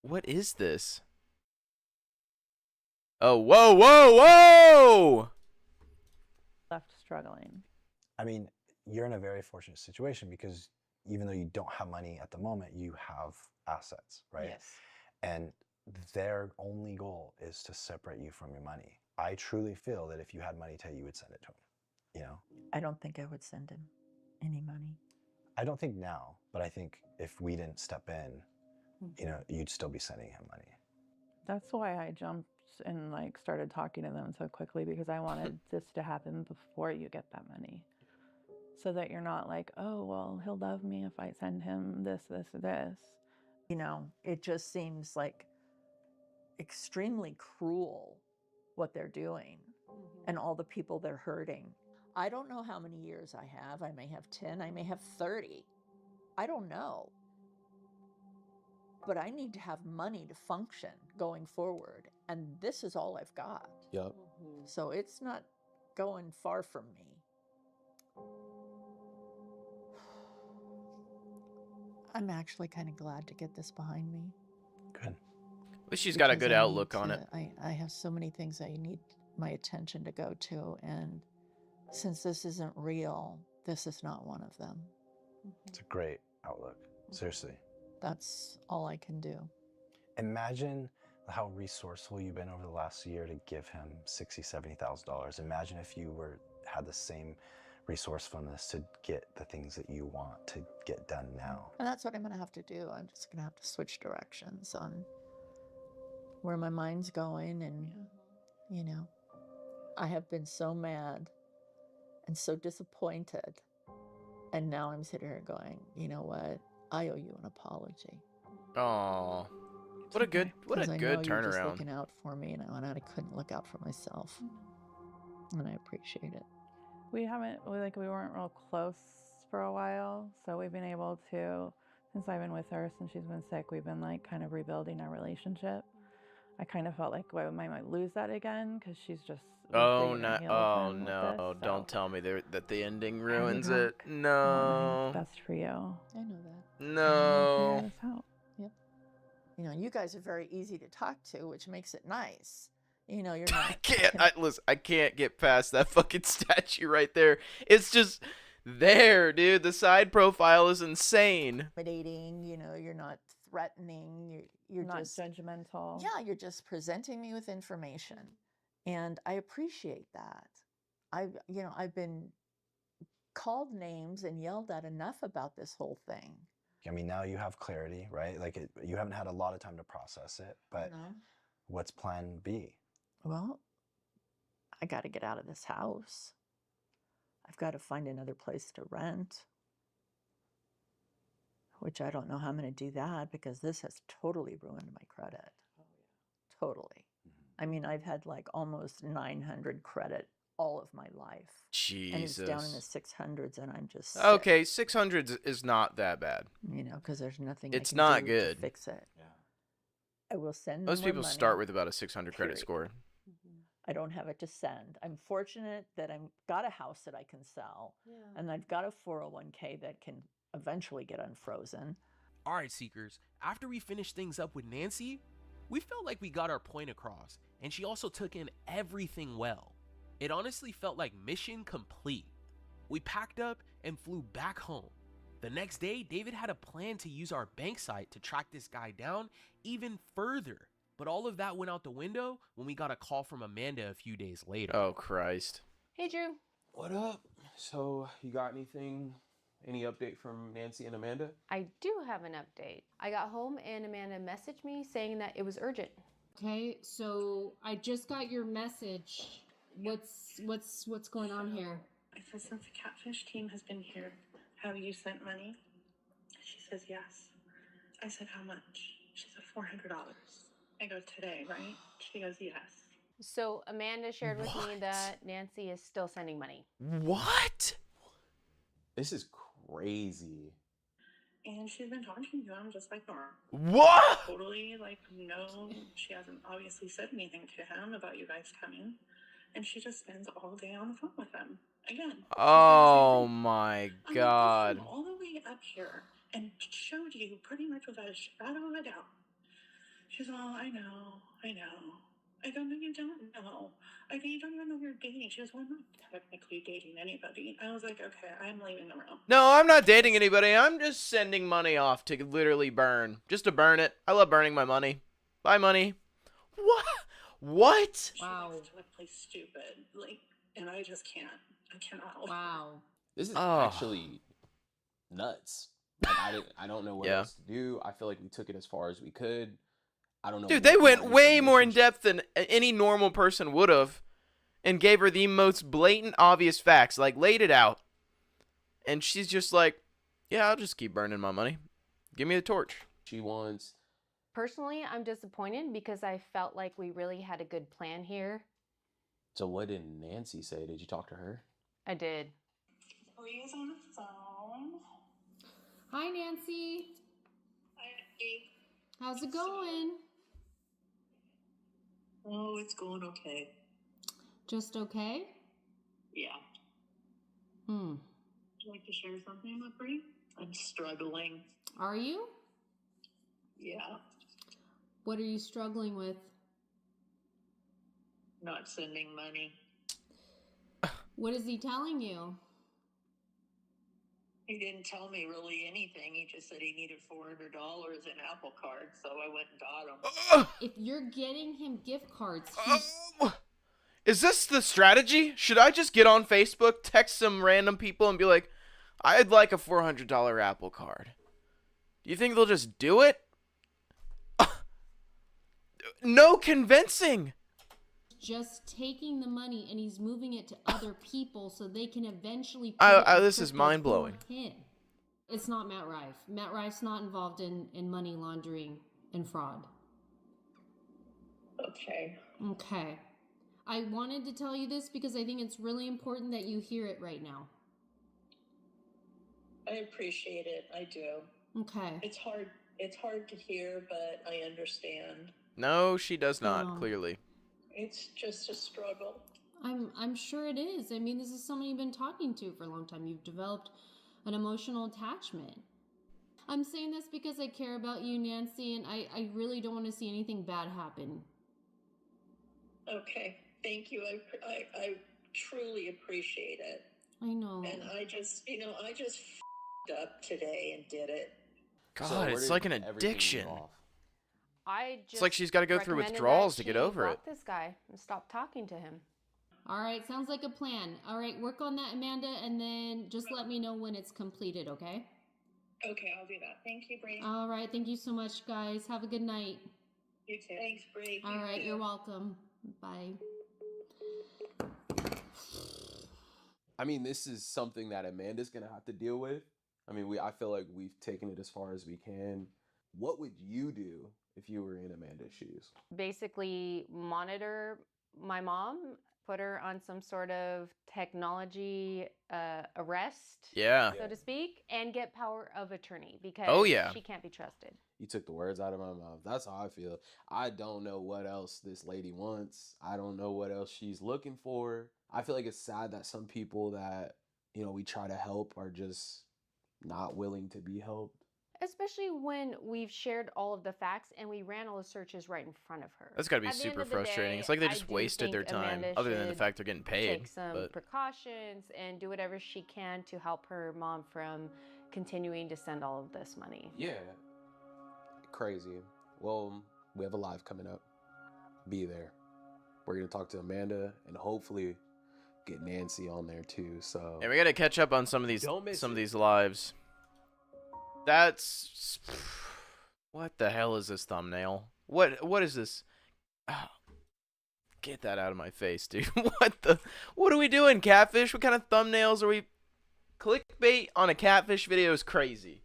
what is this? Oh, whoa, whoa, whoa! Left struggling. I mean, you're in a very fortunate situation because even though you don't have money at the moment, you have assets, right? Yes. And their only goal is to separate you from your money. I truly feel that if you had money, Tay, you would send it to him. You know? I don't think I would send him any money. I don't think now, but I think if we didn't step in, you know, you'd still be sending him money. That's why I jumped and like started talking to them so quickly, because I wanted this to happen before you get that money. So that you're not like, oh, well, he'll love me if I send him this, this, or this. You know, it just seems like extremely cruel what they're doing and all the people they're hurting. I don't know how many years I have. I may have 10, I may have 30. I don't know. But I need to have money to function going forward. And this is all I've got. Yep. So it's not going far from me. I'm actually kind of glad to get this behind me. Good. At least she's got a Because good I need outlook on it. I have so many things I need my attention to go to, and since this isn't real, this is not one of them. It's a great outlook. Seriously. That's all I can do. Imagine how resourceful you've been over the last year to give him $60,000, $70,000. Imagine if you had the same resourcefulness to get the things that you want to get done now. And that's what I'm going to have to do. I'm just going to have to switch directions on where my mind's going. And, you know, I have been so mad and so disappointed. And now I'm sitting here going, you know what? I owe you an apology. Oh, what a good Because I know you're just turnaround. looking out for me, and I couldn't look out for myself. And I appreciate it. We weren't real close for a while, so we've been able to, since I've been with her, since she's been sick, we've been like kind of rebuilding our relationship. I kind of felt like I might lose that again because she's just. Oh no! Don't tell me that the ending ruins it. No. Best for you. I know that. No. Yep. You know, you guys are very easy to talk to, which makes it nice. You know, you're not. I can't get past that fucking statue right there. It's just there, dude. The side profile is insane. Intimidating, you know, you're not threatening. You're not just judgmental. Yeah, you're just presenting me with information, and I appreciate that. I've been called names and yelled at enough about this whole thing. I mean, now you have clarity, right? Like you haven't had a lot of time to process it, but what's plan B? Well, I got to get out of this house. I've got to find another place to rent, which I don't know how I'm going to do that because this has totally ruined my credit. Totally. I mean, I've had like almost 900 credit all of my life. Jesus. And it's down in the 600s, and I'm just sick. Okay, 600 is not that bad. You know, because there's nothing It's I can not do good. to fix it. Yeah. I will send Most more people money, start with about a 600 credit period. score. I don't have it to send. I'm fortunate that I've got a house that I can sell, and I've got a 401k that can eventually get unfrozen. All right, Seekers, after we finished things up with Nancy, we felt like we got our point across, and she also took in everything well. It honestly felt like mission complete. We packed up and flew back home. The next day, David had a plan to use our bank site to track this guy down even further. But all of that went out the window when we got a call from Amanda a few days later. Oh, Christ. Hey, Drew. What up? So, you got anything, any update from Nancy and Amanda? I do have an update. I got home and Amanda messaged me saying that it was urgent. Okay, so I just got your message. What's going on here? I said, since the catfish team has been here, have you sent money? She says, yes. I said, how much? She said, $400. I go, today, right? She goes, yes. So Amanda shared with me that Nancy is still sending money. What? This is crazy. And she's been talking to him just like normal. What? Totally, like, no, she hasn't obviously said anything to him about you guys coming. And she just spends all day on the phone with him. Again. Oh my God. I'm all the way up here and showed you pretty much without a shadow of a doubt. She's all, I know. I go, no, you don't know. I go, you don't even know you're dating. She goes, well, I'm not technically dating anybody. I was like, okay, I'm leaving the room. No, I'm not dating anybody. I'm just sending money off to literally burn. Just to burn it. I love burning my money. Bye, money. What? What? Wow. She likes to play stupid. Like, and I just can't. I cannot. Wow. This is actually nuts. Like, I don't know what else to do. I feel like we took it as far as we could. I don't know. Dude, they went way more in depth than any normal person would have and gave her the most blatant, obvious facts. Like, laid it out. And she's just like, yeah, I'll just keep burning my money. Give me the torch. She wants... Personally, I'm disappointed because I felt like we really had a good plan here. So what did Nancy say? Did you talk to her? I did. Bree's on the phone. Hi, Nancy. Hi. How's it going? Oh, it's going okay. Just okay? Yeah. Would you like to share something with Bree? I'm struggling. Are you? Yeah. What are you struggling with? Not sending money. What is he telling you? He didn't tell me really anything. He just said he needed $400 in Apple Card, so I went and got him. If you're getting him gift cards, Is this the strategy? Should I just get on Facebook, text some random people, and be like, I'd like a $400 Apple Card? Do you think they'll just do it? No convincing. just taking the money and he's moving it to other people so they can eventually. This is mind blowing. It's not Matt Rife. Matt Rife's not involved in money laundering and fraud. Okay. Okay. I wanted to tell you this because I think it's really important that you hear it right now. I appreciate it. I do. Okay. It's hard. It's hard to hear, but I understand. No, she does not, No. clearly. It's just a struggle. I'm sure it is. I mean, this is someone you've been talking to for a long time. You've developed an emotional attachment. I'm saying this because I care about you, Nancy, and I really don't want to see anything bad happen. Okay. Thank you. I truly appreciate it. I know. And I just f***ed up today and did it. God, it's like an addiction. I just It's like she's got to go through recommended withdrawals that to get she over it. block this guy and stop talking to him. All right, sounds like a plan. All right, work on that, Amanda, and then just let me know when it's completed, okay? Okay, I'll do that. Thank you, Bree. All right, thank you so much, guys. Have a good night. You too. Thanks, Bree. All right, you're welcome. Bye. I mean, this is something that Amanda's gonna have to deal with. I mean, I feel like we've taken it as far as we can. What would you do if you were in Amanda's shoes? Basically, monitor my mom, put her on some sort of technology arrest, so to speak, and get power of attorney because she can't be trusted. You took the words out of my mouth. That's how I feel. I don't know what else this lady wants. I don't know what else she's looking for. I feel like it's sad that some people that, we try to help are just not willing to be helped. Especially when we've shared all of the facts and we ran all the searches right in front of her. That's got to be At the end super of the frustrating. day, It's like they I just do wasted their think time, Amanda other than the should fact they're getting paid. take some But precautions and do whatever she can to help her mom from continuing to send all of this money. Yeah. Crazy. Well, we have a live coming up. Be there. We're gonna talk to Amanda and hopefully get Nancy on there too. So yeah, we got to catch up on some of these lives. That's what the hell is this thumbnail? What is this? Oh, get that out of my face, dude. What are we doing, Catfish? What kind of thumbnails are we? Clickbait on a Catfish video is crazy.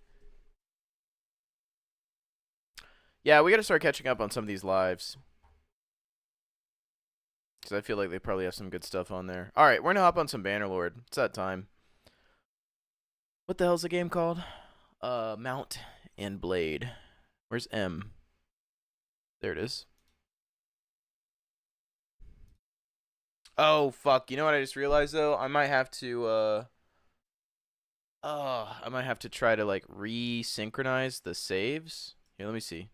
Yeah, we got to start catching up on some of these lives. Because I feel like they probably have some good stuff on there. Alright, we're going to hop on some Bannerlord. It's that time. What the hell's the game called? Mount and Blade. Where's M? There it is. Oh, fuck. You know what I just realized, though? I might have to, I might have to try to, like, resynchronize the saves. Here, let me see.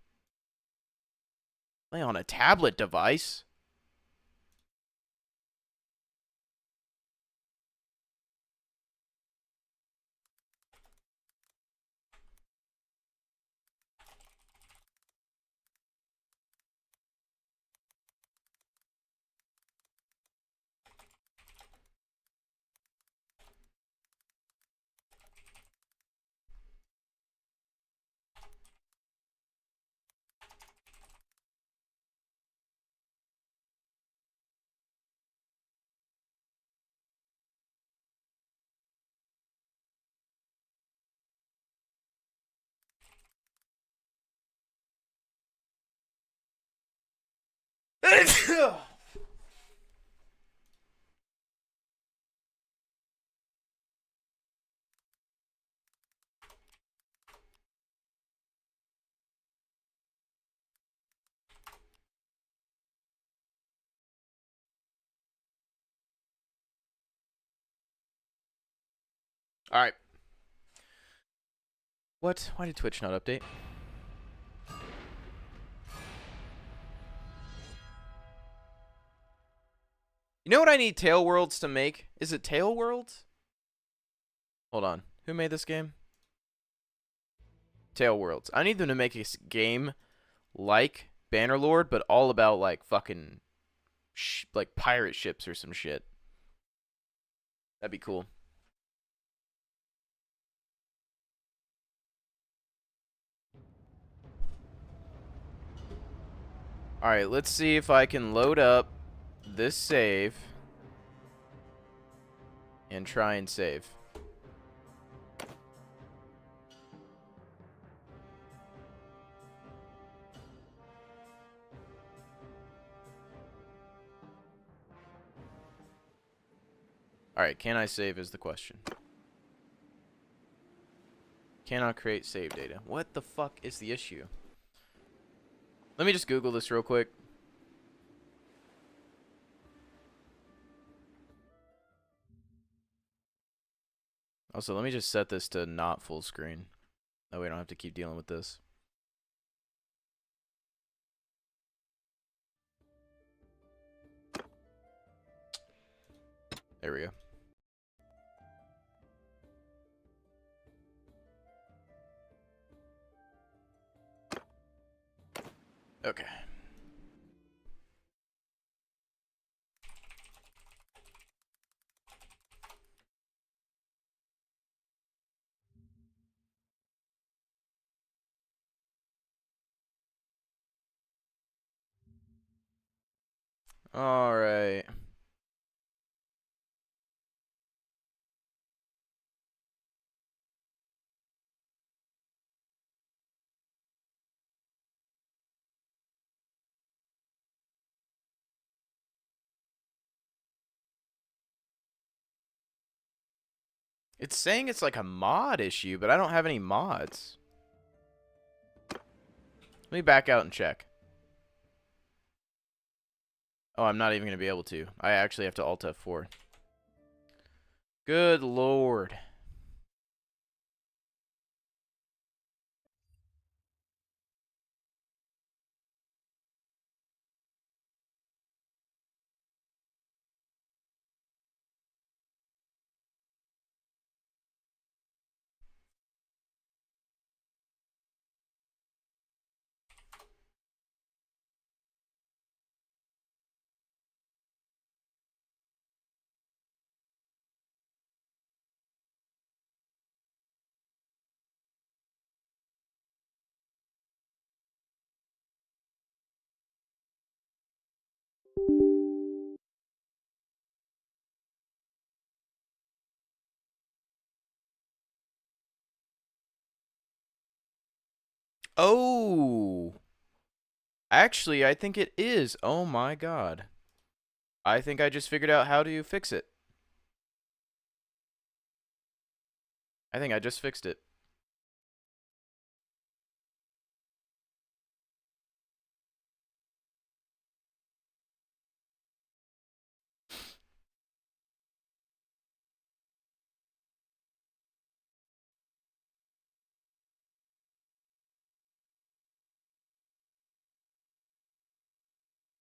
Play on a tablet device? Alright. What? Why did Twitch not update? You know what I need Tail Worlds to make? Is it Tail Worlds? Hold on. Who made this game? Tail Worlds. I need them to make a game like Bannerlord, but all about, like, fucking like pirate ships or some shit. That'd be cool. Alright, let's see if I can load up this save and try and save. Alright, can I save is the question. Cannot create save data. What the fuck is the issue? Let me just Google this real quick. Also, let me just set this to not full screen. That way I don't have to keep dealing with this. There we go. Okay. All right. It's saying it's like a mod issue, but I don't have any mods. Let me back out and check. Oh, I'm not even going to be able to. I actually have to Alt F4. Good lord. Oh! Actually, I think it is. Oh my god. I think I just figured out how to fix it. I think I just fixed it.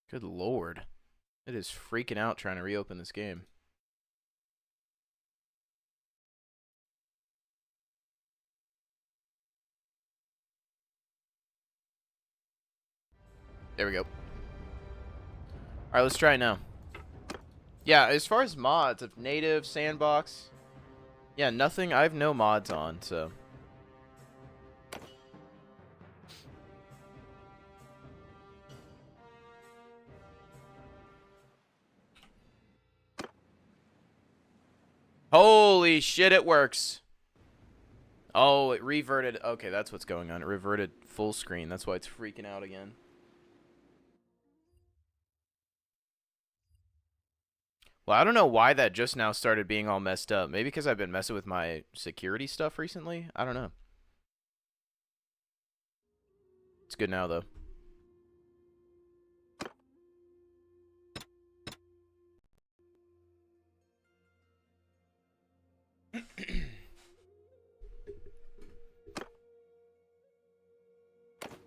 Good lord. It is freaking out trying to reopen this game. There we go. Alright, let's try it now. Yeah, as far as mods of native, sandbox, yeah, nothing. I have no mods on, so. Holy shit, it works. Oh, it reverted. Okay, that's what's going on. It reverted full screen. That's why it's freaking out again. Well, I don't know why that just now started being all messed up. Maybe because I've been messing with my security stuff recently? I don't know. It's good now, though.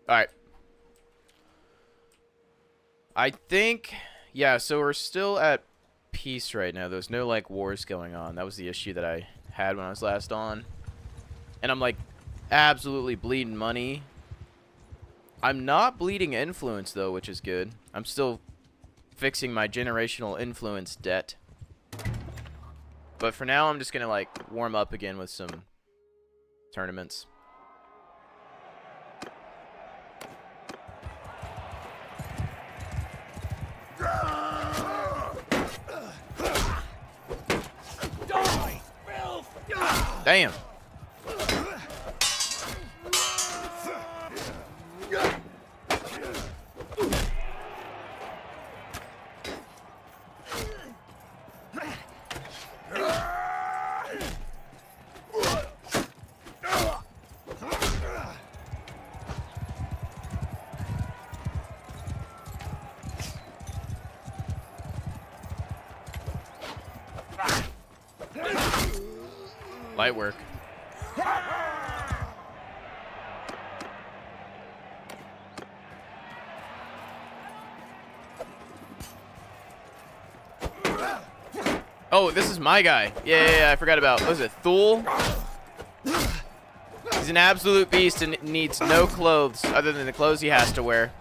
Alright. I think, yeah, so we're still at peace right now. There's no, like, wars going on. That was the issue that I had when I was last on. And I'm, like, absolutely bleeding money. I'm not bleeding influence, though, which is good. I'm still fixing my generational influence debt. But for now, I'm just going to, like, warm up again with some tournaments. Damn. Light work. Oh, this is my guy. Yeah, I forgot about. What was it, Thule? He's an absolute beast and needs no clothes other than the clothes he has to wear.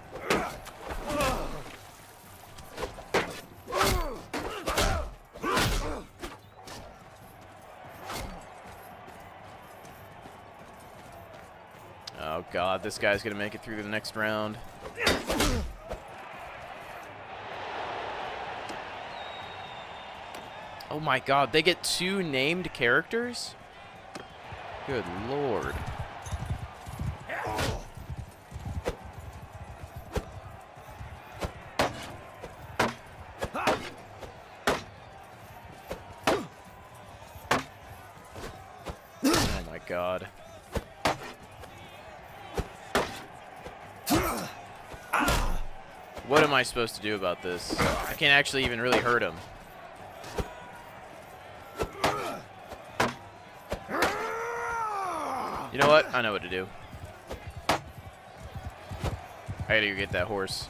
Oh god, this guy's gonna make it through the next round. Oh my god, they get 2 named characters? Good lord. Oh my god. What am I supposed to do about this? I can't actually even really hurt him. You know what? I know what to do. I gotta go get that horse.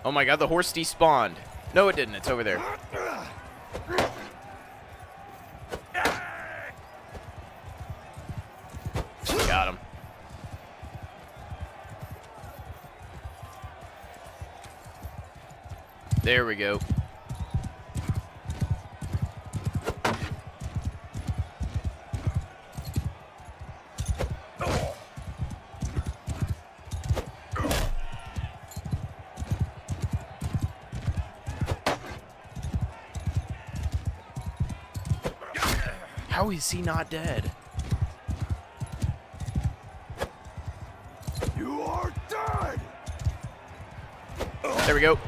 Oh my god, the horse despawned. No, it didn't. It's over there. Got him. There we go. How is he not dead? You are dead! There we go.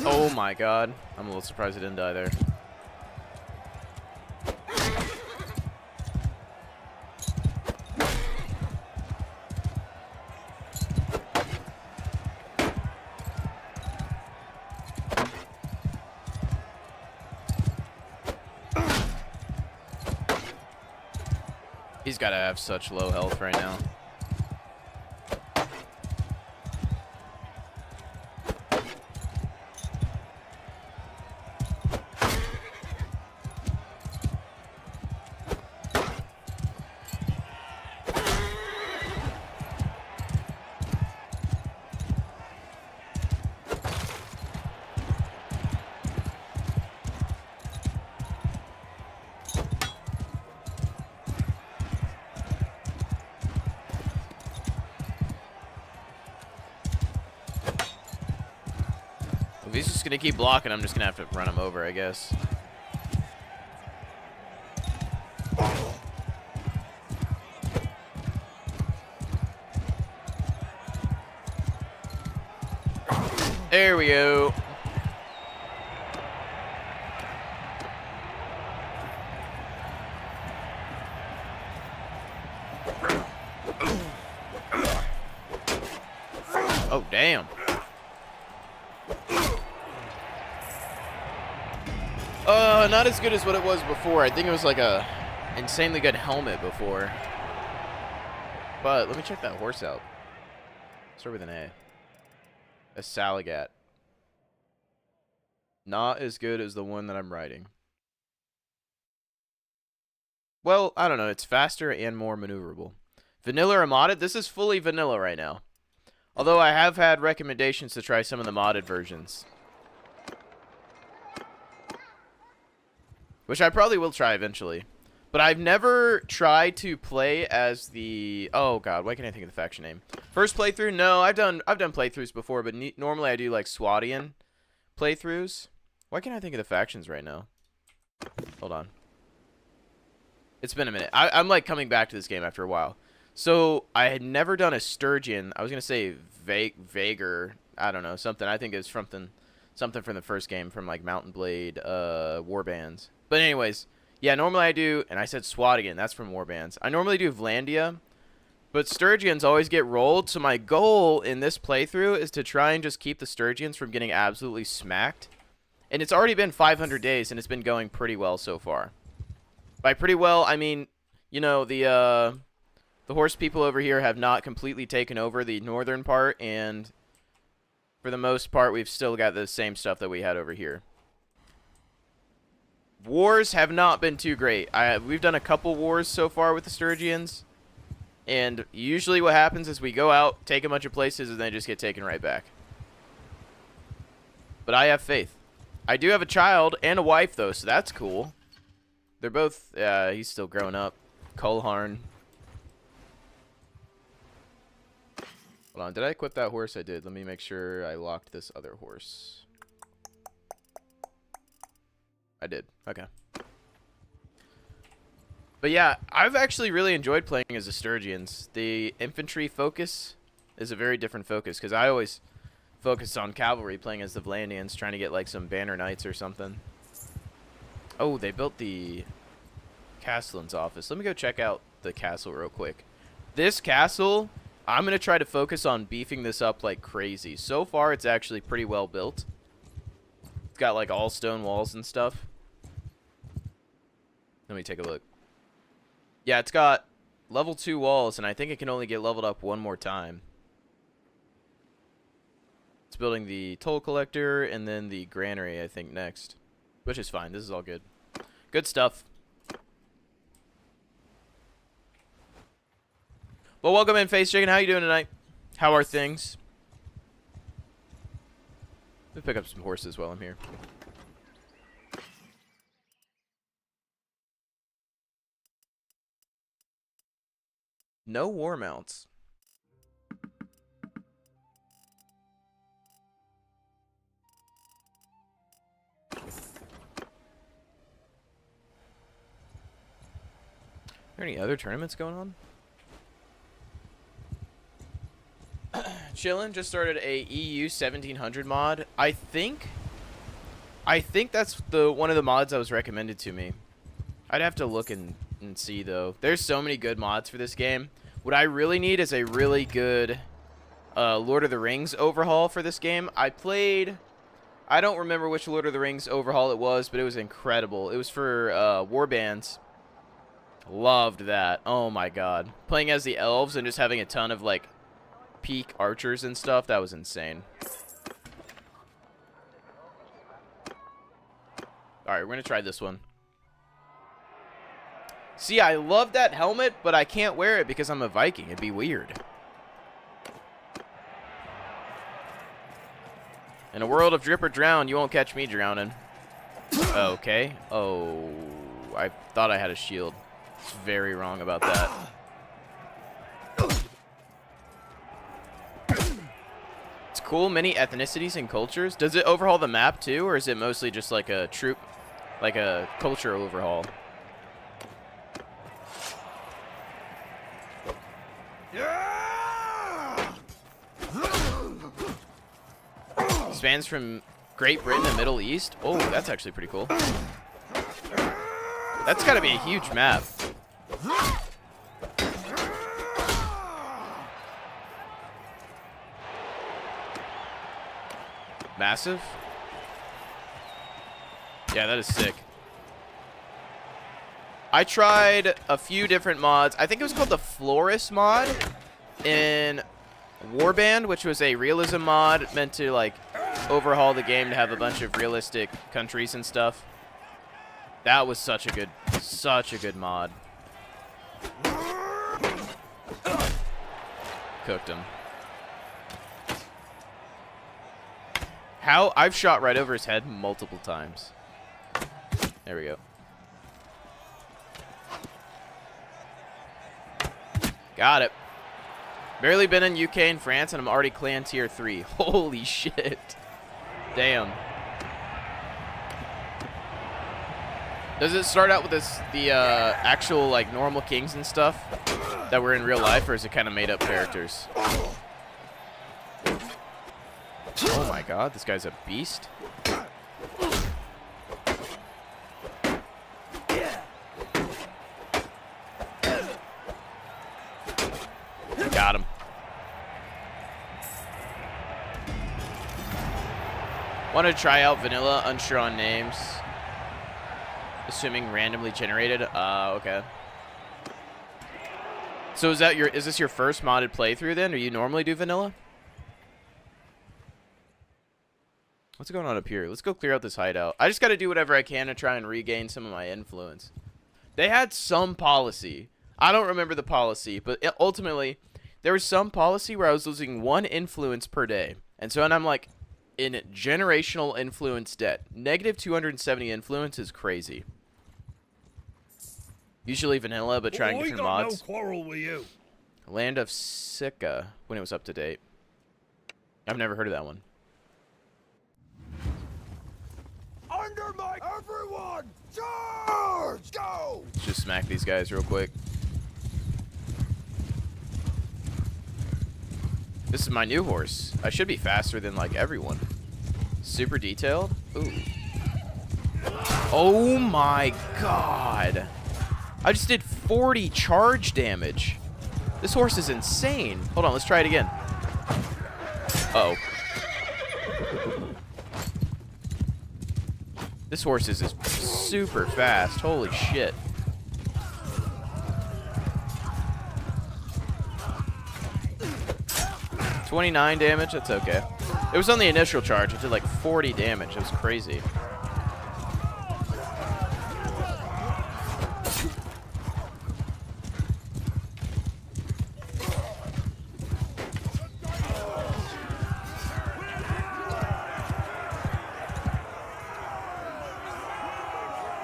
Oh my god. I'm a little surprised I didn't die there. He's got to have such low health right now. If he's just going to keep blocking, I'm just going to have to run him over, I guess. There we go. Oh, damn. Not as good as what it was before. I think it was like a insanely good helmet before. But let me check that horse out. Start with an A. A Salagat. Not as good as the one that I'm riding. Well, I don't know. It's faster and more maneuverable. Vanilla or modded? This is fully vanilla right now. Although I have had recommendations to try some of the modded versions. Which I probably will try eventually. But I've never tried to play as the... Oh, God. Why can't I think of the faction name? First playthrough? No, I've done playthroughs before, but normally I do, like, SWATian playthroughs. Why can't I think of the factions right now? Hold on. It's been a minute. I'm, like, coming back to this game after a while. So, I had never done a Sturgian. I was going to say Vager. I don't know. Something. I think it was something from the first game from, like, Mountain Blade Warbands. But anyways, yeah, normally I do, and I said SWATian, that's from Warbands. I normally do Vlandia, but Sturgians always get rolled, so my goal in this playthrough is to try and just keep the Sturgians from getting absolutely smacked. And it's already been 500 days, and it's been going pretty well so far. By pretty well, I mean, you know, the horse people over here have not completely taken over the northern part, and for the most part, we've still got the same stuff that we had over here. Wars have not been too great. We've done a couple wars so far with the Sturgians, and usually what happens is we go out, take a bunch of places, and then just get taken right back. But I have faith. I do have a child and a wife, though, so that's cool. They're both... he's still growing up. Kolharn. Hold on, did I equip that horse? I did. Let me make sure I locked this other horse. I did. Okay. But yeah, I've actually really enjoyed playing as the Sturgians. The infantry focus is a very different focus, because I always focused on cavalry playing as the Vlandians, trying to get like some banner knights or something. Oh, they built the Castellan's office. Let me go check out the castle real quick. This castle, I'm going to try to focus on beefing this up like crazy. So far, it's actually pretty well built. It's got like all stone walls and stuff. Let me take a look. Yeah, it's got level 2 walls, and I think it can only get leveled up one more time. It's building the toll collector and then the granary, I think, next. Which is fine. This is all good. Good stuff. Well, welcome in, Face Chicken. How you doing tonight? How are things? Let me pick up some horses while I'm here. No war mounts. Are there any other tournaments going on? Chillin' just started a EU 1700 mod. I think that's one of the mods that was recommended to me. I'd have to look and see though. There's so many good mods for this game. What I really need is a really good Lord of the Rings overhaul for this game. I don't remember which Lord of the Rings overhaul it was, but it was incredible. It was for warbands. Loved that. Oh my god. Playing as the elves and just having a ton of like peak archers and stuff, that was insane. Alright, we're gonna try this one. See, I love that helmet, but I can't wear it because I'm a Viking. It'd be weird. In a world of drip or drown, you won't catch me drowning. Okay. Oh, I thought I had a shield. It's very wrong about that. It's cool, many ethnicities and cultures. Does it overhaul the map too, or is it mostly just like a troop, like a culture overhaul? Spans from Great Britain to Middle East. Oh, that's actually pretty cool. That's got to be a huge map. Massive? Yeah, that is sick. I tried a few different mods. I think it was called the Florist mod in Warband, which was a realism mod meant to like overhaul the game to have a bunch of realistic countries and stuff. That was such a good mod. Cooked him. How? I've shot right over his head multiple times. There we go. Got it. Barely been in UK and France, and I'm already clan tier 3. Holy shit. Damn. Does it start out with the actual like normal kings and stuff that were in real life, or is it kind of made up characters? Oh my god, this guy's a beast. Got him. Want to try out vanilla, unsure on names. Assuming randomly generated. Okay. So is this your first modded playthrough then? Or you normally do vanilla? What's going on up here? Let's go clear out this hideout. I just got to do whatever I can to try and regain some of my influence. They had some policy. I don't remember the policy, but ultimately, there was some policy where I was losing 1 influence per day. And so, and I'm like, in generational influence debt. Negative 270 influence is crazy. Usually vanilla, but trying different mods. No quarrel with you. Land of Sika, when it was up to date. I've never heard of that one. Under my everyone, charge! Go! Let's just smack these guys real quick. This is my new horse. I should be faster than like everyone. Super detailed. Ooh. Oh my god. I just did 40 charge damage. This horse is insane. Hold on, let's try it again. Uh-oh. This horse is super fast. Holy shit. $29 damage, that's okay. It was on the initial charge. It did like 40 damage. It was crazy.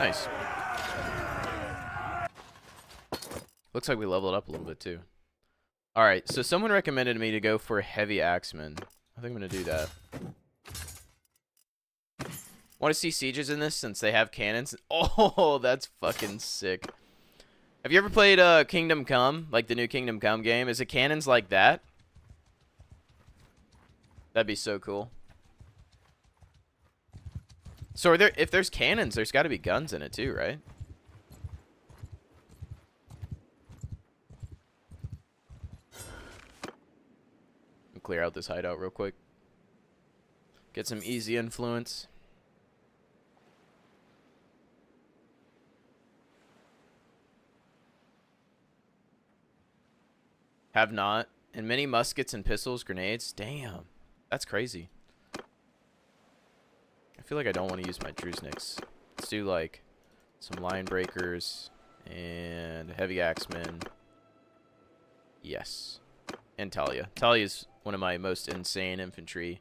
Nice. Looks like we leveled up a little bit too. Alright, so someone recommended me to go for Heavy Axeman. I think I'm gonna do that. Want to see sieges in this since they have cannons? Oh, that's fucking sick. Have you ever played Kingdom Come? Like the new Kingdom Come game? Is it cannons like that? That'd be so cool. So are there, if there's cannons, there's got to be guns in it too, right? I'll clear out this hideout real quick. Get some easy influence. Have not. And many muskets and pistols, grenades. Damn. That's crazy. I feel like I don't want to use my Druzniks. Let's do like some line breakers and heavy axemen. Yes. And Talia. Talia is one of my most insane infantry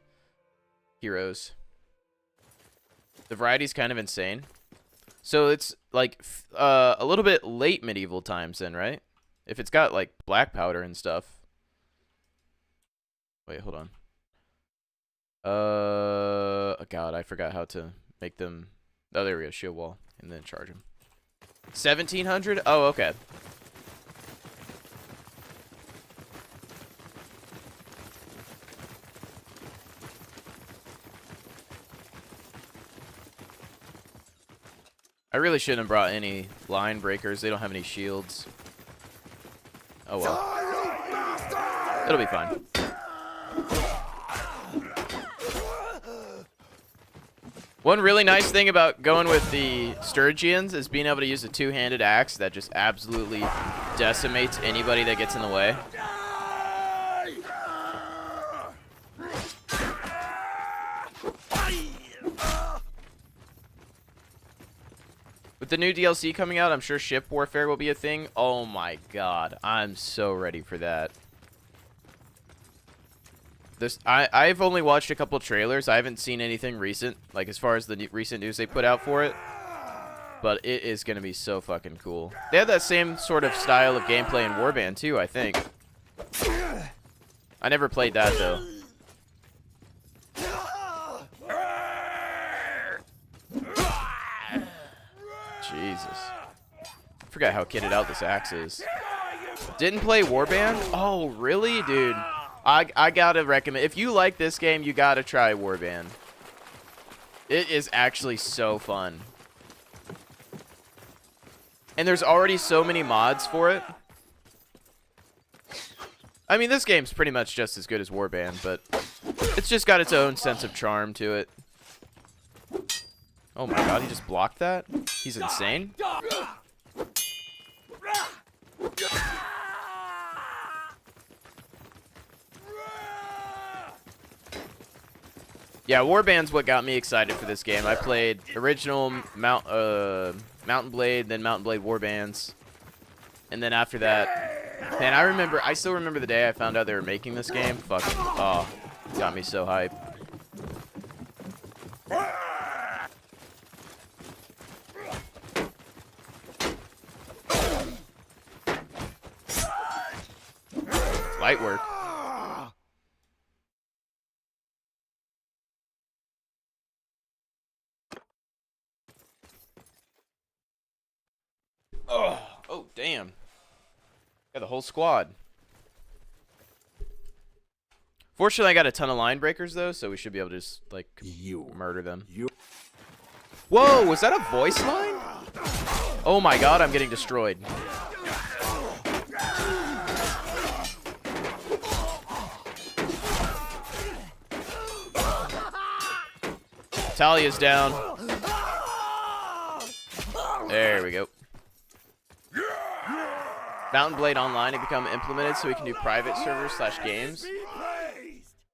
heroes. The variety's kind of insane. So it's like a little bit late medieval times then, right? If it's got like black powder and stuff. Wait, hold on. God, I forgot how to make them. Oh, there we go. Shield wall. And then charge them. 1700? Oh, okay. I really shouldn't have brought any line breakers. They don't have any shields. Oh well. It'll be fine. One really nice thing about going with the Sturgians is being able to use a two-handed axe that just absolutely decimates anybody that gets in the way. With the new DLC coming out, I'm sure ship warfare will be a thing. Oh my god, I'm so ready for that. I've only watched a couple trailers. I haven't seen anything recent, like as far as the recent news they put out for it. But it is going to be so fucking cool. They have that same sort of style of gameplay in Warband too, I think. I never played that though. Jesus. I forgot how kitted out this axe is. Didn't play Warband? Oh, really? Dude. I gotta recommend. If you like this game, you gotta try Warband. It is actually so fun. And there's already so many mods for it. I mean, this game's pretty much just as good as Warband, but it's just got its own sense of charm to it. Oh my god, he just blocked that? He's insane. Yeah, Warband's what got me excited for this game. I played original Mountain Blade, then Mountain Blade Warbands. And then after that, man, I still remember the day I found out they were making this game. Fucking, oh, got me so hyped. Light work. Oh, damn. Got the whole squad. Fortunately, I got a ton of line breakers, though, so we should be able to just, like, murder them. Whoa, was that a voice line? Oh my god, I'm getting destroyed. Talia's down. There we go. Mountain Blade Online had become implemented so we can do private servers / games.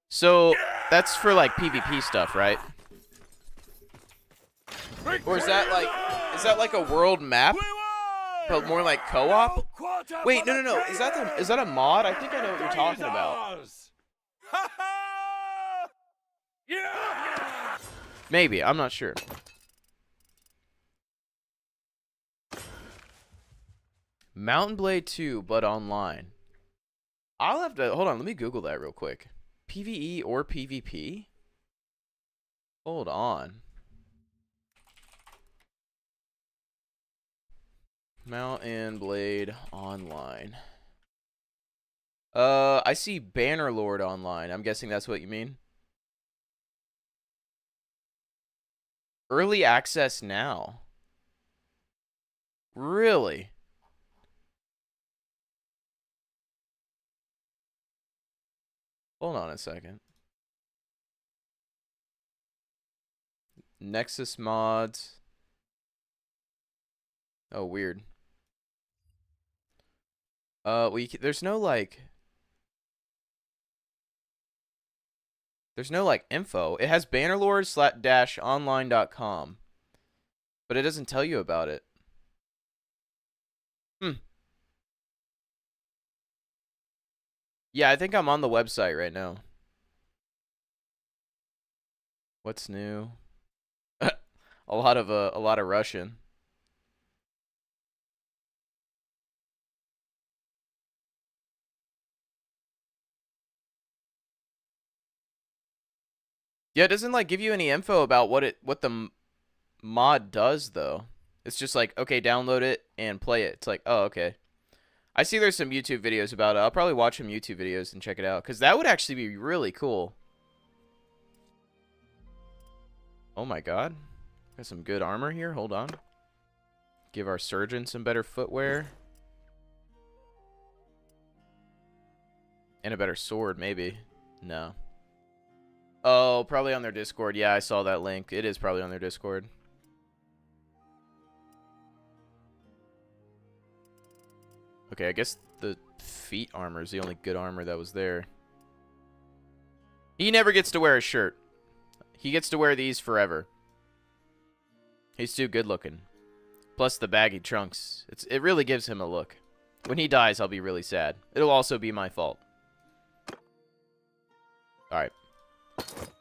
So that's for like PvP stuff, right? Or is that like a world map, but more like co-op? Wait, no. Is that a mod? I think I know what you're talking about. Maybe, I'm not sure. Mountain Blade 2, but online. I'll have to... Hold on, let me Google that real quick. PvE or PvP? Hold on. Mountain Blade online. I see Bannerlord online. I'm guessing that's what you mean. Early access now. Really? Hold on a second. Nexus mods. Oh, weird. There's no like info. It has bannerlord/online.com, but it doesn't tell you about it. Yeah, I think I'm on the website right now. What's new? a lot of Russian. Yeah, it doesn't like give you any info about what the mod does though. It's just like, okay, download it and play it. It's like, oh, okay. I see there's some YouTube videos about it. I'll probably watch some YouTube videos and check it out, because that would actually be really cool. Oh my god. Got some good armor here. Hold on. Give our surgeon some better footwear. And a better sword, maybe. No. Oh, probably on their Discord. Yeah, I saw that link. It is probably on their Discord. Okay, I guess the feet armor is the only good armor that was there. He never gets to wear a shirt. He gets to wear these forever. He's too good looking. Plus the baggy trunks. It really gives him a look. When he dies, I'll be really sad. It'll also be my fault. Alright.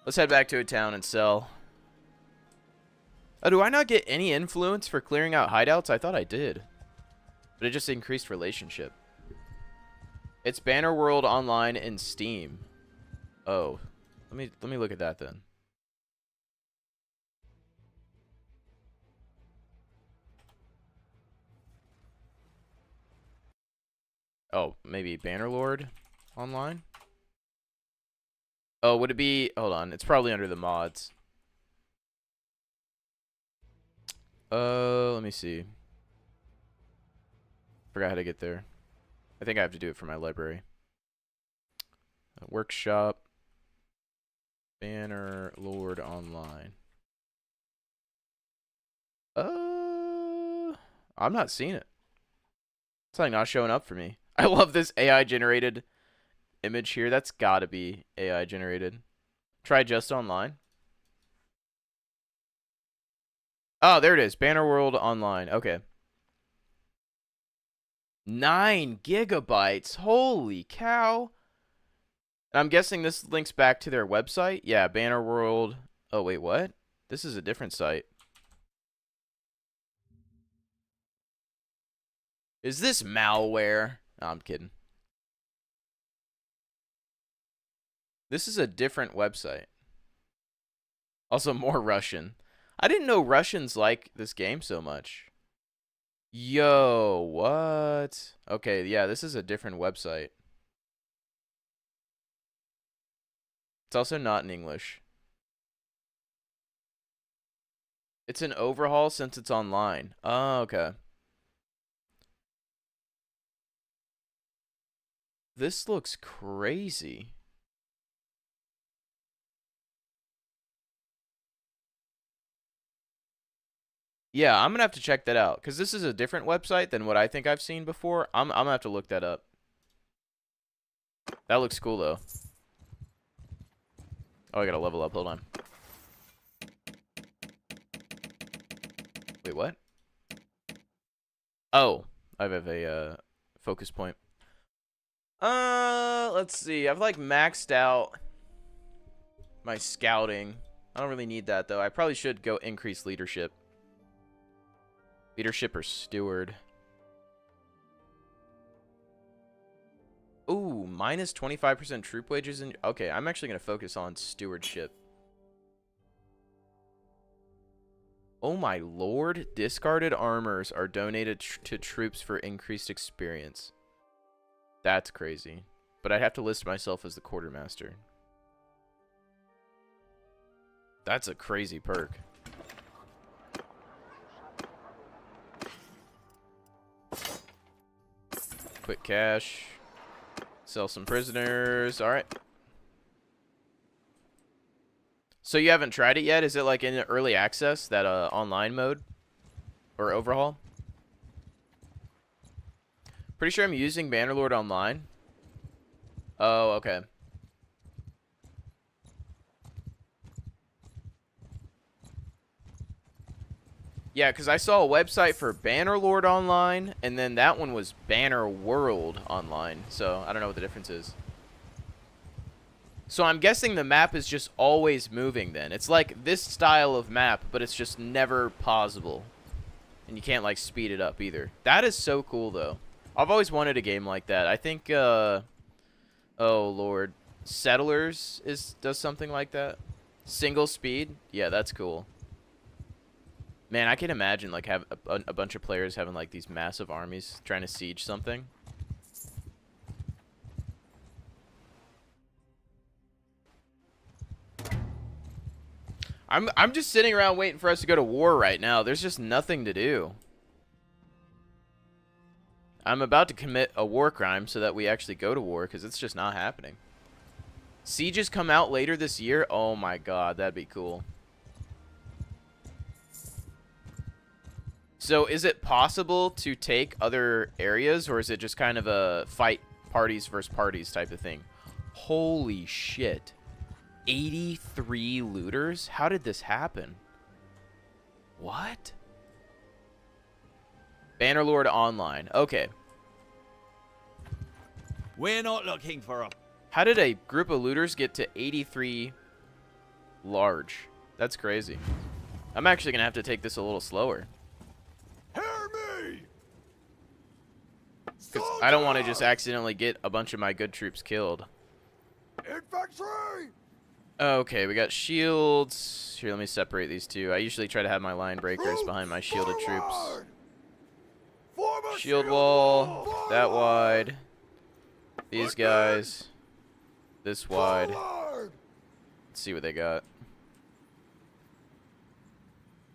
Let's head back to a town and sell. Oh, do I not get any influence for clearing out hideouts? I thought I did. But it just increased relationship. It's Bannerworld online in Steam. Oh. Let me look at that then. Oh, maybe Bannerlord online? Oh, would it be... Hold on. It's probably under the mods. Let me see. Forgot how to get there. I think I have to do it for my library. Workshop. Bannerlord online. I'm not seeing it. It's like not showing up for me. I love this AI generated image here. That's gotta be AI generated. Try just online. Oh, there it is. Bannerworld online. Okay. 9 gigabytes. Holy cow. And I'm guessing this links back to their website. Yeah, Bannerworld. Oh, wait, what? This is a different site. Is this malware? No, I'm kidding. This is a different website. Also, more Russian. I didn't know Russians like this game so much. Yo, what? Okay, yeah, this is a different website. It's also not in English. It's an overhaul since it's online. Oh, okay. This looks crazy. Yeah, I'm gonna have to check that out, because this is a different website than what I think I've seen before. I'm gonna have to look that up. That looks cool, though. Oh, I gotta level up. Hold on. Wait, what? Oh, I have a focus point. Let's see. I've like maxed out my scouting. I don't really need that, though. I probably should go increase leadership. Leadership or steward. Minus 25% troop wages. Okay, I'm actually going to focus on stewardship. Oh my lord. Discarded armors are donated to troops for increased experience. That's crazy. But I'd have to list myself as the quartermaster. That's a crazy perk. Quick cash. Sell some prisoners. Alright. So you haven't tried it yet? Is it like in early access, that online mode? Or overhaul? Pretty sure I'm using Bannerlord Online. Oh, okay. Yeah, because I saw a website for Bannerlord Online, and then that one was Banner World Online. So, I don't know what the difference is. So, I'm guessing the map is just always moving then. It's like this style of map, but it's just never pausable. And you can't, like, speed it up either. That is so cool, though. I've always wanted a game like that. I think, oh, Lord. Settlers does something like that. Single speed? Yeah, that's cool. Man, I can imagine, like, have a bunch of players having, like, these massive armies trying to siege something. I'm just sitting around waiting for us to go to war right now. There's just nothing to do. I'm about to commit a war crime so that we actually go to war, because it's just not happening. Sieges come out later this year? Oh my god, that'd be cool. So is it possible to take other areas, or is it just kind of a fight parties versus parties type of thing? Holy shit. 83 looters? How did this happen? What? Bannerlord Online. Okay. We're not looking for a... How did a group of looters get to 83 large? That's crazy. I'm actually going to have to take this a little slower. Hear me! Because I don't want to just accidentally get a bunch of my good troops killed. Infantry! Okay, we got shields. Here, let me separate these two. I usually try to have my line breakers behind my shielded troops. Shield wall, that wide. These guys, this wide. Let's see what they got.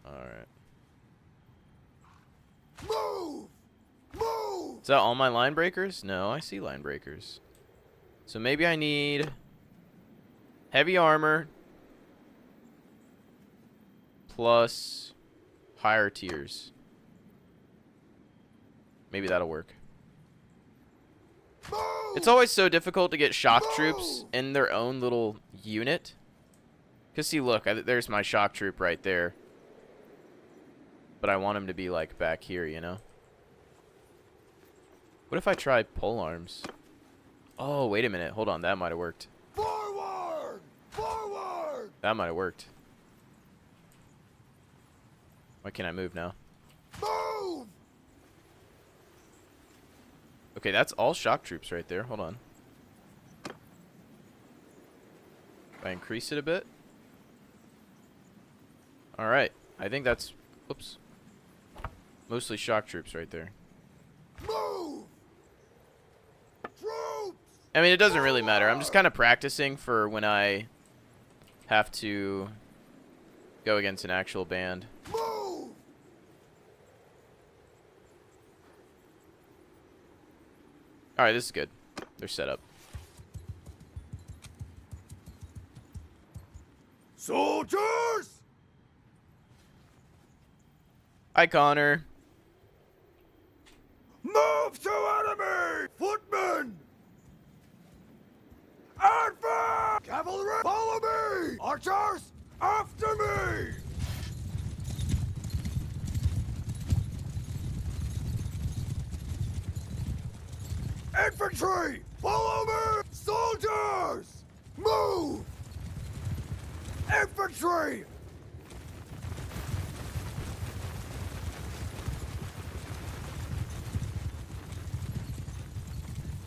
Alright. Move! Move! Is that all my line breakers? No, I see line breakers. So maybe I need heavy armor plus higher tiers. Maybe that'll work. It's always so difficult to get shock troops in their own little unit. Because see, look, there's my shock troop right there. But I want him to be, like, back here, you know? What if I try pole arms? Oh, wait a minute. Hold on, that might have worked. Forward! Forward! That might have worked. Why can't I move now? Move! Okay, that's all shock troops right there. Hold on. If I increase it a bit. Alright. I think that's... Oops. Mostly shock troops right there. Move! Troops! I mean, it doesn't really matter. I'm just kind of practicing for when I have to go against an actual band. Move! Alright, this is good. They're set up. Soldiers! Hi, Connor. Move to enemy! Footmen! Advance! Cavalry! Follow me! Archers! After me! Infantry! Follow me! Soldiers! Move! Infantry!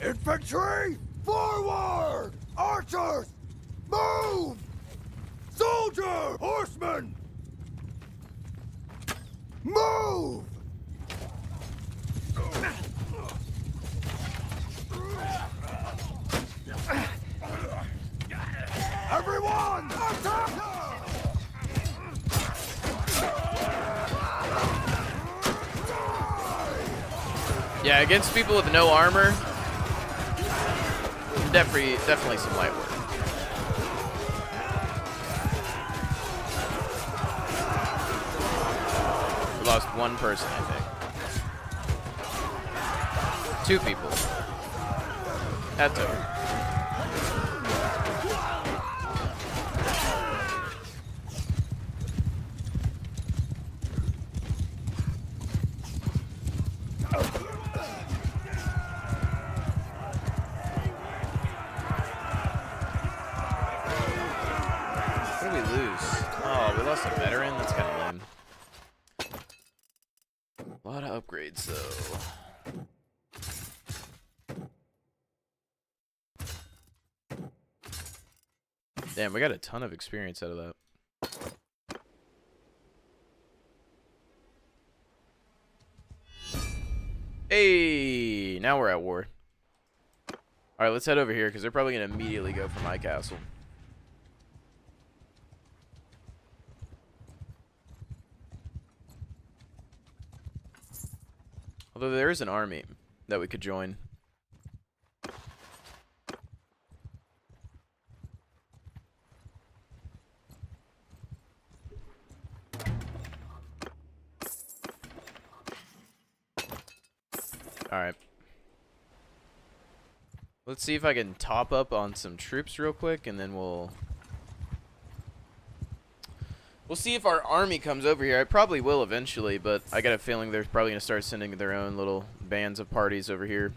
Infantry! Forward! Archers! Move! Soldier! Horsemen! Move! Everyone! Attack! Yeah, against people with no armor, definitely some light work. We lost one person, I think. 2 people. That's over. What did we lose? Oh, we lost a veteran? That's kind of lame. A lot of upgrades, though. Damn, we got a ton of experience out of that. Hey, now we're at war. Alright, let's head over here, because they're probably going to immediately go for my castle. Although there is an army that we could join. Alright. Let's see if I can top up on some troops real quick, and then we'll see if our army comes over here. I probably will eventually, but I got a feeling they're probably going to start sending their own little bands of parties over here.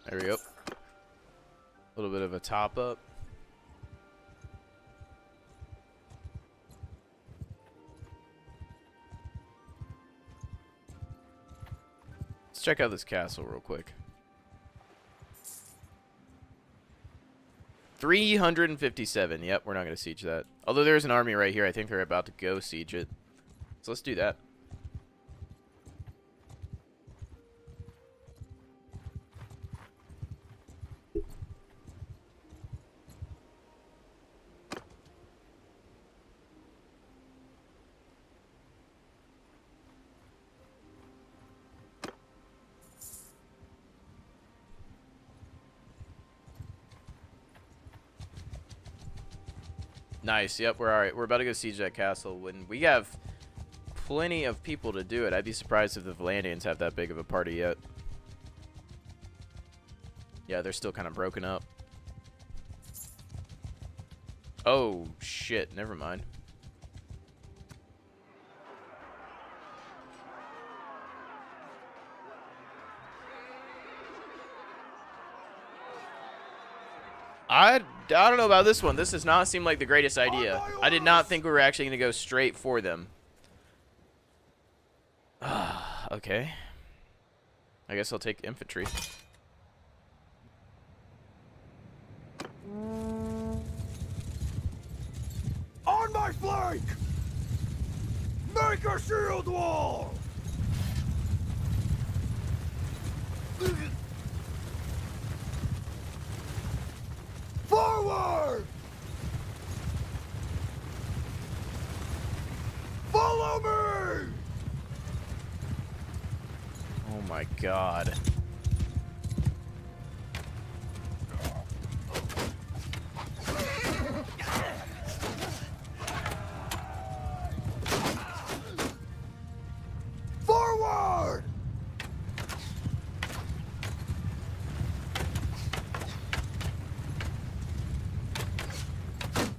There we go. A little bit of a top up. Let's check out this castle real quick. 357. Yep, we're not going to siege that. Although there's an army right here. I think they're about to go siege it. So let's do that. Nice. Yep, we're alright. We're about to go siege that castle when we have plenty of people to do it. I'd be surprised if the Valandians have that big of a party yet. Yeah, they're still kind of broken up. Oh, shit. Never mind. I don't know about this one. This does not seem like the greatest idea. I did not think we were actually going to go straight for them. Okay. I guess I'll take infantry. On my flank! Make a shield wall! Forward! Follow me! Oh my god. Forward!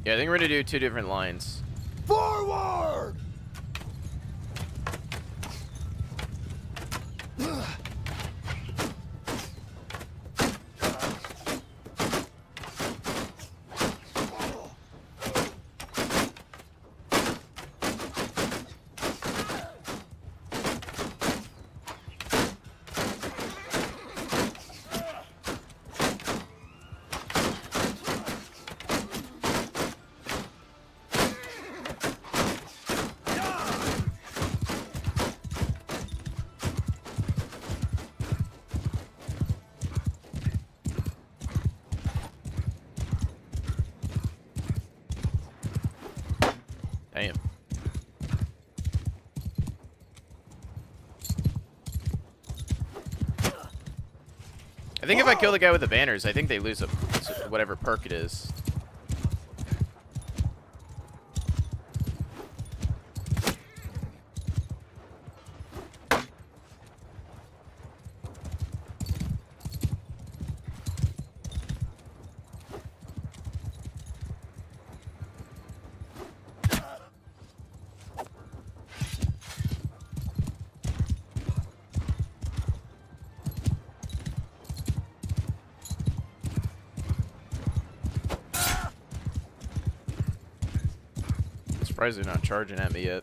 Yeah, I think we're gonna do 2 different lines. Forward! I think if I kill the guy with the banners, I think they lose a whatever perk it is. Surprised they're not charging at me yet.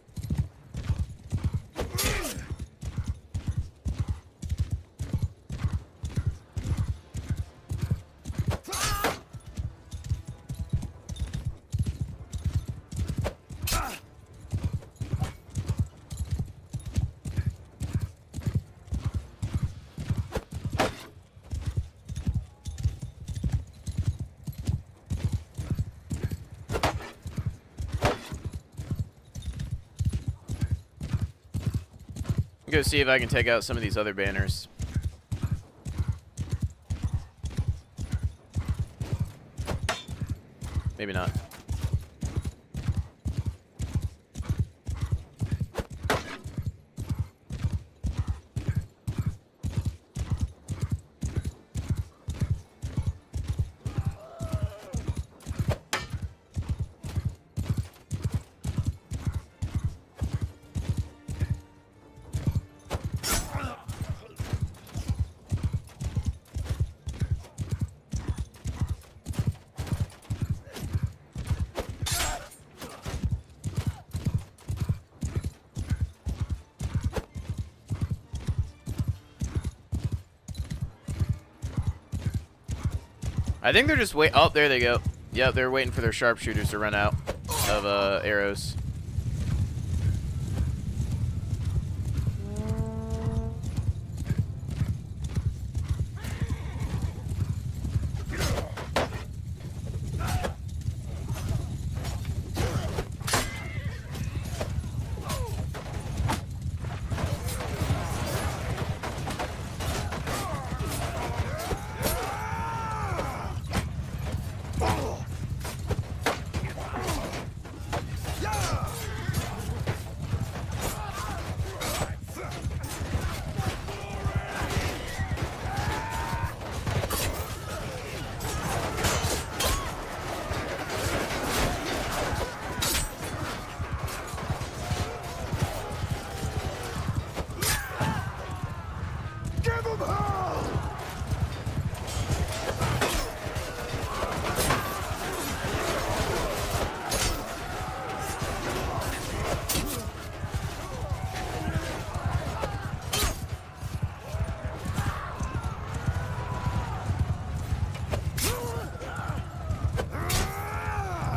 Go see if I can take out some of these other banners. Maybe not. I think they're just wait. Oh, there they go. Yep, they're waiting for their sharpshooters to run out of arrows.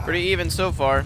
Pretty even so far.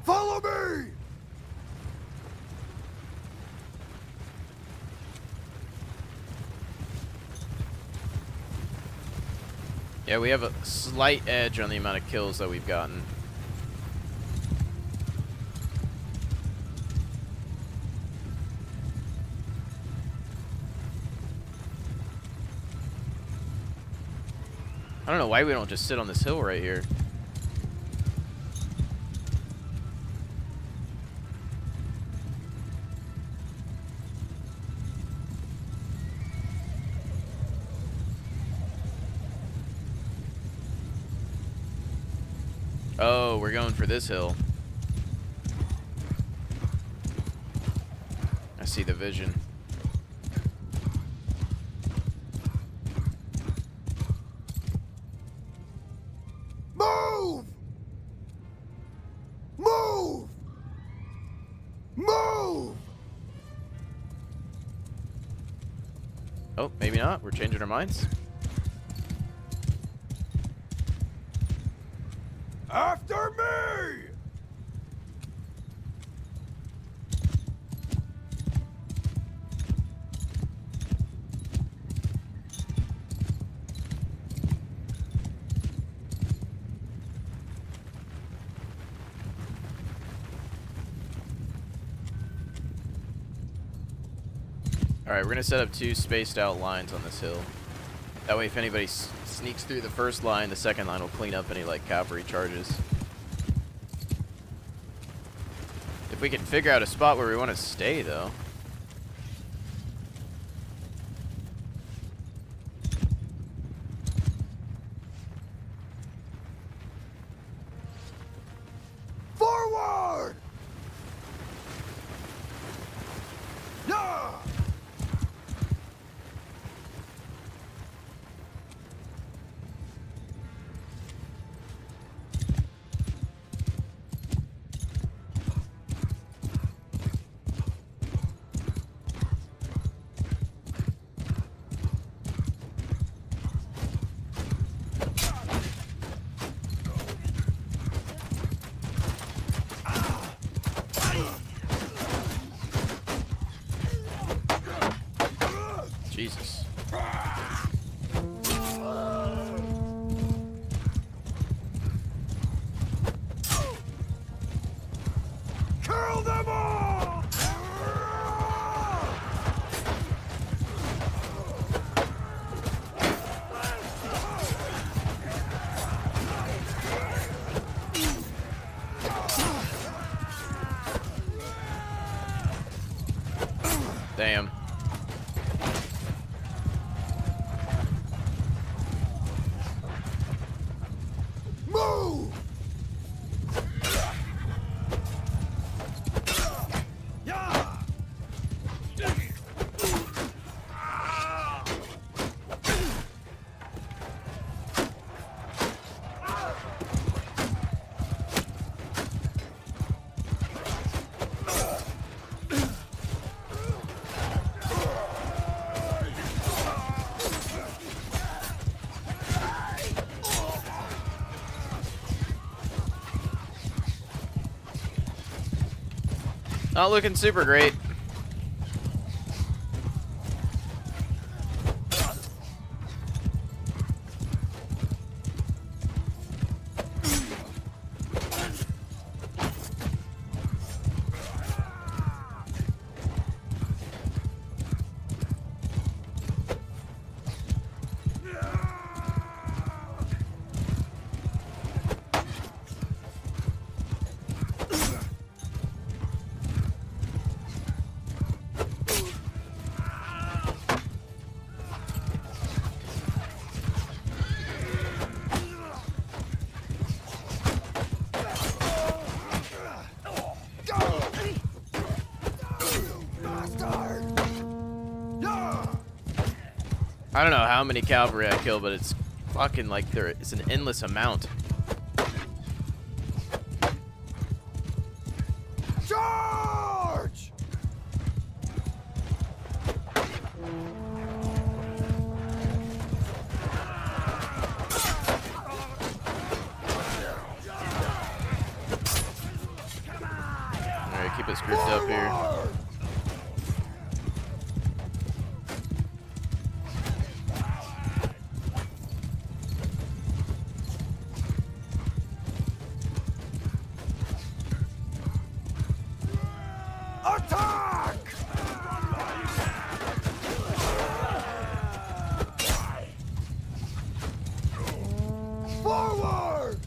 Follow me! Yeah, we have a slight edge on the amount of kills that we've gotten. I don't know why we don't just sit on this hill right here. Oh, we're going for this hill. I see the vision. Move! Move! Move! Oh, maybe not. We're changing our minds. After me! Alright, we're going to set up 2 spaced out lines on this hill. That way if anybody sneaks through the first line, the second line will clean up any like cavalry charges. If we can figure out a spot where we want to stay though. Forward! Yeah! Jesus. Kill them all! Damn. Move! Yeah! Not looking super great. I don't know how many cavalry I kill, but it's fucking like it's an endless amount. Charge! Alright, keep us grouped up here. Attack! Forward!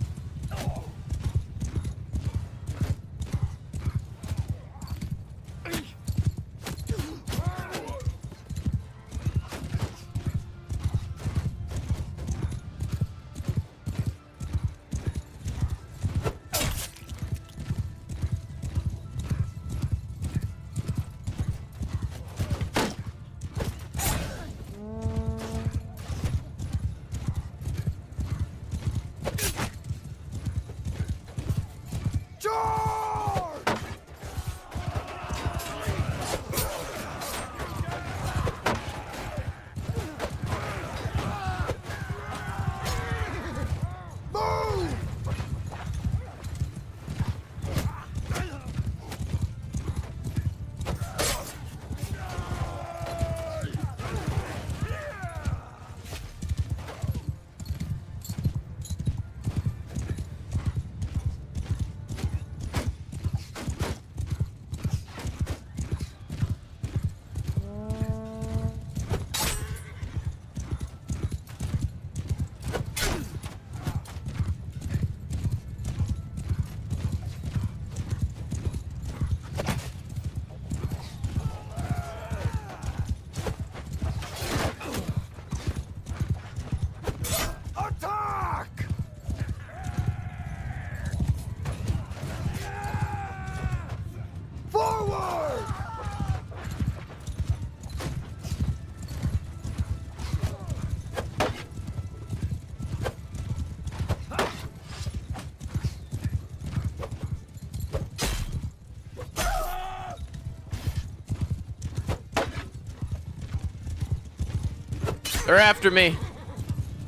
They're after me.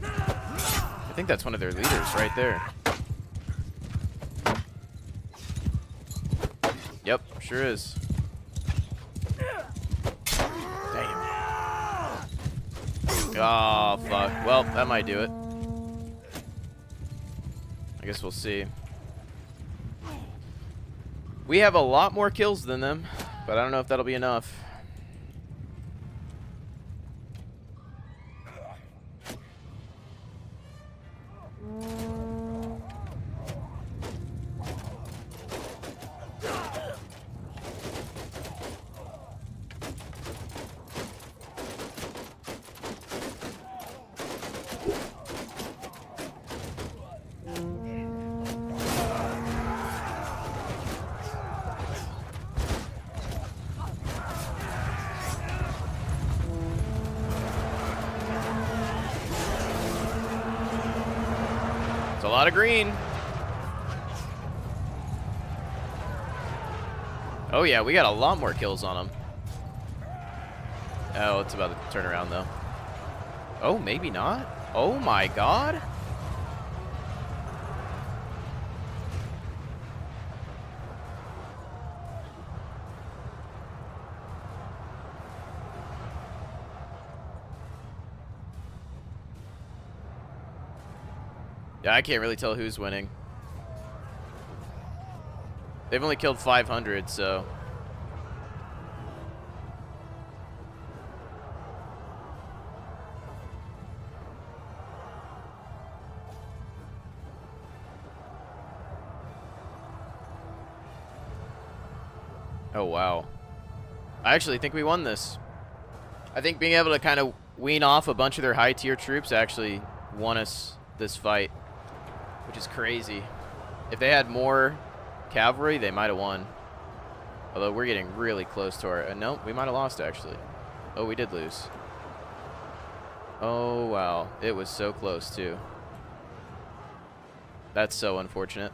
I think that's one of their leaders right there. Yep, sure is. Damn. Oh, fuck. Well, that might do it. I guess we'll see. We have a lot more kills than them, but I don't know if that'll be enough. A lot of green. Oh yeah, we got a lot more kills on them. Oh, it's about to turn around though. Oh, maybe not. Oh my god. Yeah, I can't really tell who's winning. They've only killed 500, so. Oh, wow. I actually think we won this. I think being able to kind of wean off a bunch of their high-tier troops actually won us this fight. Which is crazy. If they had more cavalry, they might have won. Although we're getting really close to our... no, we might have lost, actually. Oh, we did lose. Oh, wow. It was so close, too. That's so unfortunate.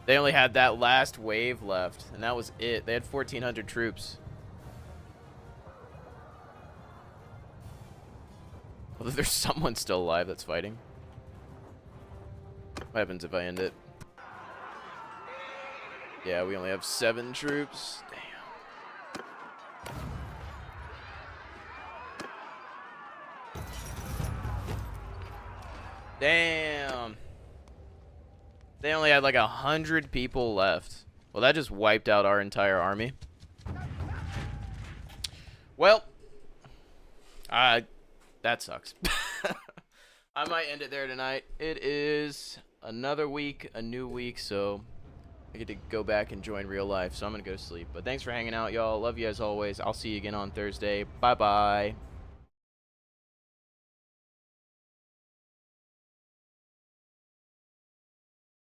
They only had that last wave left, and that was it. They had 1,400 troops. Although there's someone still alive that's fighting. What happens if I end it? Yeah, we only have 7 troops. Damn. They only had like 100 people left. Well, that just wiped out our entire army. Well, that sucks. I might end it there tonight. It is another week, a new week, so I get to go back and join real life, so I'm going to go to sleep. But thanks for hanging out, y'all. Love you as always. I'll see you again on Thursday. Bye-bye.